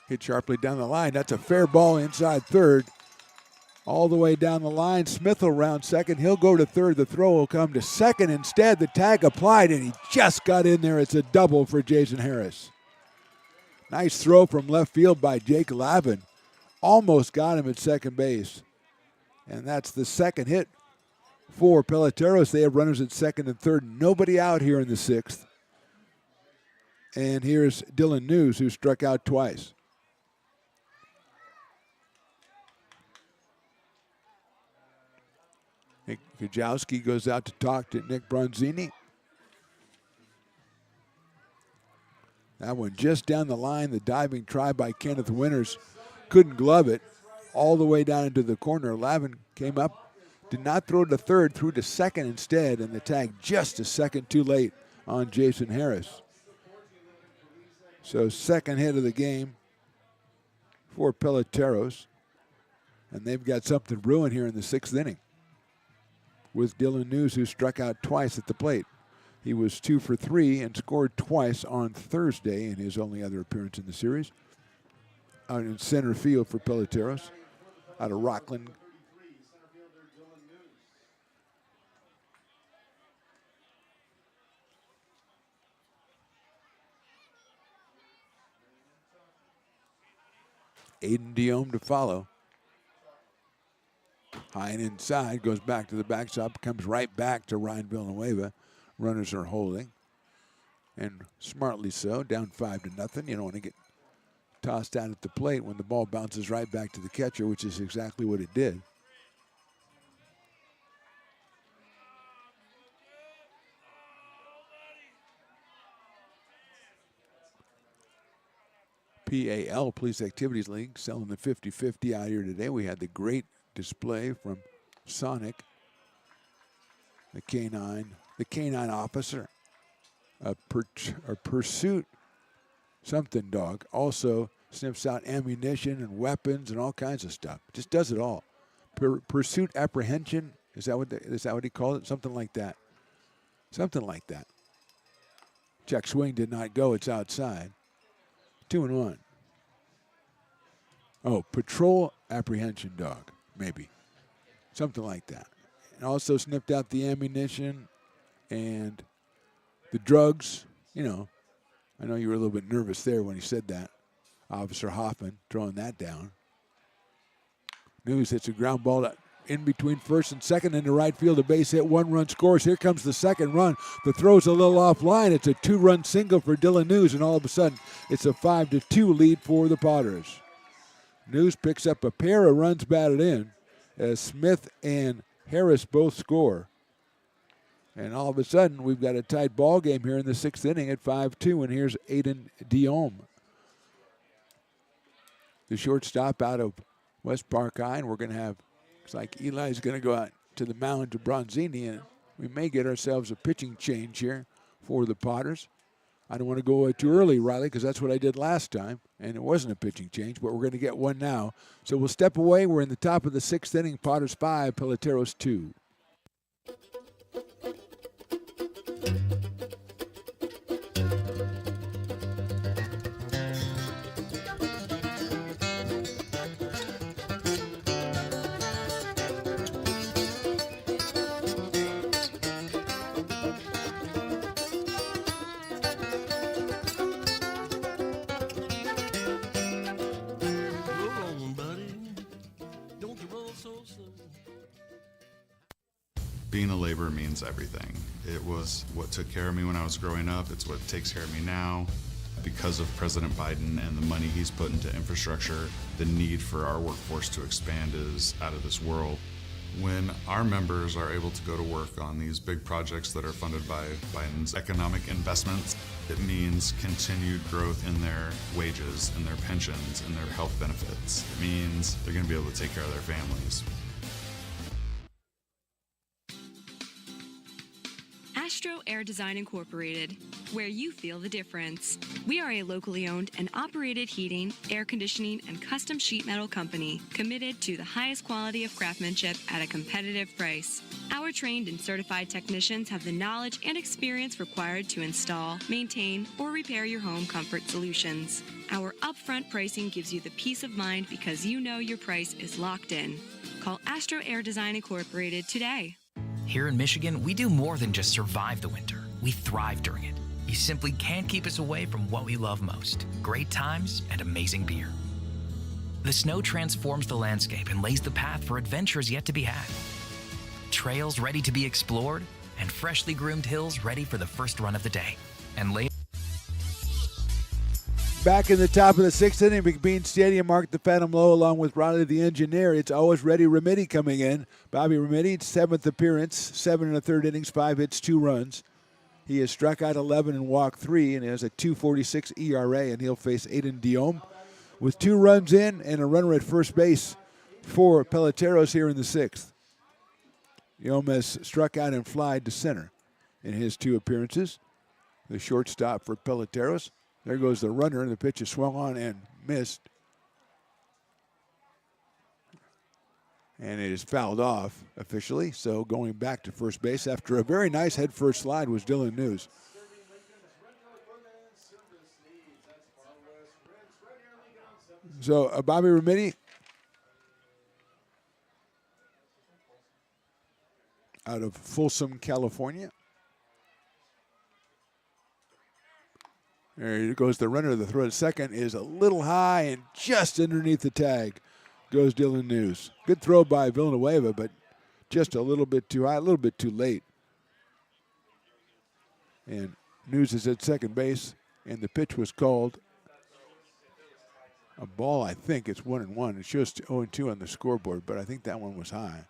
Hit sharply down the line. That's a fair ball inside third. All the way down the line. Smith will round second. He'll go to third. The throw will come to second instead. The tag applied, and he just got in there. It's a double for Jason Harris. Nice throw from left field by Jake Lavin. Almost got him at second base. And that's the second hit for Peloteros. They have runners at second and third. Nobody out here in the sixth. And here's Dylan News, who struck out twice. Kujawski goes out to talk to Nick Bronzini. That one just down the line. The diving try by Kenneth Winters. Couldn't glove it. All the way down into the corner. Lavin came up. Did not throw to third. Threw to second instead. And the tag just a second too late on Jason Harris. So second hit of the game for Peloteros. And they've got something brewing here in the sixth inning with Dylan News, who struck out twice at the plate. He was 2 for 3 and scored twice on Thursday in his only other appearance in the series. Out in center field for Peloteros, out of Rockland. Aiden Diome to follow. High and inside, goes back to the backstop, comes right back to Ryan Villanueva. Runners are holding, and smartly so, down 5-0. You don't want to get tossed out at the plate when the ball bounces right back to the catcher, which is exactly what it did. PAL, Police Activities League, selling the 50-50 out here today. We had the great display from Sonic, the canine officer, a pursuit something dog. Also sniffs out ammunition and weapons and all kinds of stuff. Just does it all. Pursuit apprehension, is that what he called it? Something like that. Something like that. Check swing did not go. It's outside. 2-1. Oh, patrol apprehension dog. Maybe. Something like that. And also sniffed out the ammunition and the drugs. You know, I know you were a little bit nervous there when he said that. Officer Hoffman throwing that down. News hits a ground ball in between first and second into right field. A base hit, 1-run scores. Here comes the second run. The throw's a little offline. It's a 2-run single for Dylan News, and all of a sudden it's a 5-2 lead for the Potters. News picks up a pair of runs batted in as Smith and Harris both score. And all of a sudden, we've got a tight ball game here in the sixth inning at 5-2, and here's Aiden Diome, the shortstop out of West Park High, and we're going to have, looks like Eli's going to go out to the mound to Bronzini, and we may get ourselves a pitching change here for the Potters. I don't want to go too early, Riley, because that's what I did last time, and it wasn't a pitching change, but we're going to get one now. So we'll step away. We're in the top of the sixth inning. Potters 5, Peloteros 2. Being a laborer means everything. It was what took care of me when I was growing up. It's what takes care of me now. Because of President Biden and the money he's put into infrastructure, the need for our workforce to expand is out of this world. When our members are able to go to work on these big projects that are funded by Biden's economic investments, it means continued growth in their wages, in their pensions, in their health benefits. It means they're going to be able to take care of their families. Astro Air Design Incorporated, where you feel the difference. We are a locally owned and operated heating, air conditioning, and custom sheet metal company committed to the highest quality of craftsmanship at a competitive price. Our trained and certified technicians have the knowledge and experience required to install, maintain, or repair your home comfort solutions. Our upfront pricing gives you the peace of mind because you know your price is locked in. Call Astro Air Design Incorporated today. Here in Michigan, we do more than just survive the winter. We thrive during it. You simply can't keep us away from what we love most: great times and amazing beer. The snow transforms the landscape and lays the path for adventures yet to be had. Trails ready to be explored, and freshly groomed hills ready for the first run of the day. And later, back in the top of the sixth inning, McBean Stadium, Mark the Phantom Low along with Riley the Engineer. It's always ready Remedi coming in. Bobby Remedi, seventh appearance, 7 1/3 innings, 5 hits, 2 runs. He has struck out 11 and walked 3 and has a 2.46 ERA, and he'll face Aiden Diome with 2 runs in and a runner at first base for Peloteros here in the sixth. Diome has struck out and flied to center in his 2 appearances. The shortstop for Peloteros. There goes the runner, and the pitch is swung on and missed. And it is fouled off officially, so going back to first base after a very nice head-first slide was Dylan News. So Bobby Remedi out of Folsom, California. There goes the runner. The throw to second is a little high, and just underneath the tag goes Dylan News. Good throw by Villanueva, but just a little bit too high, a little bit too late. And News is at second base, and the pitch was called a ball. I think it's 1-1. It shows 0-2 on the scoreboard, but I think that one was high.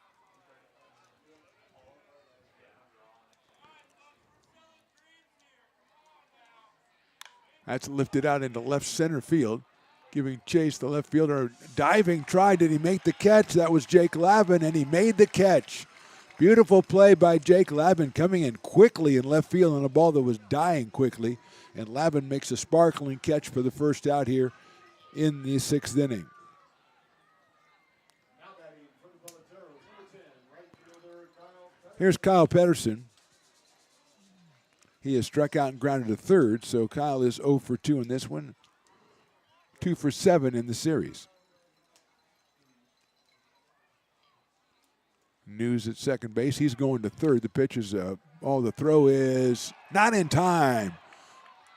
That's lifted out into left center field, giving chase. The left fielder diving try. Did he make the catch? That was Jake Lavin, and he made the catch. Beautiful play by Jake Lavin, coming in quickly in left field on a ball that was dying quickly. And Lavin makes a sparkling catch for the first out here in the sixth inning. Here's Kyle Pedersen. He has struck out and grounded to third, so Kyle is 0 for 2 in this one. 2 for 7 in the series. News at second base. He's going to third. The pitch is the throw is not in time.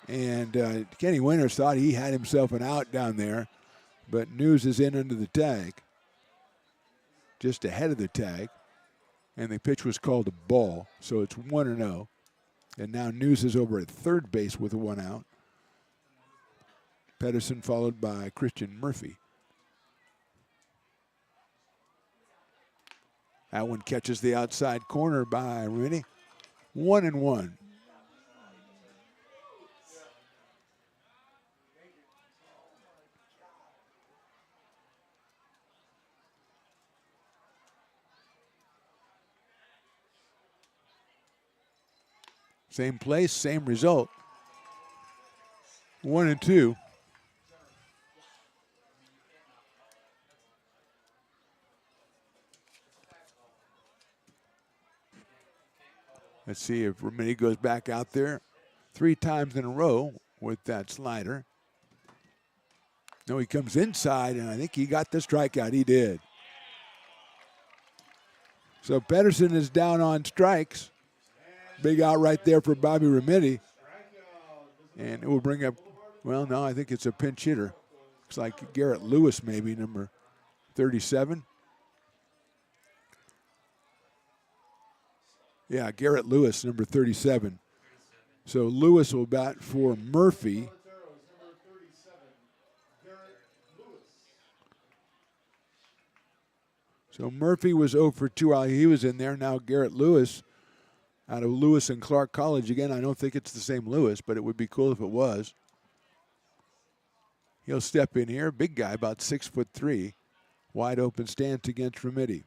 And Kenny Winters thought he had himself an out down there, but News is in under the tag, just ahead of the tag. And the pitch was called a ball, so it's 1-0. And now News is over at third base with 1 out. Pedersen followed by Christian Murphy. That one catches the outside corner by Rooney. 1-1. Same place, same result. 1-2. Let's see if Remedi goes back out there 3 times in a row with that slider. No, he comes inside, and I think he got the strikeout. He did. So Pedersen is down on strikes. Big out right there for Bobby Remedi. And it will bring up, well, no, I think it's a pinch hitter. Looks like Garrett Lewis, maybe, number 37. Yeah, Garrett Lewis, number 37. So Lewis will bat for Murphy. So Murphy was 0 for 2 while he was in there. Now Garrett Lewis out of Lewis and Clark College. Again, I don't think it's the same Lewis, but it would be cool if it was. He'll step in here. Big guy, about 6'3". Wide open stance against Remedi.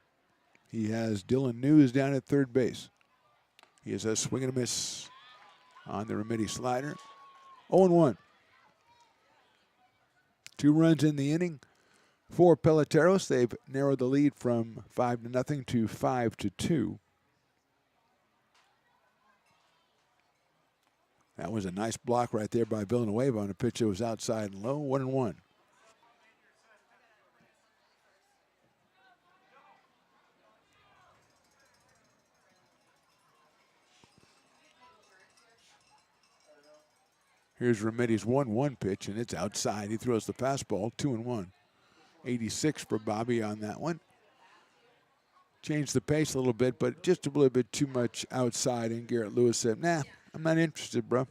He has Dylan News down at third base. He is a swing and a miss on the Remedi slider. 0-1. 2 runs in the inning for Peloteros. They've narrowed the lead from 5-0 to 5-2. That was a nice block right there by Villanueva on a pitch that was outside and low. 1-1. Here's Remedi's 1-1 pitch, and it's outside. He throws the fastball, 2-1. 86 for Bobby on that one. Changed the pace a little bit, but just a little bit too much outside, and Garrett Lewis said, nah, I'm not interested, bro.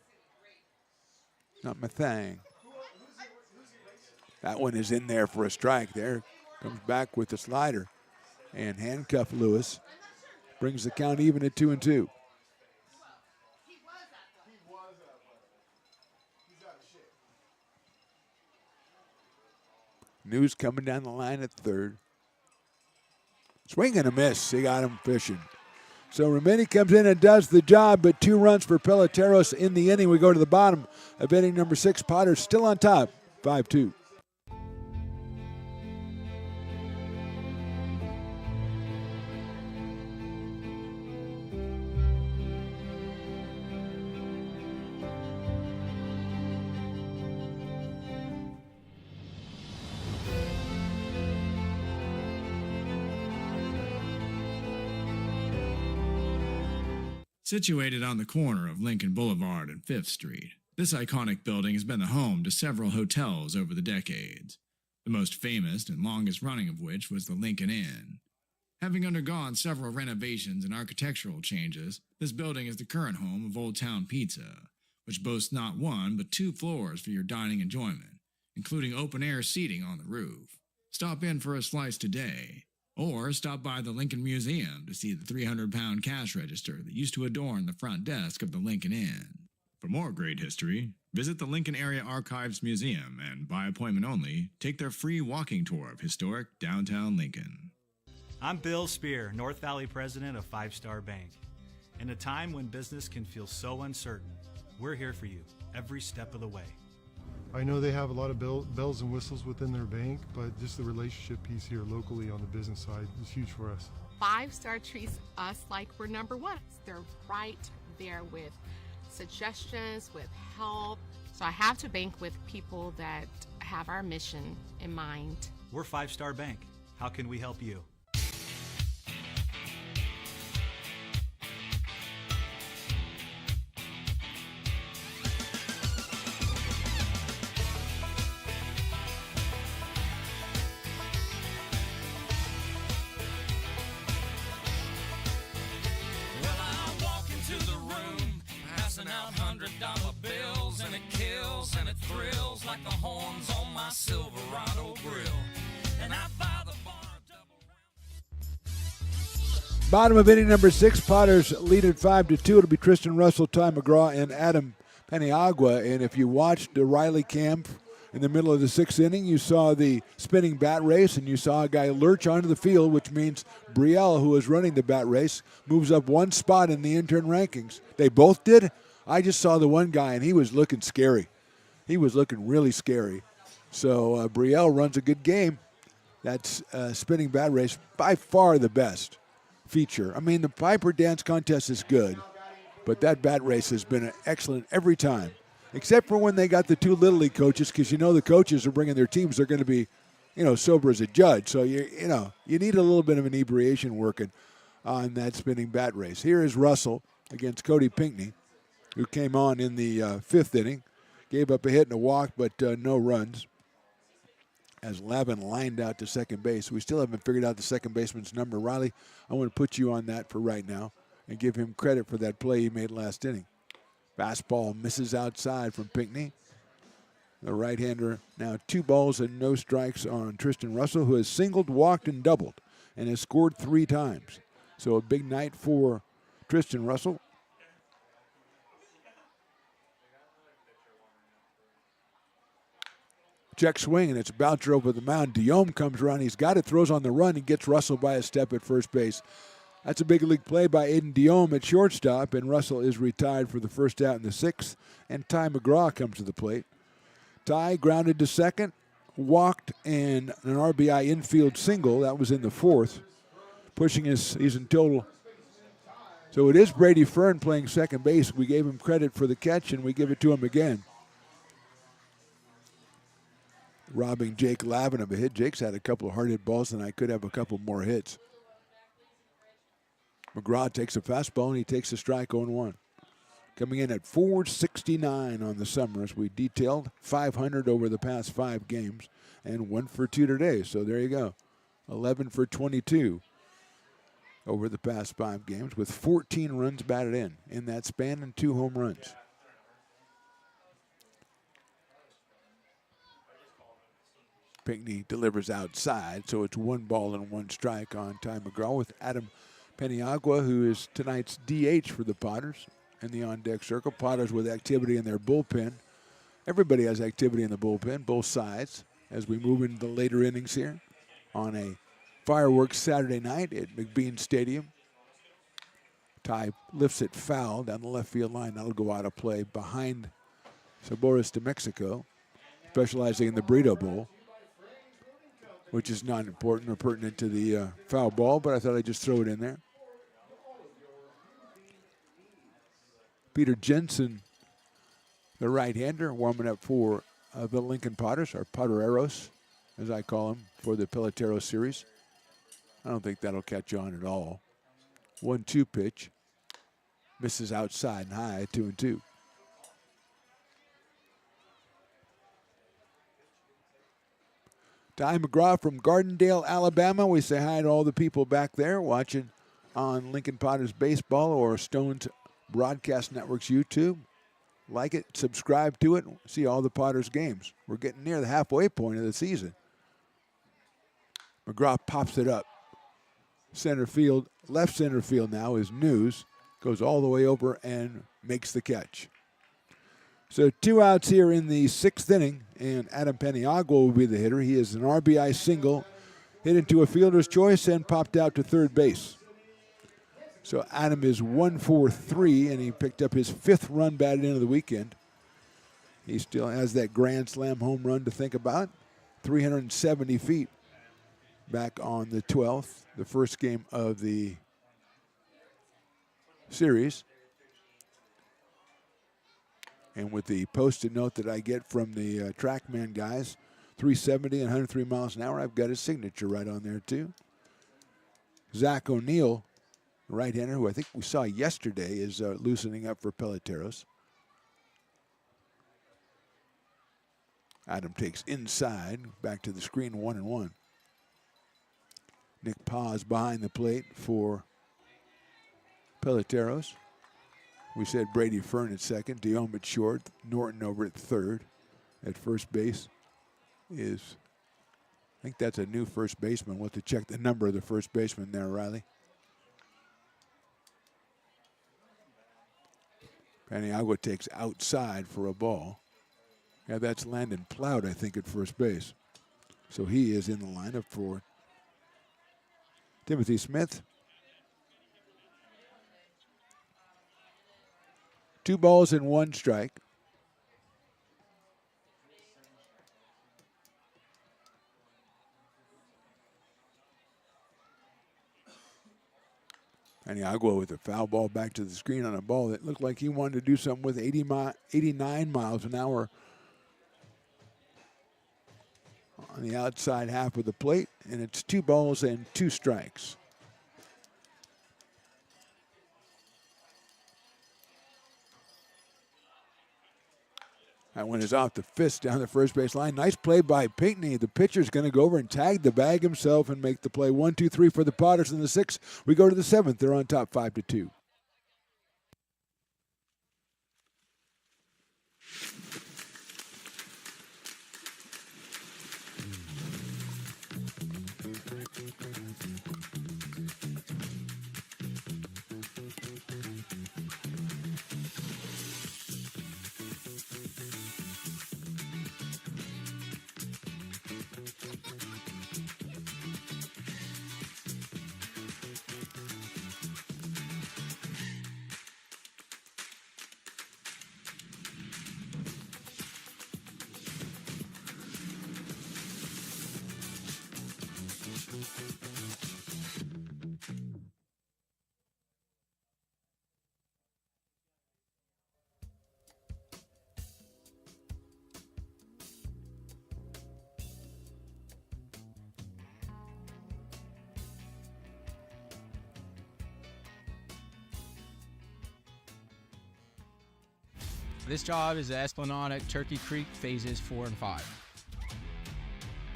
Not my thing. That one is in there for a strike there. Comes back with the slider and handcuff Lewis. Brings the count even at 2-2. News coming down the line at third. Swing and a miss. He got him fishing. So Remedi comes in and does the job, but 2 runs for Peloteros in the inning. We go to the bottom of inning number 6. Potter's still on top, 5-2. Situated on the corner of Lincoln Boulevard and 5th Street, this iconic building has been the home to several hotels over the decades, the most famous and longest-running of which was the Lincoln Inn. Having undergone several renovations and architectural changes, this building is the current home of Old Town Pizza, which boasts not 1 but 2 floors for your dining enjoyment, including open-air seating on the roof. Stop in for a slice today. Or stop by the Lincoln Museum to see the 300-pound cash register that used to adorn the front desk of the Lincoln Inn. For more great history, visit the Lincoln Area Archives Museum and, by appointment only, take their free walking tour of historic downtown Lincoln. I'm Bill Spear, North Valley president of 5 Star Bank. In a time when business can feel so uncertain, we're here for you every step of the way. I know they have a lot of bells and whistles within their bank, but just the relationship piece here locally on the business side is huge for us. 5 Star treats us like we're number 1. They're right there with suggestions, with help. So I have to bank with people that have our mission in mind. We're 5 Star Bank. How can we help you? $100 bills, and it kills and it thrills like the horns on my Silverado grill. And I buy the bar Bottom of inning number 6, Potters lead at 5-2. It'll be Tristan Russell, Ty McGraw, and Adam Paniagua. And if you watched the Riley camp in the middle of the 6th inning, you saw the spinning bat race, and you saw a guy lurch onto the field, which means Brielle, who was running the bat race, moves up 1 spot in the intern rankings. They both did. I just saw the one guy, and he was looking scary. He was looking really scary. So Brielle runs a good game. That's spinning bat race, by far the best feature. I mean, the Piper Dance Contest is good, but that bat race has been excellent every time, except for when they got the 2 Little League coaches, because you know the coaches are bringing their teams. They're going to be, sober as a judge. So, you need a little bit of inebriation working on that spinning bat race. Here is Russell against Cody Pinckney, who came on in the 5th inning, gave up a hit and a walk, but no runs, as Lavin lined out to second base. We still haven't figured out the second baseman's number. Riley, I want to put you on that for right now and give him credit for that play he made last inning. Fastball misses outside from Pinckney. The right-hander now 2 balls and no strikes on Tristan Russell, who has singled, walked, and doubled and has scored 3 times. So a big night for Tristan Russell. Check swing, and it's Boucher over the mound. Diome comes around. He's got it, throws on the run. He gets Russell by a step at first base. That's a big league play by Aiden Diome at shortstop, and Russell is retired for the first out in the 6th, and Ty McGraw comes to the plate. Ty grounded to second, walked, and an RBI infield single. That was in the 4th, pushing his season total. So it is Brady Fern playing second base. We gave him credit for the catch, and we give it to him again. Robbing Jake Lavin of a hit. Jake's had a couple of hard hit balls, and I could have a couple more hits. McGraw takes a fastball, and he takes a strike 0-1. Coming in at .469 on the summer, as we detailed, 500 over the past 5 games, and 1 for 2 today. So there you go, 11 for 22 over the past 5 games, with 14 runs batted in that span, and 2 home runs. Pinckney delivers outside, so it's 1 ball and 1 strike on Ty McGraw, with Adam Peniagua, who is tonight's DH for the Potters in the on-deck circle. Potters with activity in their bullpen. Everybody has activity in the bullpen, both sides, as we move into the later innings here on a fireworks Saturday night at McBean Stadium. Ty lifts it foul down the left field line. That'll go out of play behind Sabores de Mexico, specializing in the Burrito Bowl, which is not important or pertinent to the foul ball, but I thought I'd just throw it in there. Peter Jensen, the right-hander, warming up for the Lincoln Potters, or Pottereros, as I call them, for the Peloteros series. I don't think that'll catch on at all. 1-2 pitch. Misses outside and high, 2-2. Ty McGraw from Gardendale, Alabama. We say hi to all the people back there watching on Lincoln Potters Baseball or Stone's Broadcast Network's YouTube. Like it, subscribe to it, see all the Potters games. We're getting near the halfway point of the season. McGraw pops it up. Center field, left center field now is News. Goes all the way over and makes the catch. So 2 outs here in the 6th inning, and Adam Peniagua will be the hitter. He is an RBI single, hit into a fielder's choice, and popped out to third base. So Adam is 1 for 3, and he picked up his 5th run batted into the weekend. He still has that grand slam home run to think about, 370 feet back on the 12th, the first game of the series. And with the post-it note that I get from the TrackMan guys, 370 and 103 miles an hour, I've got his signature right on there too. Zach O'Neill, right-hander, who I think we saw yesterday, is loosening up for Peloteros. Adam takes inside, back to the screen, 1-1. Nick Paz behind the plate for Peloteros. We said Brady Fern at second, Diome at short, Norton over at third. At first base is, I think that's a new first baseman. We'll have to check the number of the first baseman there, Riley. Paniagua takes outside for a ball. Yeah, that's Landon Plout, I think, at first base. So he is in the lineup for Timothy Smith. 2 balls and 1 strike. Paniagua with a foul ball back to the screen on a ball that looked like he wanted to do something with 89 miles an hour on the outside half of the plate, and it's 2 balls and 2 strikes. That one is off the fist down the first base line. Nice play by Pinckney. The pitcher's going to go over and tag the bag himself and make the play. 1-2-3 for the Potters in the 6th. We go to the 7th. They're on top 5-2. This job is the Esplanade Turkey Creek phases 4 and 5.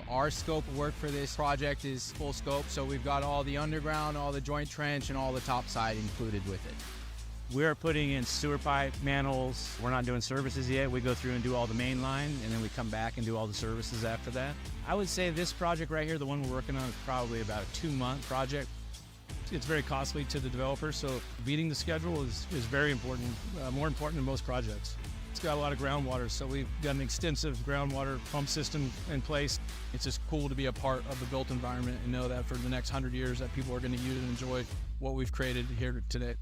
Our scope of work for this project is full scope, so we've got all the underground, all the joint trench, and all the topside included with it. We're putting in sewer pipe, manholes. We're not doing services yet. We go through and do all the main line, and then we come back and do all the services after that. I would say this project right here, the one we're working on, is probably about a 2-month project. It's very costly to the developer, so beating the schedule is very important, more important than most projects. It's got a lot of groundwater, so we've got an extensive groundwater pump system in place. It's just cool to be a part of the built environment and know that for the next 100 years that people are going to use and enjoy what we've created here today.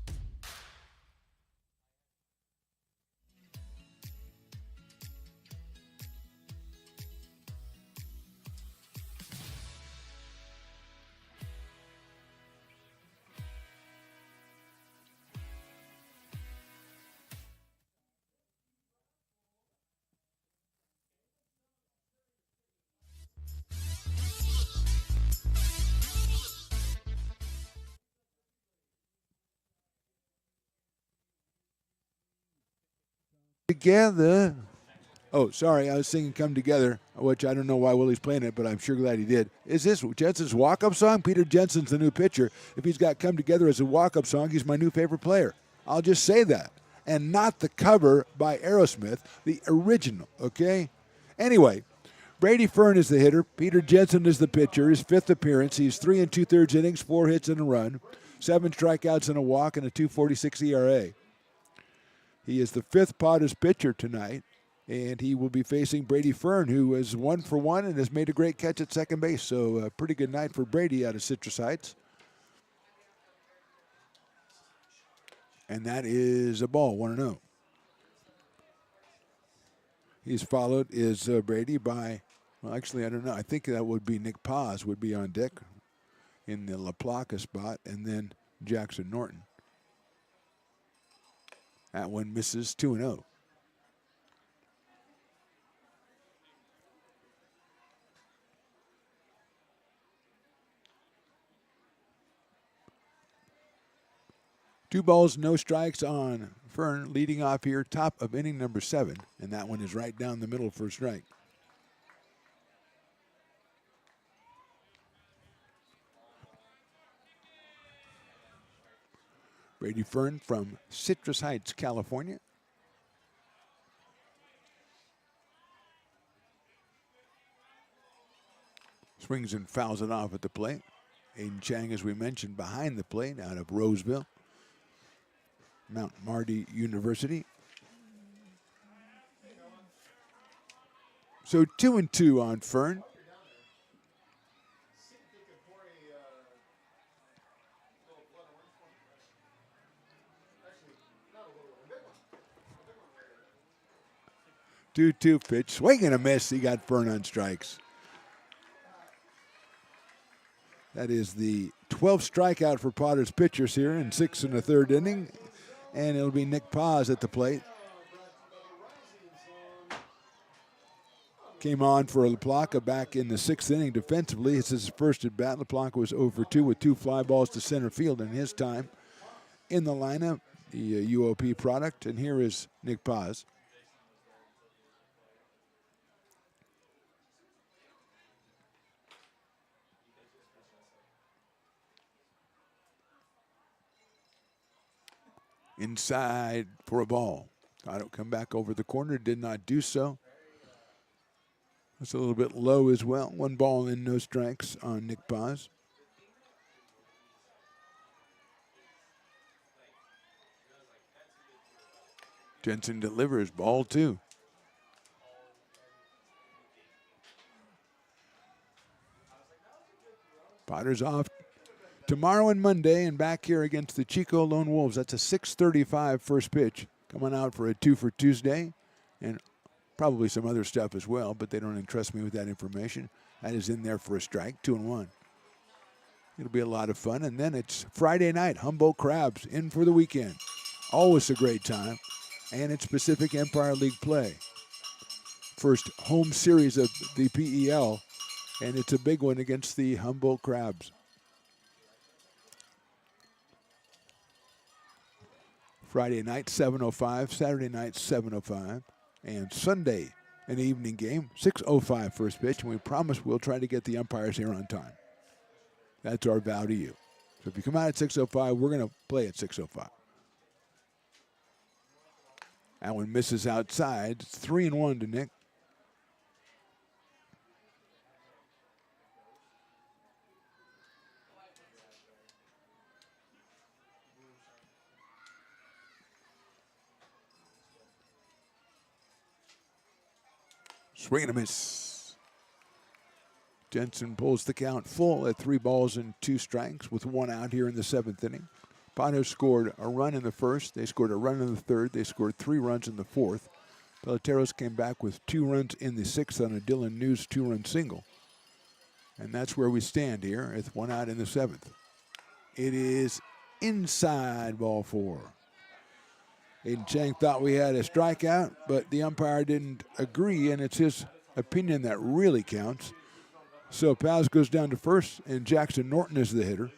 Together. Oh, sorry, I was singing Come Together, which I don't know why Willie's playing it, but I'm sure glad he did. Is this Jensen's walk-up song? Peter Jensen's the new pitcher. If he's got Come Together as a walk-up song, he's my new favorite player. I'll just say that. And not the cover by Aerosmith, the original, okay? Anyway, Brady Fern is the hitter. Peter Jensen is the pitcher. His 5th appearance. He's 3 2/3 innings, 4 hits and a run, 7 strikeouts and a walk, and a 2.46 ERA. He is the 5th Padres pitcher tonight, and he will be facing Brady Fern, who is 1 for 1 and has made a great catch at second base. So a pretty good night for Brady out of Citrus Heights. And that is a ball, 1-0. He's followed is Brady by, well, actually, I don't know. I think that would be Nick Paz would be on deck in the La Placa spot, and then Jackson Norton. That one misses, 2-0. Two balls, no strikes on Fern, leading off here, top of inning number 7, and that one is right down the middle for a strike. Brady Fern from Citrus Heights, California. Swings and fouls it off at the plate. Aiden Chang, as we mentioned, behind the plate out of Roseville, Mount Marty University. So 2-2 on Fern. Two pitch, swing and a miss. He got Fern on strikes. That is the 12th strikeout for Potter's pitchers here in 6 1/3 inning, and it'll be Nick Paz at the plate. Came on for La Placa back in the 6th inning defensively. This is his first at bat. La Placa was 0 for 2 with 2 fly balls to center field in his time in the lineup, the UOP product, and here is Nick Paz. Inside for a ball. Got it, come back over the corner, did not do so. It's a little bit low as well. 1 ball and no strikes on Nick Paz. Jensen delivers, ball 2. Potter's off tomorrow and Monday, and back here against the Chico Lone Wolves. That's a 6:35 first pitch. Coming out for a 2 for Tuesday, and probably some other stuff as well, but they don't entrust me with that information. That is in there for a strike, 2-1. It'll be a lot of fun. And then it's Friday night, Humboldt Crabs in for the weekend. Always a great time. And it's Pacific Empire League play. First home series of the PEL, and it's a big one against the Humboldt Crabs. Friday night, 7:05. Saturday night, 7:05. And Sunday, an evening game, 6:05 first pitch. And we promise we'll try to get the umpires here on time. That's our vow to you. So if you come out at 6:05, we're going to play at 6:05. That one misses outside. It's 3-1 to Nick. Swing and a miss. Jensen pulls the count full at 3 balls and 2 strikes with 1 out here in the 7th inning. Panos scored a run in the first. They scored a run in the third. They scored 3 runs in the fourth. Peloteros came back with 2 runs in the 6th on a Dylan News 2-run single. And that's where we stand here with 1 out in the 7th. It is inside, ball 4. Aiden Chang thought we had a strikeout, but the umpire didn't agree, and it's his opinion that really counts. So Paz goes down to first, and Jackson Norton is the hitter.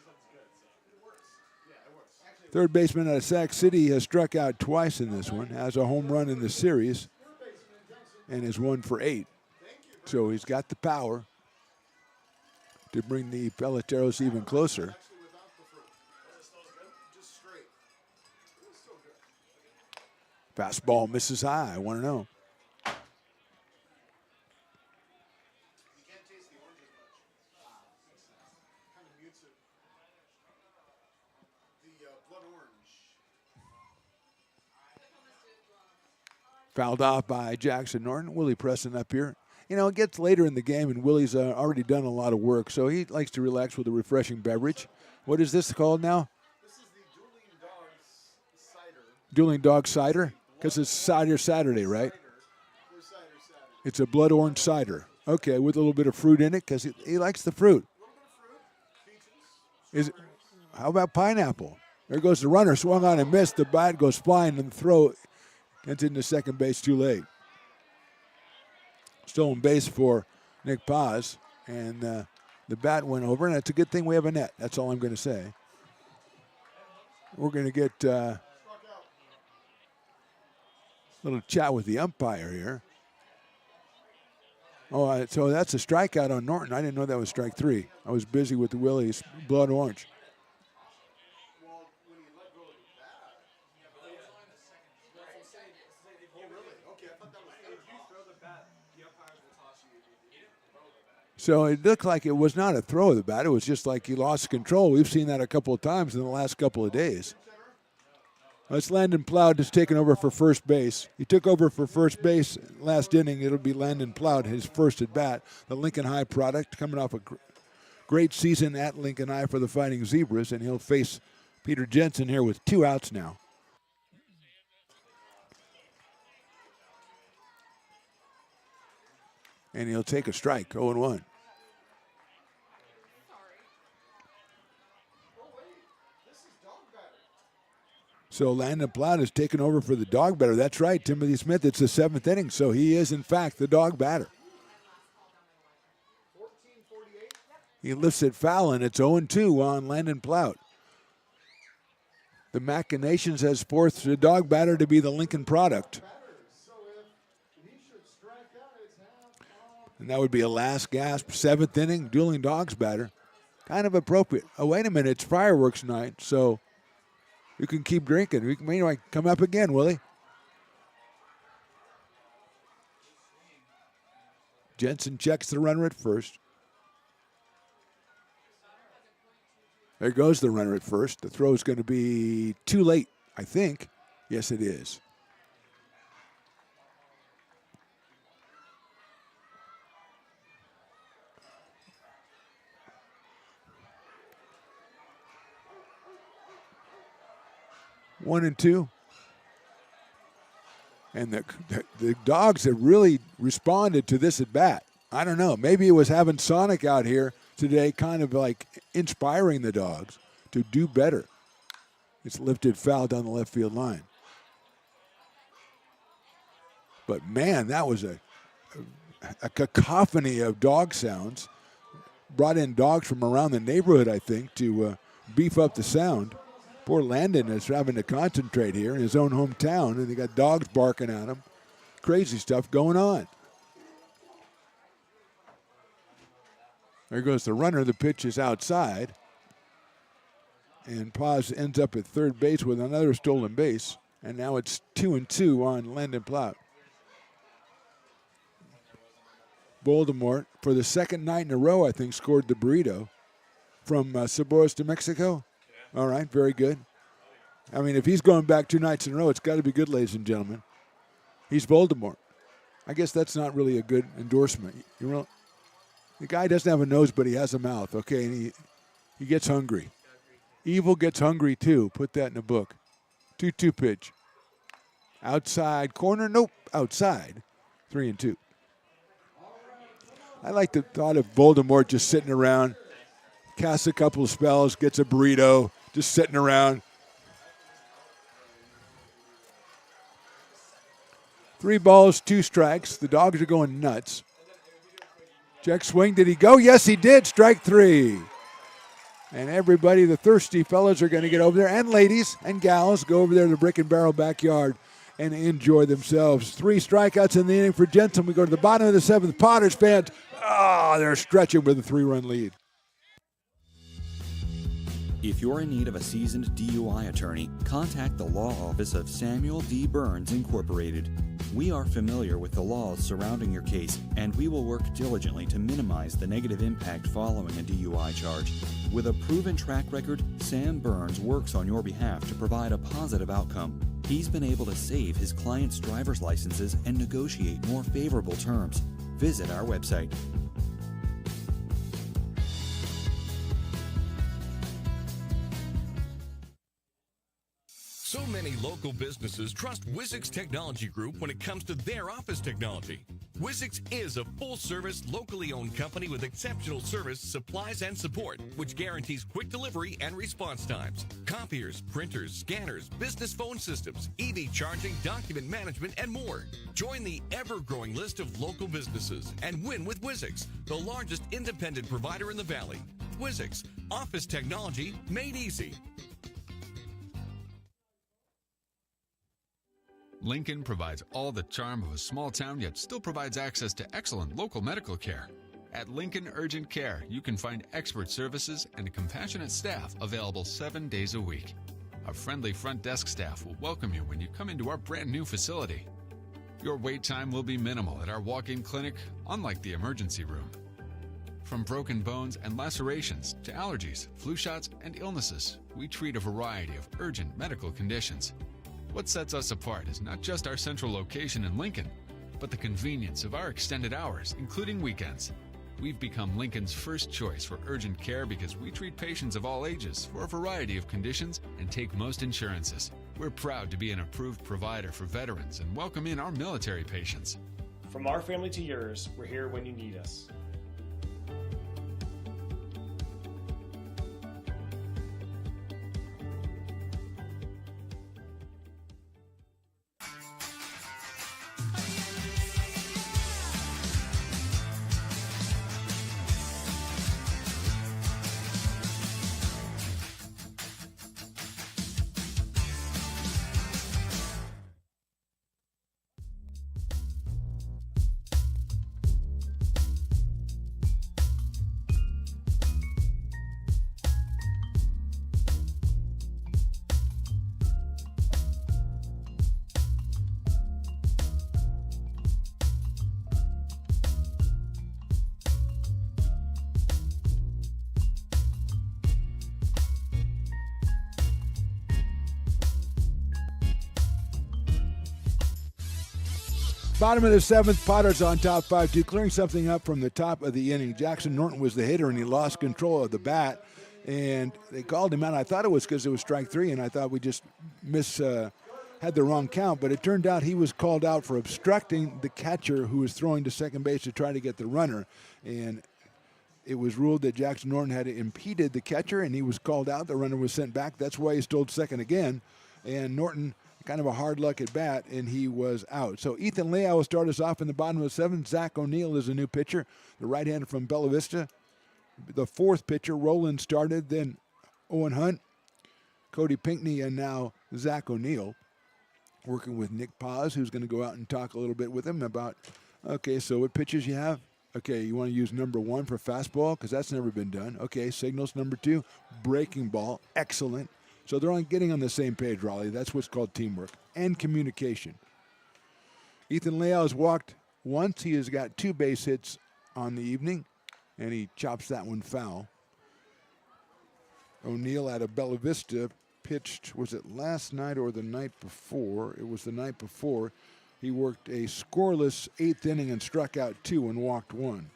Third baseman out of Sac City has struck out twice in this one, has a home run in the series, and is 1 for 8. So he's got the power to bring the Peloteros even closer. Fastball misses high, 1-0. Fouled off by Jackson Norton. Willie Preston up here. You know, it gets later in the game, and Willie's already done a lot of work, so he likes to relax with a refreshing beverage. What is this called now? This is the Dueling Dogs Cider. Dueling Dog Cider? Because it's Cider Saturday, right? It's a blood orange cider. Okay, with a little bit of fruit in it, because he likes the fruit. How about pineapple? There goes the runner, swung on and missed. The bat goes flying, and the throw gets into second base too late. Stolen base for Nick Paz, and the bat went over, and it's a good thing we have a net. That's all I'm going to say. We're going to get a little chat with the umpire here. Oh, so that's a strikeout on Norton. I didn't know that was strike 3. I was busy with the Willie's blood orange. So it looked like it was not a throw of the bat. It was just like he lost control. We've seen that a couple of times in the last couple of days. It's Landon Ploud just taking over for first base. He took over for first base last inning. It'll be Landon Ploud, his first at bat. The Lincoln High product, coming off a great season at Lincoln High for the Fighting Zebras, and he'll face Peter Jensen here with 2 outs now. And he'll take a strike, 0-1. So Landon Ploud has taken over for the dog batter. That's right, Timothy Smith. It's the 7th inning, so he is, in fact, the dog batter. He lifts it foul, and it's 0-2 on Landon Ploud. The machinations has forced the dog batter to be the Lincoln product. And that would be a last gasp, 7th inning, dueling dogs batter. Kind of appropriate. Oh, wait a minute, it's fireworks night, so you can keep drinking. We can come up again, Willie. Jensen checks the runner at first. There goes the runner at first. The throw is going to be too late, I think. Yes, it is. One and two. And the dogs have really responded to this at bat. I don't know. Maybe it was having Sonic out here today kind of like inspiring the dogs to do better. It's lifted foul down the left field line. But, man, that was a cacophony of dog sounds. Brought in dogs from around the neighborhood, I think, to beef up the sound. Poor Landon is having to concentrate here in his own hometown, and they got dogs barking at him. Crazy stuff going on. There goes the runner. The pitch is outside. And Paz ends up at third base with another stolen base. And now it's 2-2 on Landon Plaut. Voldemort, for the second night in a row, I think, scored the burrito from Sabores to Mexico. All right, very good. I mean, if he's going back 2 nights in a row, it's got to be good, ladies and gentlemen. He's Voldemort. I guess that's not really a good endorsement. The guy doesn't have a nose, but he has a mouth, okay, and he gets hungry. Evil gets hungry, too. Put that in a book. 2-2 pitch. Outside corner. Nope. Outside. 3-2. I like the thought of Voldemort just sitting around, casts a couple of spells, gets a burrito, just sitting around. 3 balls, 2 strikes. The dogs are going nuts. Check swing. Did he go? Yes, he did. Strike 3. And everybody, the thirsty fellas, are going to get over there, and ladies and gals, go over there to the Brick and Barrel backyard and enjoy themselves. 3 strikeouts in the inning for Jensen. We go to the bottom of the 7th. Potters fans, they're stretching with a 3-run lead. If you're in need of a seasoned DUI attorney, contact the law office of Samuel D. Burns, Incorporated. We are familiar with the laws surrounding your case, and we will work diligently to minimize the negative impact following a DUI charge. With a proven track record, Sam Burns works on your behalf to provide a positive outcome. He's been able to save his clients' driver's licenses and negotiate more favorable terms. Visit our website. So many local businesses trust Wizix Technology Group when it comes to their office technology. Wizix is a full-service, locally owned company with exceptional service, supplies, and support, which guarantees quick delivery and response times. Copiers, printers, scanners, business phone systems, EV charging, document management, and more. Join the ever-growing list of local businesses and win with Wizix, the largest independent provider in the Valley. Wizix, office technology made easy. Lincoln provides all the charm of a small town, yet still provides access to excellent local medical care. At Lincoln Urgent Care, you can find expert services and a compassionate staff available 7 days a week. A friendly front desk staff will welcome you when you come into our brand new facility. Your wait time will be minimal at our walk-in clinic, unlike the emergency room. From broken bones and lacerations to allergies, flu shots, and illnesses, we treat a variety of urgent medical conditions. What sets us apart is not just our central location in Lincoln, but the convenience of our extended hours, including weekends. We've become Lincoln's first choice for urgent care because we treat patients of all ages for a variety of conditions and take most insurances. We're proud to be an approved provider for veterans and welcome in our military patients. From our family to yours, we're here when you need us. Bottom of the 7th, Potters on top 5-2, clearing something up from the top of the inning. Jackson Norton was the hitter, and he lost control of the bat, and they called him out. I thought it was because it was strike 3, and I thought we just had the wrong count, but it turned out he was called out for obstructing the catcher who was throwing to second base to try to get the runner, and it was ruled that Jackson Norton had impeded the catcher, and he was called out. The runner was sent back. That's why he stole second again, and Norton, kind of a hard luck at bat, and he was out. So Ethan Leal will start us off in the bottom of the 7th. Zach O'Neill is a new pitcher, the right-hander from Bella Vista. The 4th pitcher, Roland, started, then Owen Hunt. Cody Pinkney and now Zach O'Neill, working with Nick Paz, who's going to go out and talk a little bit with him about, okay, so what pitches you have? Okay, you want to use number 1 for fastball because that's never been done. Okay, signals number 2, breaking ball, excellent. So they're on getting on the same page, Raleigh. That's what's called teamwork and communication. Ethan Leal has walked once. He has got 2 base hits on the evening, and he chops that one foul. O'Neill out of Bella Vista pitched, was it last night or the night before? It was the night before. He worked a scoreless 8th inning and struck out 2 and walked 1.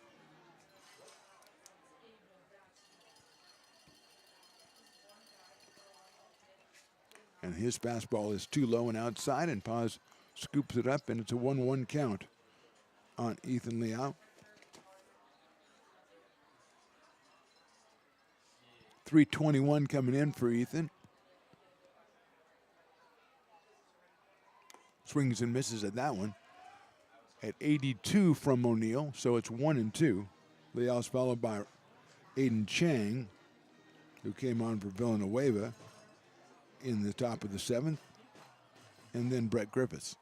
And his fastball is too low and outside, and Paz scoops it up, and it's a 1-1 count on Ethan Leal. 321 coming in for Ethan. Swings and misses at that one. At 82 from O'Neill, so it's 1-2. Leal's followed by Aiden Chang, who came on for Villanueva in the top of the 7th, and then Brett Griffiths.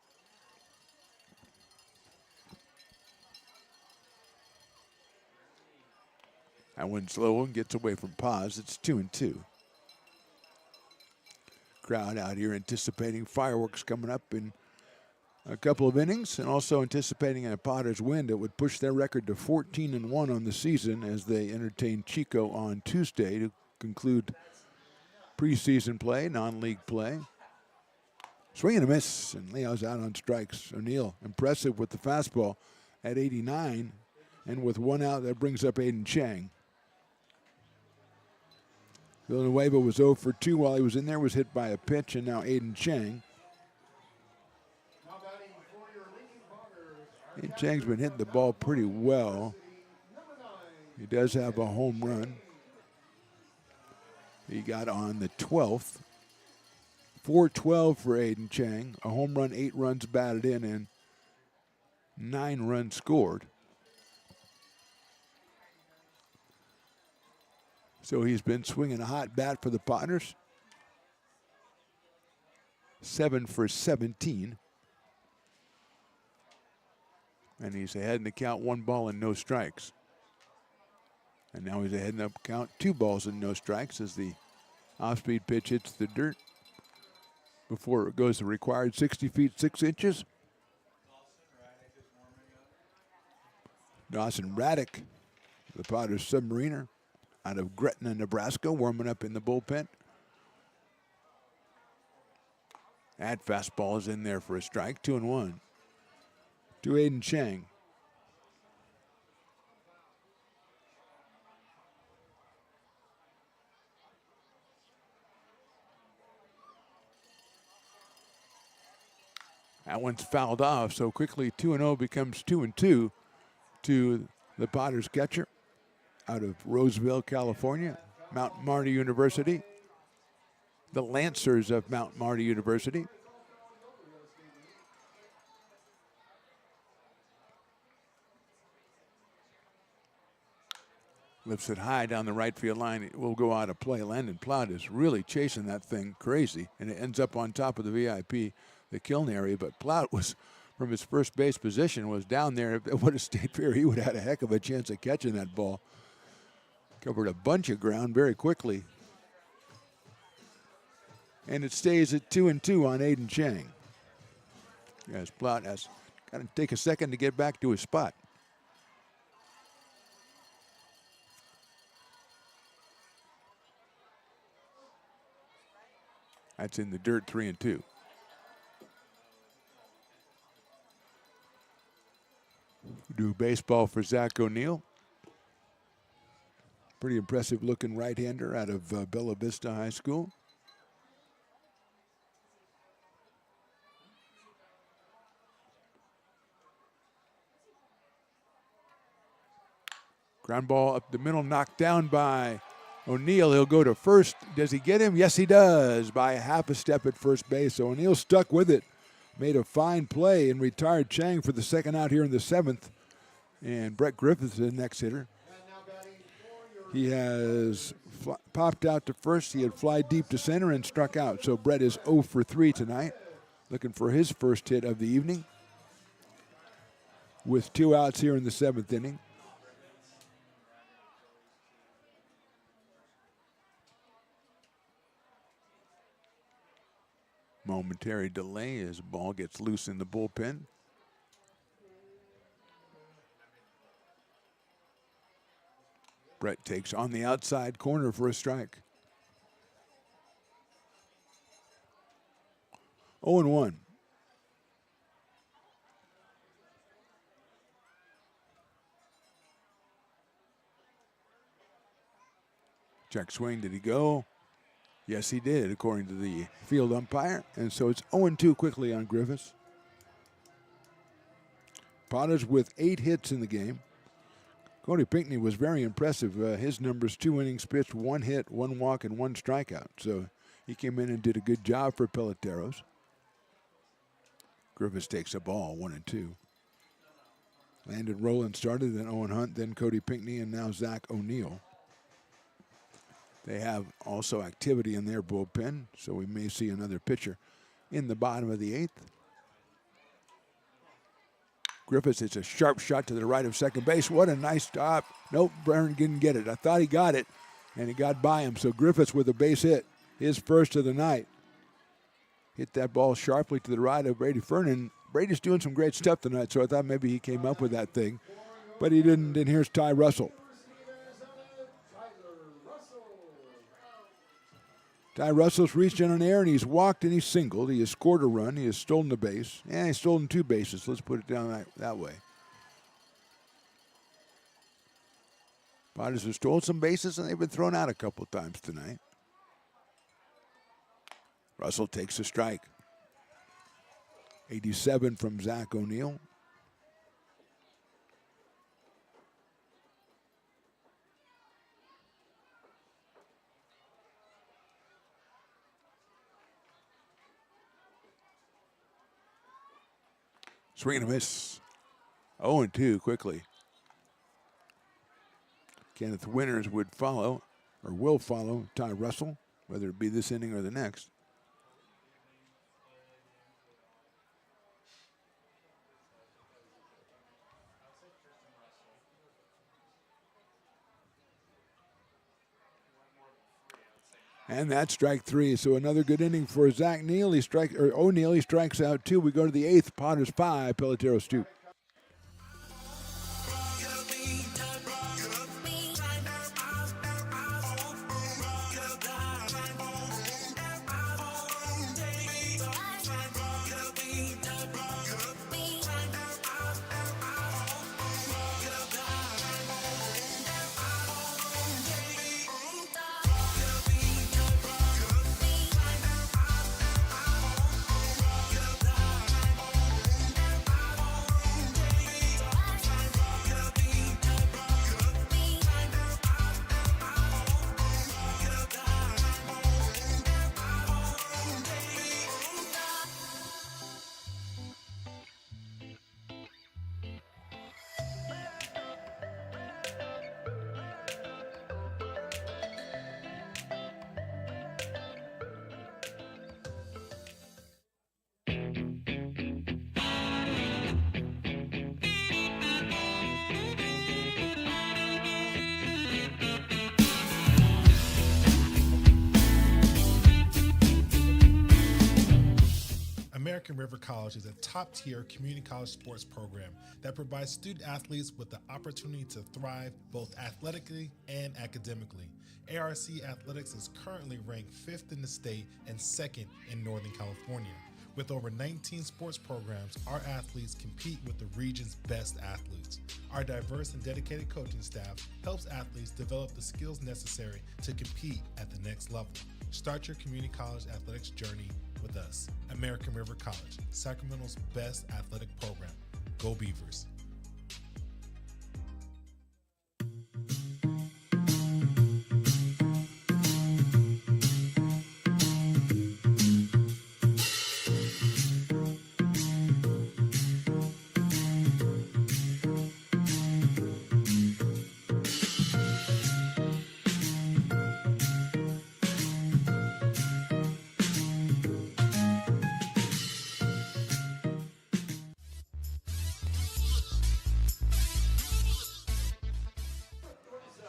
That one slow and gets away from Paz. It's 2-2. Crowd out here anticipating fireworks coming up in a couple of innings, and also anticipating a Potters win that would push their record to 14-1 on the season as they entertain Chico on Tuesday to conclude preseason play, non-league play. Swing and a miss, and Leo's out on strikes. O'Neill impressive with the fastball at 89, and with 1 out, that brings up Aiden Chang. Villanueva was 0 for 2 while he was in there, was hit by a pitch, and now Aiden Chang. And Chang's been hitting the ball pretty well. He does have a home run. He got on the 12th. 4-12 for Aiden Chang. A home run, 8 runs batted in, and 9 runs scored. So he's been swinging a hot bat for the Potters. 7 for 17. And he's ahead in the count, 1 ball and no strikes. And now he's ahead in the count, 2 balls and no strikes as the off-speed pitch hits the dirt before it goes the required 60 feet 6 inches. Dawson Raddick, the Potters submariner, out of Gretna, Nebraska, warming up in the bullpen. That fastball is in there for a strike, 2-1. To Aiden Chang. That one's fouled off, so quickly 2-0 becomes 2-2 to the Potters catcher out of Roseville, California, Mount Marty University. The Lancers of Mount Marty University. Lifts it high down the right field line. It will go out of play. Landon Plout is really chasing that thing crazy, and it ends up on top of the VIP, the Kiln area. But Plout was, from his first base position, was down there. If it would have stayed fair, he would have had a heck of a chance of catching that ball. Covered a bunch of ground very quickly. And it stays at 2-2 on Aiden Chang. As Plout has got to take a second to get back to his spot. That's in the dirt, 3-2. Do baseball for Zach O'Neill. Pretty impressive looking right-hander out of Bella Vista High School. Ground ball up the middle, knocked down by O'Neill. He'll go to first. Does he get him? Yes, he does, by a half a step at first base. So O'Neill stuck with it, made a fine play, and retired Chang for the second out here in the 7th. And Brett Griffiths is the next hitter. He has popped out to first. He had fly deep to center and struck out. So Brett is 0 for 3 tonight, looking for his first hit of the evening with 2 outs here in the 7th inning. Momentary delay as the ball gets loose in the bullpen. Brett takes on the outside corner for a strike. 0-1. Check swing, did he go? Yes, he did, according to the field umpire. And so it's 0-2 quickly on Griffiths. Potters with 8 hits in the game. Cody Pinckney was very impressive. His numbers: 2 innings pitched, 1 hit, 1 walk, and 1 strikeout. So he came in and did a good job for Peloteros. Griffiths takes a ball, 1-2. Landon Rowland started, then Owen Hunt, then Cody Pinckney, and now Zach O'Neill. They have also activity in their bullpen, so we may see another pitcher in the bottom of the 8th. Griffiths, it's a sharp shot to the right of second base. What a nice stop. Nope, Byrne didn't get it. I thought he got it, and he got by him. So Griffiths with a base hit, his first of the night. Hit that ball sharply to the right of Brady Fernan. Brady's doing some great stuff tonight, so I thought maybe he came up with that thing. But he didn't, and here's Ty Russell. Ty Russell's reached in an air, and he's walked and he's singled. He has scored a run. He has stolen a base. And he's stolen 2 bases. Let's put it down that way. Potters have stolen some bases, and they've been thrown out a couple times tonight. Russell takes a strike. 87 from Zach O'Neill. Swing and a miss. 0-2 quickly. Kenneth Winters would follow, or will follow, Ty Russell, whether it be this inning or the next. And that's strike 3. So another good inning for Zach O'Neill. He strikes out 2. We go to the 8th. Potters 5, Peloteros 2. American River College is a top-tier community college sports program that provides student athletes with the opportunity to thrive both athletically and academically. ARC Athletics is currently ranked 5th in the state and 2nd in Northern California. With over 19 sports programs, our athletes compete with the region's best athletes. Our diverse and dedicated coaching staff helps athletes develop the skills necessary to compete at the next level. Start your community college athletics journey with us. American River College, Sacramento's best athletic program. Go Beavers.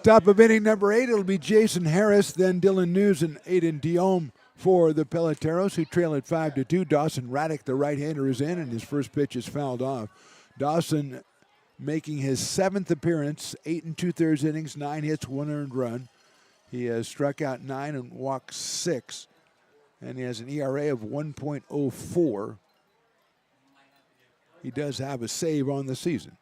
Top of inning number 8, it'll be Jason Harris, then Dylan News and Aiden Diome for the Peloteros, who trail at 5-2. Dawson Raddick, the right-hander, is in, and his first pitch is fouled off. Dawson making his 7th appearance, 8 2/3 innings, 9 hits, 1 earned run. He has struck out 9 and walked 6, and he has an ERA of 1.04. He does have a save on the season.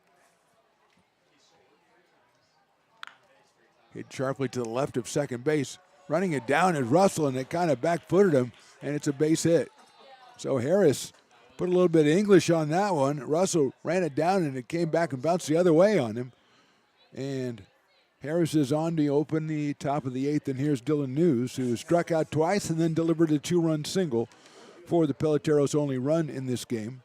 Hit sharply to the left of second base. Running it down is Russell, and it kind of back-footed him, and it's a base hit. So Harris put a little bit of English on that one. Russell ran it down, and it came back and bounced the other way on him. And Harris is on to open the top of the 8th, and here's Dylan News, who struck out twice and then delivered a 2-run single for the Peloteros' only run in this game.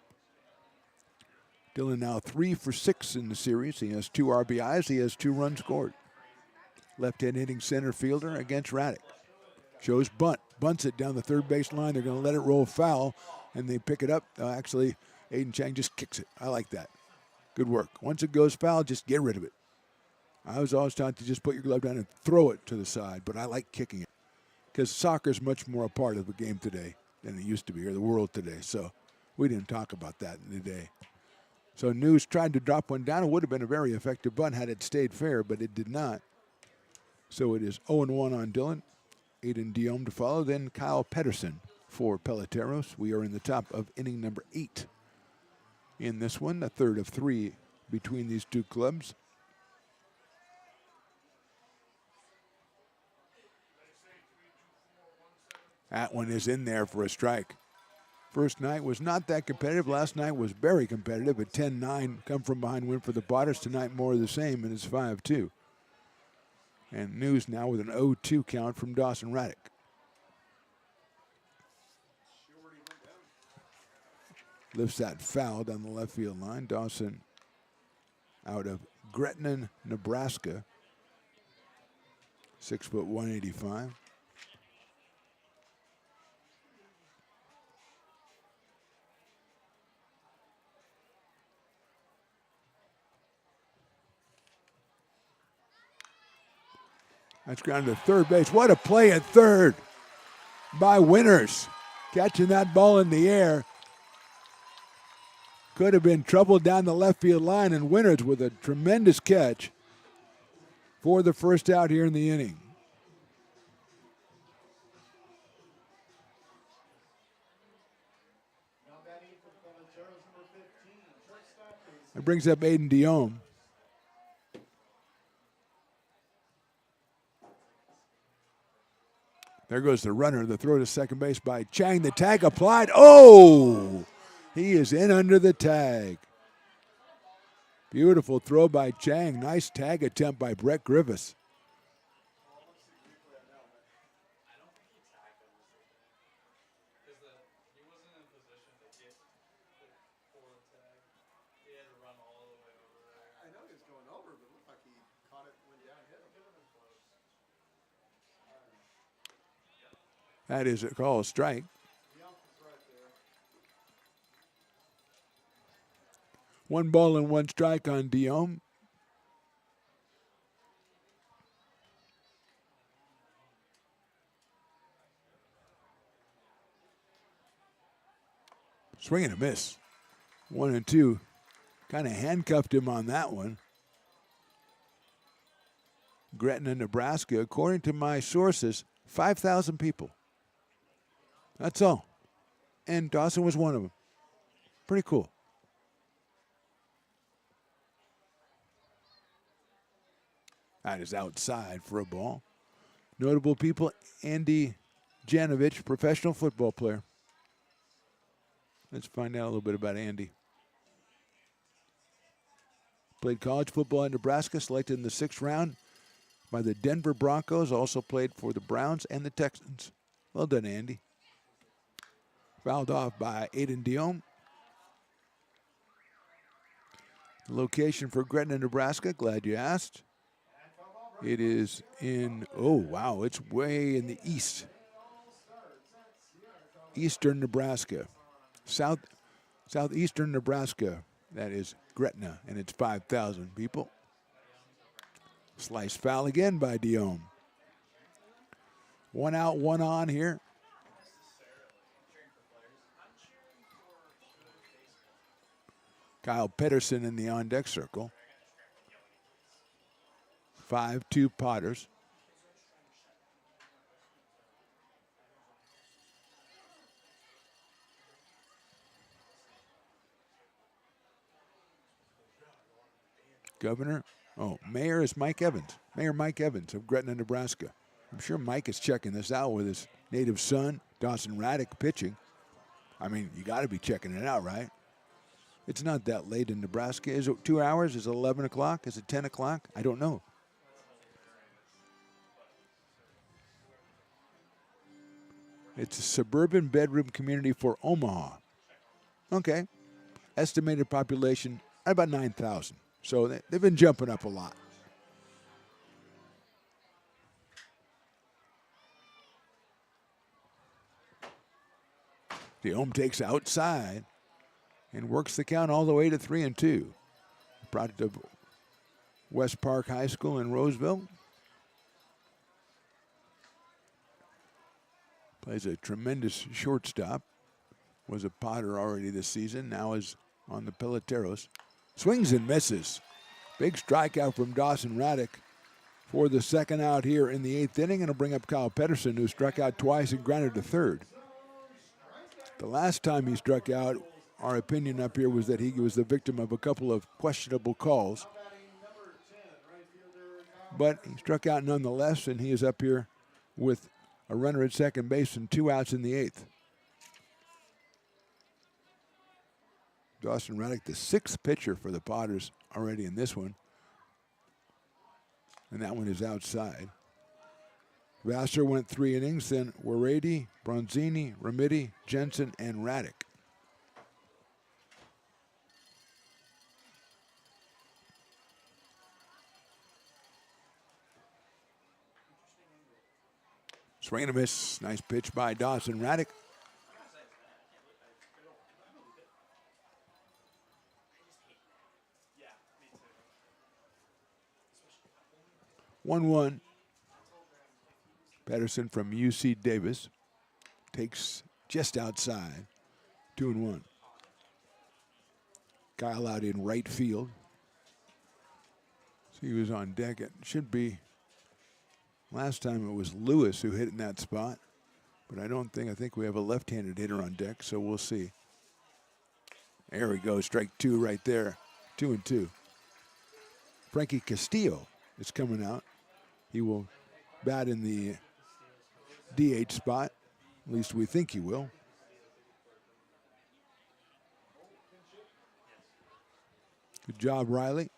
Dylan now 3 for 6 in the series. He has 2 RBIs. He has 2 runs scored. Left-hand hitting center fielder against Raddick. Shows bunt. Bunts it down the third base line. They're going to let it roll foul, and they pick it up. Actually, Aiden Chang just kicks it. I like that. Good work. Once it goes foul, just get rid of it. I was always taught to just put your glove down and throw it to the side, but I like kicking it because soccer is much more a part of the game today than it used to be, or the world today. So we didn't talk about that in the day. So News tried to drop one down. It would have been a very effective bunt had it stayed fair, but it did not. So it is 0-1 on Dylan. Aiden Diome to follow, then Kyle Pedersen for Peloteros. We are in the top of inning number 8 in this one, a third of 3 between these two clubs. That one is in there for a strike. First night was not that competitive. Last night was very competitive. A 10-9 come from behind win for the Potters. Tonight more of the same, and it's 5-2. And News now with an 0-2 count from Dawson Raddick. Lifts that foul down the left field line. Dawson out of Gretna, Nebraska. 6 foot 185. That's grounded to third base. What a play at third by Winters. Catching that ball in the air. Could have been trouble down the left field line, and Winters with a tremendous catch for the first out here in the inning. That brings up Aiden Diome. There goes the runner. The throw to second base by Chang. The tag applied. Oh! He is in under the tag. Beautiful throw by Chang. Nice tag attempt by Brett Griffiths. That is a called strike. One ball and one strike on Diome. Swing and a miss. 1-2. Kind of handcuffed him on that one. Gretna, Nebraska, according to my sources, 5,000 people. That's all. And Dawson was one of them. Pretty cool. That is outside for a ball. Notable people, Andy Janovich, professional football player. Let's find out a little bit about Andy. Played college football in Nebraska, selected in the 6th round by the Denver Broncos, also played for the Browns and the Texans. Well done, Andy. Fouled off by Aiden Diome. The location for Gretna, Nebraska, glad you asked. It is in, oh wow, it's way in the east. Eastern Nebraska. Southeastern Nebraska. That is Gretna, and it's 5,000 people. Slice foul again by Diome. 1 out, 1 on here. Kyle Pedersen in the on-deck circle. 5-2 Potters. Mayor is Mike Evans. Mayor Mike Evans of Gretna, Nebraska. I'm sure Mike is checking this out with his native son, Dawson Raddick, pitching. I mean, you got to be checking it out, right? It's not that late in Nebraska. Is it 2 hours? Is it 11 o'clock? Is it 10 o'clock? I don't know. It's a suburban bedroom community for Omaha. Okay. Estimated population, about 9,000. So they've been jumping up a lot. Diome takes outside and works the count all the way to 3-2. Product of West Park High School in Roseville. Plays a tremendous shortstop. Was a Potter already this season. Now is on the Peloteros. Swings and misses. Big strikeout from Dawson Raddick for the second out here in the 8th inning. And it'll bring up Kyle Pedersen, who struck out twice and grounded to third. The last time he struck out, our opinion up here was that he was the victim of a couple of questionable calls. But he struck out nonetheless, and he is up here with a runner at second base and 2 outs in the 8th. Dawson Raddick, the 6th pitcher for the Potters already in this one. And that one is outside. Vassar went 3 innings, then Warady, Bronzini, Remedi, Jensen, and Raddick. Swing and a miss. Nice pitch by Dawson Raddick. One. Pedersen from UC Davis takes just outside. 2-1. Kyle out in right field. So he was on deck. It should be. Last time it was Lewis who hit in that spot. But I think we have a left-handed hitter on deck, so we'll see. There we go. Strike 2 right there. 2-2. Frankie Castillo is coming out. He will bat in the DH spot. At least we think he will. Good job, Riley.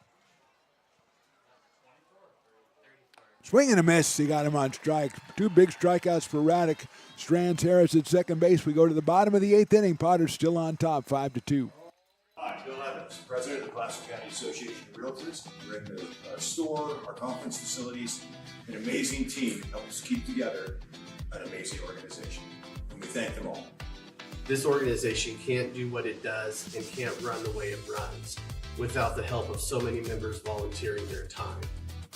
Swing and a miss. He got him on strike. 2 big strikeouts for Raddick. Strands Harris at second base. We go to the bottom of the 8th inning. Potter's still on top, 5-2. Hi, Bill Evans, president of the Placer County Association of Realtors. We're in the store, our conference facilities, an amazing team that helps keep together an amazing organization. And we thank them all. This organization can't do what it does and can't run the way it runs without the help of so many members volunteering their time.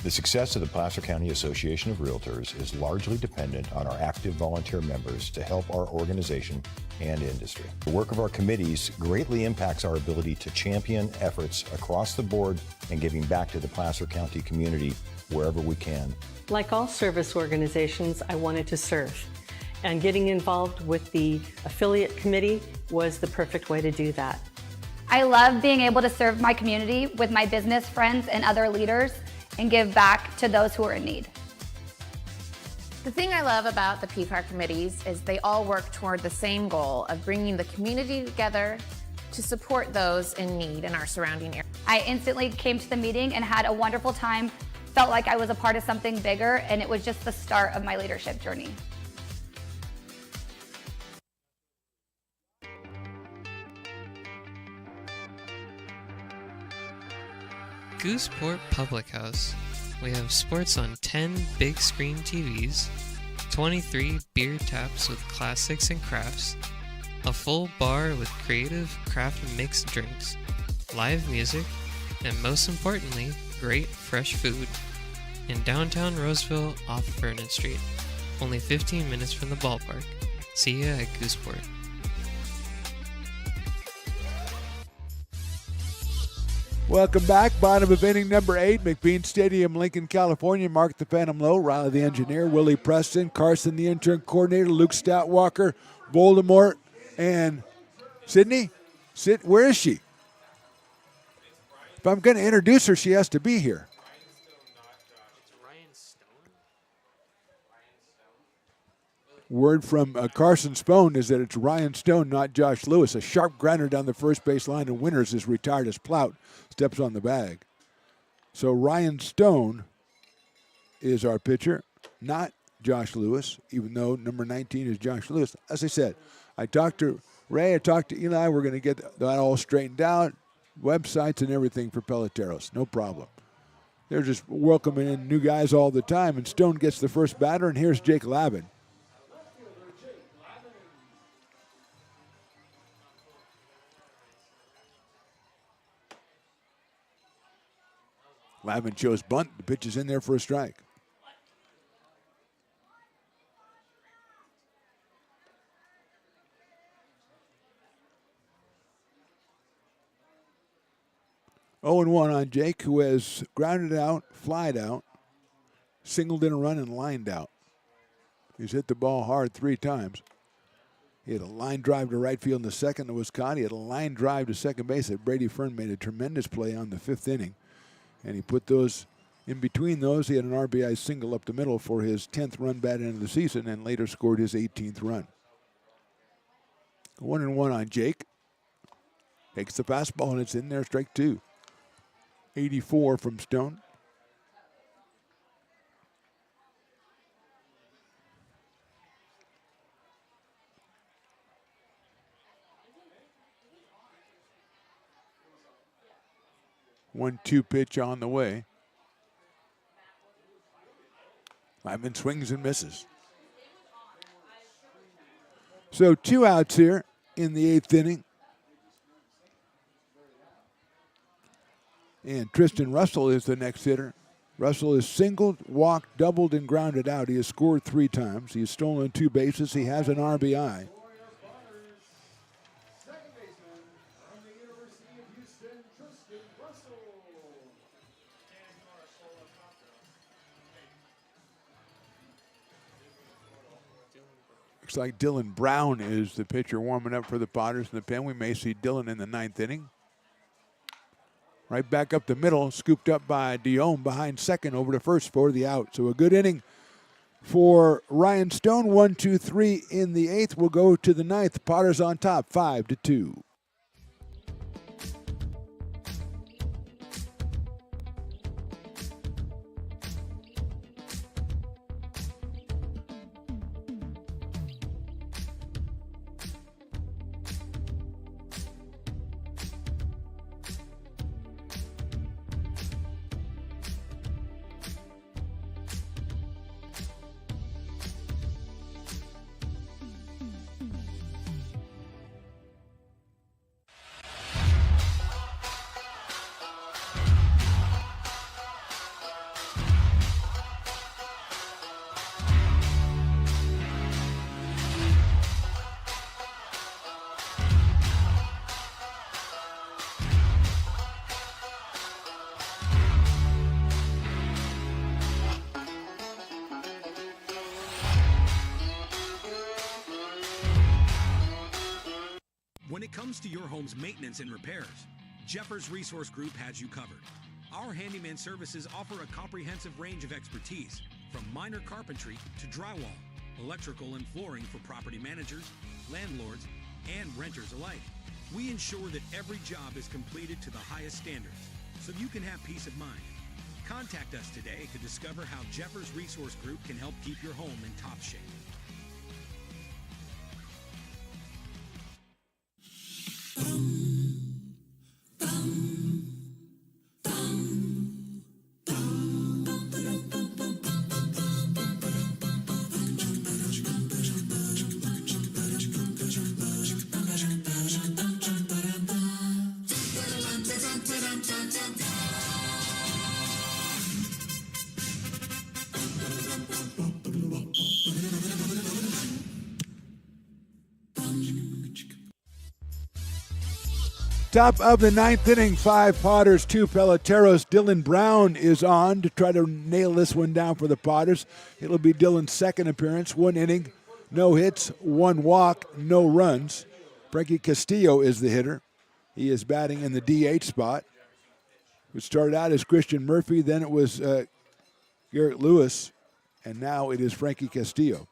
The success of the Placer County Association of Realtors is largely dependent on our active volunteer members to help our organization and industry. The work of our committees greatly impacts our ability to champion efforts across the board and giving back to the Placer County community wherever we can. Like all service organizations, I wanted to serve. And getting involved with the affiliate committee was the perfect way to do that. I love being able to serve my community with my business friends and other leaders and give back to those who are in need. The thing I love about the PCAR committees is they all work toward the same goal of bringing the community together to support those in need in our surrounding area. I instantly came to the meeting and had a wonderful time, felt like I was a part of something bigger, and it was just the start of my leadership journey. Gooseport Public House. We have sports on 10 big screen TVs, 23 beer taps with classics and crafts, a full bar with creative craft mixed drinks, live music, and most importantly, great fresh food. in downtown Roseville off Vernon Street. Only 15 minutes from the ballpark. See ya at Gooseport. Welcome back. Bottom of inning number 8, McBean Stadium, Lincoln, California. Mark the Phantom Low, Riley the engineer, Willie Preston, Carson the intern coordinator, Luke Stoutwalker, Voldemort, and Sydney. Where is she? If I'm going to introduce her, she has to be here. Word from Carson Spohn is that it's Ryan Stone, not Josh Lewis. A sharp grinder down the first base line, and Winters is retired as Plout steps on the bag. So Ryan Stone is our pitcher, not Josh Lewis, even though number 19 is Josh Lewis. As I said, I talked to Ray, I talked to Eli. We're going to get that all straightened out, websites and everything for Peloteros. No problem. They're just welcoming in new guys all the time, and Stone gets the first batter, and here's Jake Lavin. Lavin shows bunt. The pitch is in there for a strike. Oh and 1 on Jake, who has grounded out, flied out, singled in a run, and lined out. He's hit the ball hard 3 times. He had a line drive to right field in the second that was caught. He had a line drive to second base that Brady Fern made a tremendous play on the 5th inning. And he put those in between those. He had an RBI single up the middle for his 10th run bat end of the season and later scored his 18th run. 1 and 1 on Jake. Takes the fastball and it's in there, strike 2. 84 from Stone. One-two pitch on the way. Lyman swings and misses. So 2 outs here in the 8th inning. And Tristan Russell is the next hitter. Russell is singled, walked, doubled, and grounded out. He has scored 3 times. He has stolen 2 bases. He has an RBI. Looks like Dylan Brown is the pitcher warming up for the Potters in the pen. We may see Dylan in the 9th inning. Right back up the middle, scooped up by Dion behind second over to first for the out. So a good inning for Ryan Stone. 1, 2, 3 in the 8th. We'll go to the 9th. Potters on top, 5-2. When it comes to your home's maintenance and repairs, Jeffers Resource Group has you covered. Our handyman services offer a comprehensive range of expertise, from minor carpentry to drywall, electrical and flooring for property managers, landlords, and renters alike. We ensure that every job is completed to the highest standards, so you can have peace of mind. Contact us today to discover how Jeffers Resource Group can help keep your home in top shape. Top of the ninth inning, 5 Potters, 2 Peloteros. Dylan Brown is on to try to nail this one down for the Potters. It'll be Dylan's second appearance, 1 inning, no hits, 1 walk, no runs. Frankie Castillo is the hitter. He is batting in the DH spot. It started out as Christian Murphy, then it was Garrett Lewis, and now it is Frankie Castillo.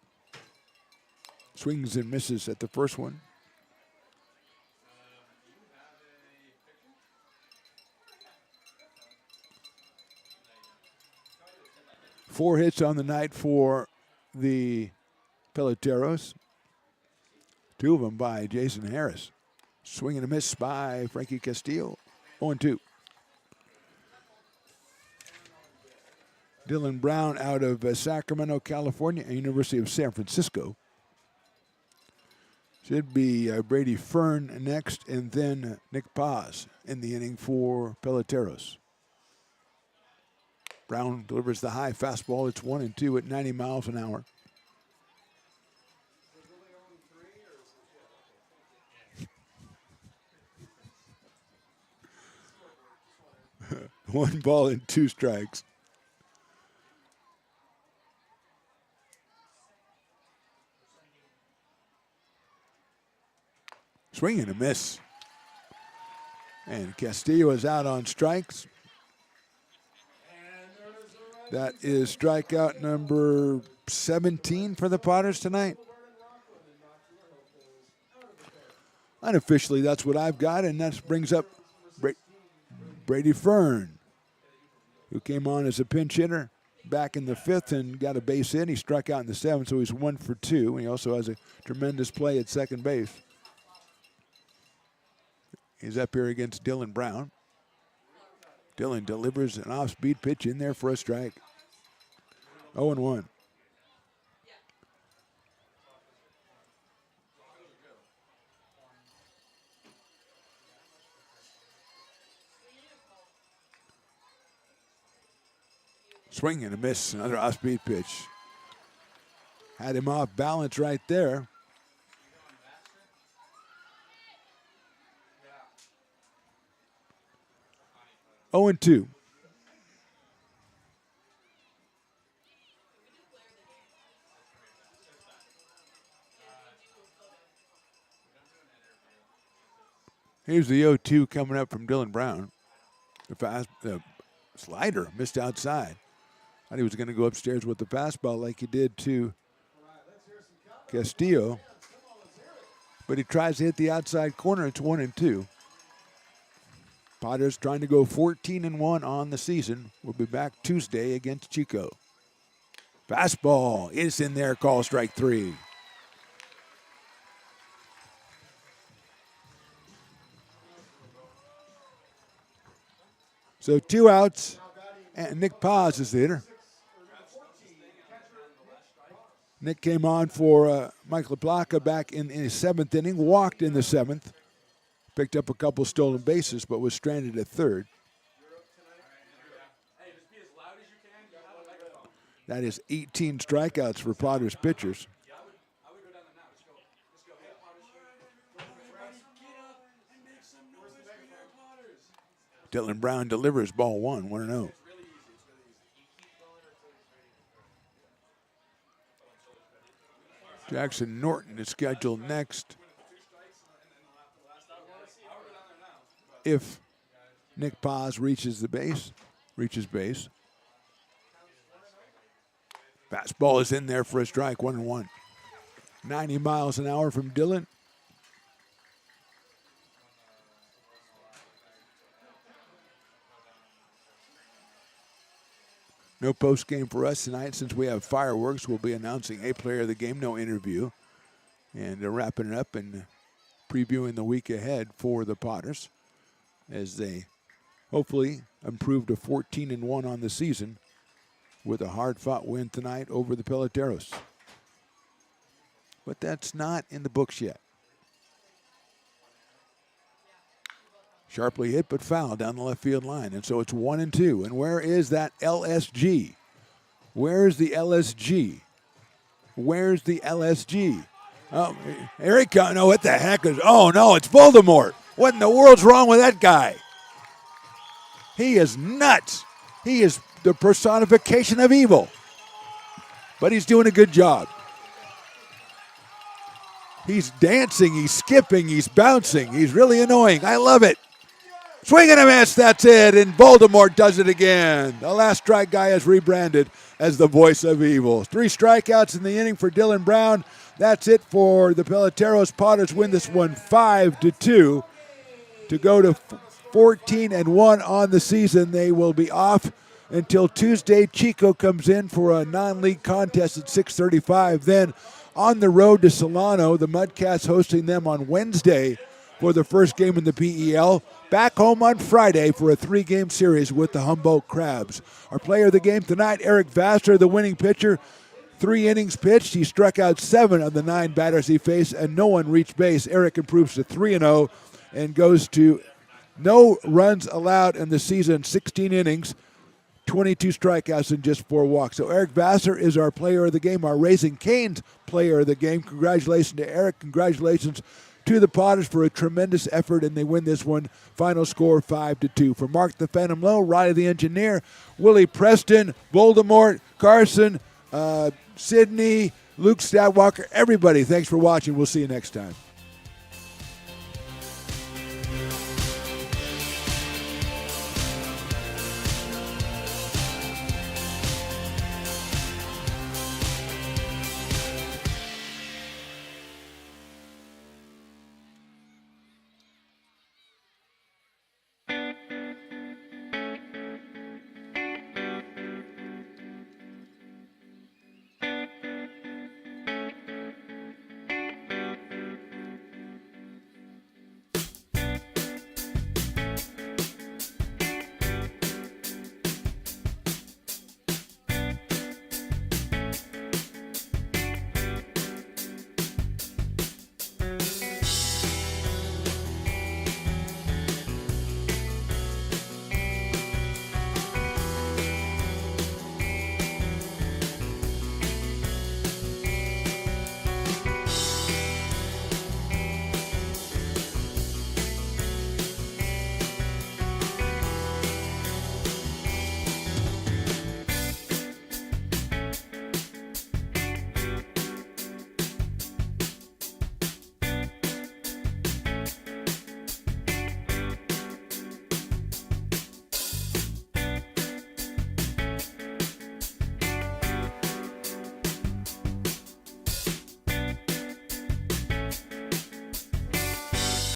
Swings and misses at the first one. Four hits on the night for the Peloteros. 2 of them by Jason Harris. Swing and a miss by Frankie Castillo. 0-2. Dylan Brown out of Sacramento, California, and University of San Francisco. Should be Brady Fern next, and then Nick Paz in the inning for Peloteros. Brown delivers the high fastball. It's 1-2 at 90 miles an hour. One ball and 2 strikes. Swing and a miss. And Castillo is out on strikes. That is strikeout number 17 for the Potters tonight. Unofficially, that's what I've got, and that brings up Brady Fern, who came on as a pinch hitter back in the 5th and got a base hit. He struck out in the 7th, so he's 1 for 2. He also has a tremendous play at second base. He's up here against Dylan Brown. Dylan delivers an off-speed pitch in there for a strike. 0-1. Swing and a miss, another off-speed pitch. Had him off balance right there. Oh, and 2. Here's the 0-2 coming up from Dylan Brown. The slider missed outside. Thought he was going to go upstairs with the fastball like he did to Castillo. But he tries to hit the outside corner. It's 1-2. Potters trying to go 14-1 on the season. We'll be back Tuesday against Chico. Fastball is in there, call strike 3. So 2 outs, and Nick Paz is the hitter. Nick came on for Mike LaPlaca back in his 7th inning, walked in the 7th. Picked up a couple stolen bases, but was stranded at 3rd. That is 18 strikeouts for Potters pitchers. Dylan Brown delivers ball 1, 1-0. Jackson Norton is scheduled next. If Nick Paz reaches base. Fastball is in there for a strike, 1-1. 90 miles an hour from Dylan. No post game for us tonight since we have fireworks. We'll be announcing a player of the game, no interview. And wrapping it up and previewing the week ahead for the Potters, as they hopefully improve to 14-1 on the season with a hard-fought win tonight over the Peloteros. But that's not in the books yet. Sharply hit but foul down the left field line, and so it's 1-2. And where is that LSG? Where's the LSG? Where's the LSG? Oh, here he comes. No, what the heck is... Oh, no, it's Voldemort. What in the world's wrong with that guy? He is nuts. He is the personification of evil. But he's doing a good job. He's dancing, he's skipping, he's bouncing. He's really annoying. I love it. Swing and a miss, that's it. And Voldemort does it again. The last strike guy is rebranded as the voice of evil. 3 strikeouts in the inning for Dylan Brown. That's it for the Peloteros. Potters win this one 5-2 to go to 14-1 on the season. They will be off until Tuesday. Chico comes in for a non-league contest at 6:35. Then on the road to Solano, the Mudcats hosting them on Wednesday for the first game in the PEL. Back home on Friday for a 3-game series with the Humboldt Crabs. Our player of the game tonight, Eric Vassar, the winning pitcher. 3 innings pitched. He struck out 7 of the 9 batters he faced, and no one reached base. Eric improves to 3-0 and goes to no runs allowed in the season, 16 innings, 22 strikeouts, and just 4 walks. So Eric Vassar is our player of the game, our Raising Cane's player of the game. Congratulations to Eric. Congratulations to the Potters for a tremendous effort, and they win this one. Final score 5-2. For Mark the Phantom Lowe, Riley the Engineer, Willie Preston, Voldemort, Carson, Sydney, Luke Statwalker, everybody, thanks for watching. We'll see you next time.